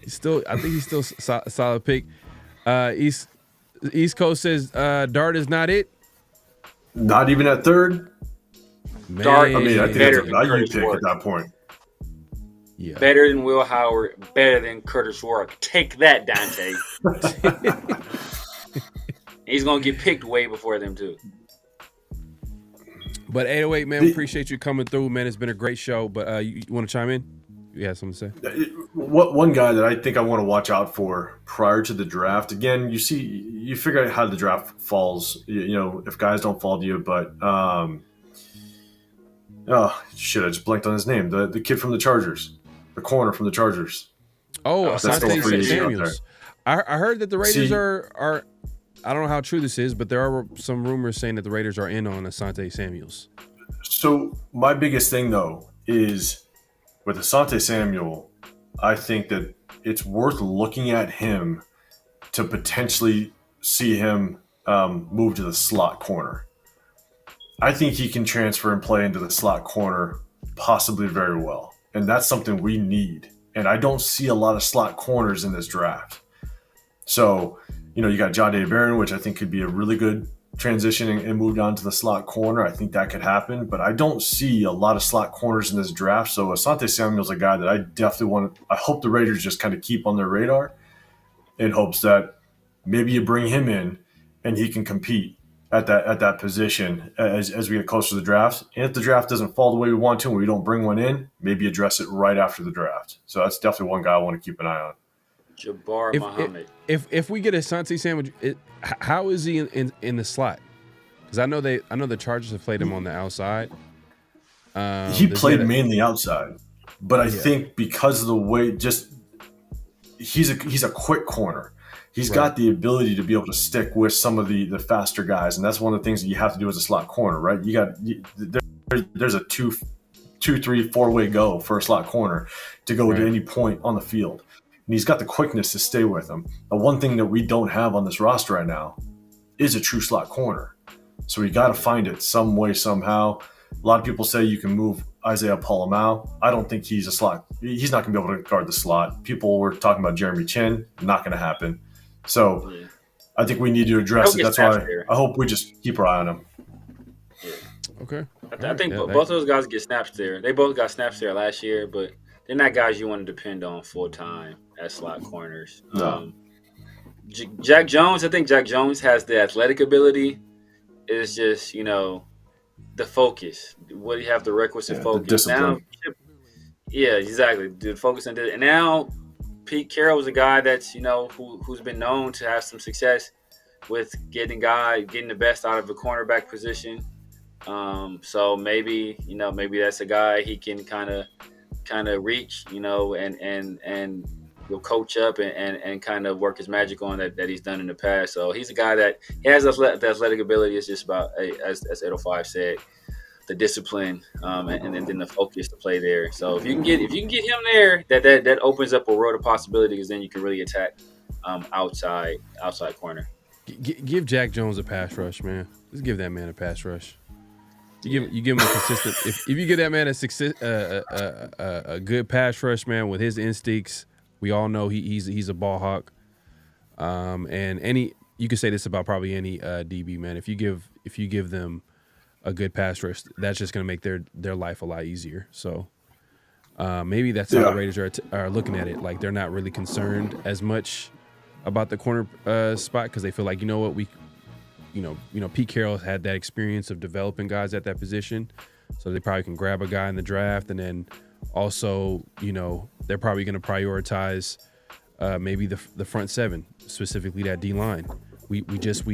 I think he's still a solid pick. East Coast says Dart is not it. Not even at third. Man. Dart. I mean, I think better it's a than value Curtis pick Ward. at that point. Yeah. Better than Will Howard. Better than Curtis Ward. Take that, Dante. He's gonna get picked way before them too. But 808, man, we appreciate you coming through, man. It's been a great show. But you want to chime in? You have something to say? One guy that I think I want to watch out for prior to the draft. Again, you figure out how the draft falls. You know, if guys don't fall to you, but oh shit, I just blanked on his name. The kid from the Chargers, the corner from the Chargers. Oh, Asante Samuels. Samuels. I heard that the Raiders are. I don't know how true this is, but there are some rumors saying that the Raiders are in on Asante Samuels. So my biggest thing though is with Asante Samuel, I think that it's worth looking at him to potentially see him move to the slot corner. I think he can transfer and play into the slot corner possibly very well. And that's something we need. And I don't see a lot of slot corners in this draft. So, you know, you got Jahdae Barron, which I think could be a really good transition and move down to the slot corner. I think that could happen. But I don't see a lot of slot corners in this draft. So Asante Samuel's a guy that I definitely I hope the Raiders just kind of keep on their radar in hopes that maybe you bring him in and he can compete at that position as we get closer to the draft. And if the draft doesn't fall the way we want to and we don't bring one in, maybe address it right after the draft. So that's definitely one guy I want to keep an eye on. Jabbar Muhammad. If we get Asante Samuel, how is he in the slot? Because I know the Chargers have played him on the outside. He played mainly outside, but I think because of the way, just he's a quick corner. He's got the ability to be able to stick with some of the faster guys, and that's one of the things that you have to do as a slot corner, right? There's a 2, 3, 4-way go for a slot corner to go to any point on the field. And he's got the quickness to stay with him. The one thing that we don't have on this roster right now is a true slot corner. So we got to find it some way, somehow. A lot of people say you can move Isaiah Polamau. I don't think he's a slot. He's not going to be able to guard the slot. People were talking about Jeremy Chin. Not going to happen. So I think we need to address it. That's why I hope we just keep our eye on him. Yeah. Okay. I think both of those guys get snaps there. They both got snaps there last year, but they're not guys you want to depend on full time as slot corners. No. Jack Jones, I think Jack Jones has the athletic ability. It's just, you know, the focus. What do you have the requisite focus? The discipline. Now, yeah, exactly. The focus on this. And now Pete Carroll is a guy that's, you know, who's been known to have some success with getting the best out of the cornerback position. So maybe that's a guy he can kind of reach, you know, and will coach up and kind of work his magic on that he's done in the past. So he's a guy that he has the athletic ability. It's just about, as 805 said, the discipline and then the focus to play there. So if you can get him there, that opens up a world of possibility, because then you can really attack outside corner. Give Jack Jones a pass rush, man. Just give that man a pass rush. You give him a consistent. If you give that man a good pass rush, man, with his instincts, we all know he's a ball hawk. And you could say this about probably any DB, man. If you give them a good pass rush, that's just going to make their life a lot easier. So maybe that's how the Raiders are looking at it. Like, they're not really concerned as much about the corner spot, because they feel like, you know what, Pete Carroll had that experience of developing guys at that position, so they probably can grab a guy in the draft, and then also, you know, they're probably going to prioritize maybe the front seven, specifically that D line. We just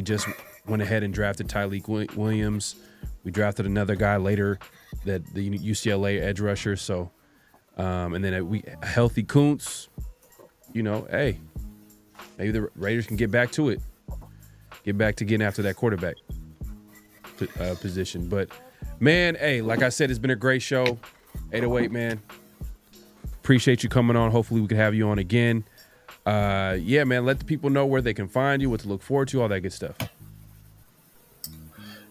went ahead and drafted Tyleek Williams. We drafted another guy later, the UCLA edge rusher. So, and then a healthy Kuntz. You know, hey, maybe the Raiders can get back to it. Get back to getting after that quarterback position. But, man, hey, like I said, it's been a great show. 808, man. Appreciate you coming on. Hopefully we can have you on again. Yeah, man, let the people know where they can find you, what to look forward to, all that good stuff.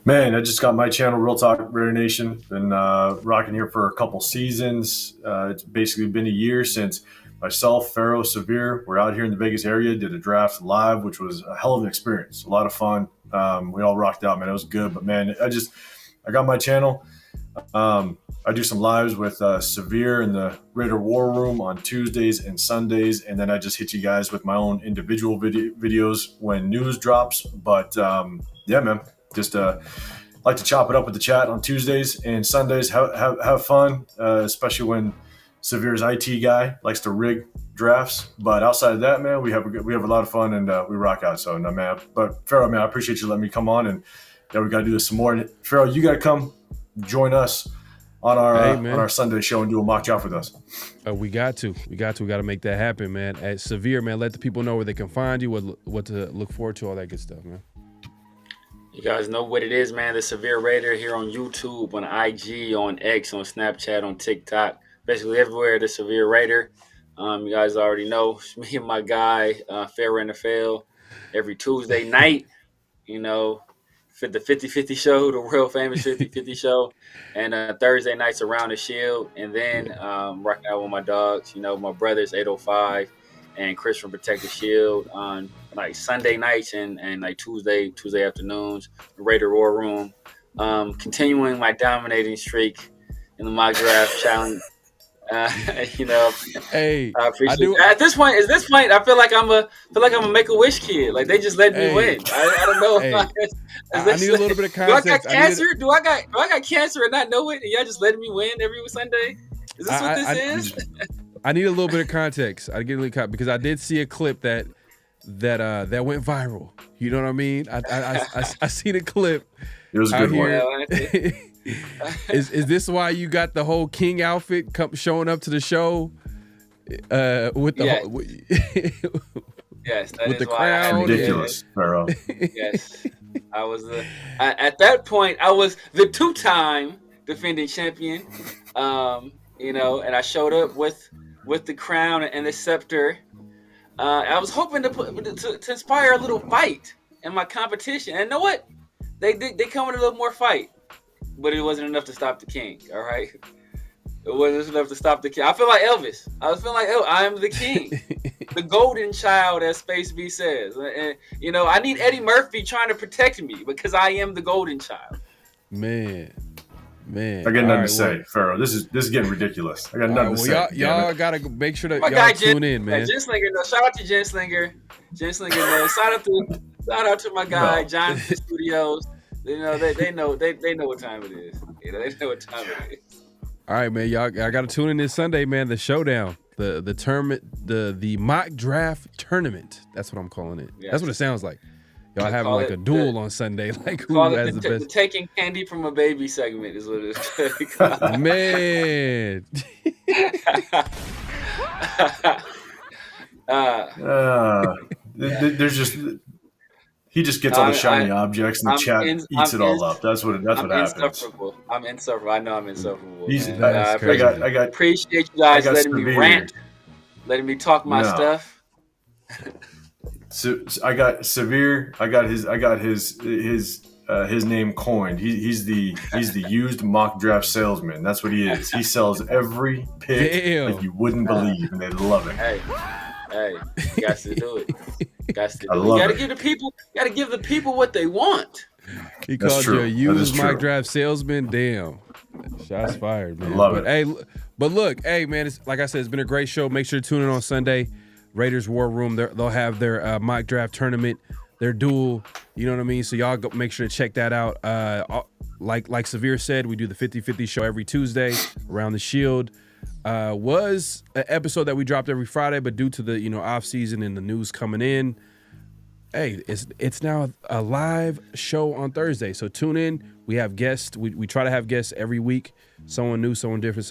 Man, I just got my channel, Real Talk Raider Nation. Been rocking here for a couple seasons. It's basically been a year since myself, Pharaoh, Severe, we're out here in the Vegas area, did a draft live, which was a hell of an experience. A lot of fun. We all rocked out, man. It was good. But, man, I got my channel. I do some lives with Severe in the Raider War Room on Tuesdays and Sundays, and then I just hit you guys with my own individual videos when news drops. But yeah, man, just like to chop it up with the chat on Tuesdays and Sundays. Have fun, especially when Severe's IT guy likes to rig drafts. But outside of that, man, we have a lot of fun and we rock out. So, no, man. But Pharaoh, man, I appreciate you letting me come on, and yeah, we got to do this some more. And Pharaoh, you got to come join us on our Sunday show and do a mock draft with us. We got to make that happen, man. At Severe, man, let the people know where they can find you, what to look forward to, all that good stuff, man. You guys know what it is, man. The Severe Raider here on YouTube, on IG, on X, on Snapchat, on TikTok, basically everywhere. The Severe Raider. You guys already know me and my guy PharoahNFL every Tuesday night. You know, for the 50-50 show, the world famous 50-50 show, and Thursday nights around the Shield, and then rocking out with my dogs, you know, my brothers 805 and Chris from Protect the Shield on like Sunday nights and like Tuesday afternoons, the Raider War Room, continuing my dominating streak in the mock draft challenge. You know, hey, I appreciate it. At this point, I feel like I'm a Make-A-Wish kid. Like they just let me win. I don't know. Hey, I need a little bit of context. Do I got cancer? Do I got cancer and not know it? And y'all just letting me win every Sunday? Is this what this is? I need a little bit of context. Because I did see a clip that went viral. You know what I mean? I seen a clip. It was a good one. Is this why you got the whole king outfit showing up to the show with the yes, that with is the crown? Ridiculous, Pharaoh. Yes, I was at that point. I was the two-time defending champion. You know, and I showed up with the crown and the scepter. I was hoping to inspire a little fight in my competition. And you know what? They come with a little more fight. But it wasn't enough to stop the king, all right? It wasn't enough to stop the king. I feel like Elvis. I was feeling like, I'm the king. The golden child, as Space B says. And, you know, I need Eddie Murphy trying to protect me because I am the golden child. Man. I got nothing to say, Pharaoh. This is getting ridiculous. I got nothing to say. Y'all got to make sure that y'all tune in, man. Jen Slinger, no, shout out to Jen Slinger. No, shout out to my guy, John Studios. You know, they know what time it is. You know, they know what time it is. All right, man. Y'all got to tune in this Sunday, man. The showdown, the tournament, the mock draft tournament. That's what I'm calling it. Yes. That's what it sounds like. Y'all having like a duel on Sunday. Like who has the best? The taking candy from a baby segment is what it is. Man. There's just. He just gets all the shiny objects and the chat eats it all up. That's what happens. I'm insufferable. I know I'm insufferable. I appreciate you guys letting me rant, letting me talk my stuff. So I got Severe. I got his name coined. He's the used mock draft salesman. That's what he is. He sells every pick like you wouldn't believe, and they love it. Hey, you got to do it. You got to give the people what they want. He called you a used mock draft salesman. Damn, shots fired, man. I love it. But look, hey, man, it's, like I said, it's been a great show. Make sure to tune in on Sunday. Raiders War Room. They'll have their mock draft tournament, their duel. You know what I mean? So y'all go make sure to check that out. Like Severe said, we do the 50-50 show every Tuesday around the Shield. Was an episode that we dropped every Friday, but due to the off season and the news coming in, hey, it's now a live show on Thursday. So tune in. We have guests. We try to have guests every week. Someone new, someone different.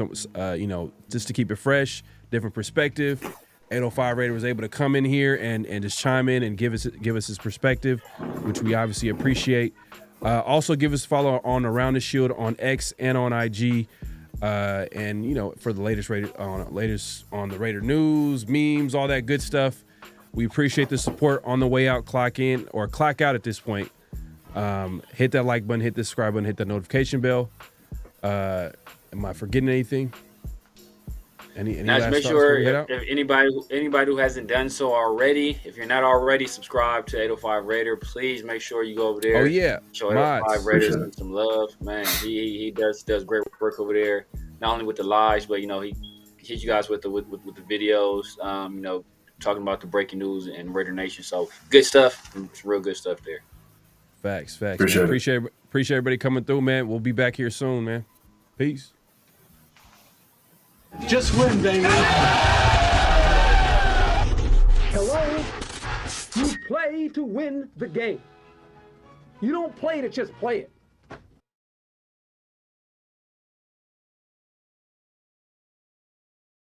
Just to keep it fresh, different perspective. 805 Raider was able to come in here and just chime in and give us his perspective, which we obviously appreciate. Also, give us a follow on Around the Shield on X and on IG. And for the latest on the Raider news, memes, all that good stuff. We appreciate the support on the way out. Clock in or clock out at this point. Hit that like button, hit the subscribe button, hit that notification bell. Am I forgetting anything? Any now, just make sure if anybody who hasn't done so already, if you're not already subscribed to 805 Raider, please make sure you go over there. Oh yeah, show 805 Raiders some love, man. He does great work over there, not only with the lives, but he hits you guys with the videos. Talking about the breaking news and Raider Nation. So good stuff, some real good stuff there. Facts. Appreciate everybody coming through, man. We'll be back here soon, man. Peace. Just win, baby. Hello? You play to win the game. You don't play to just play it.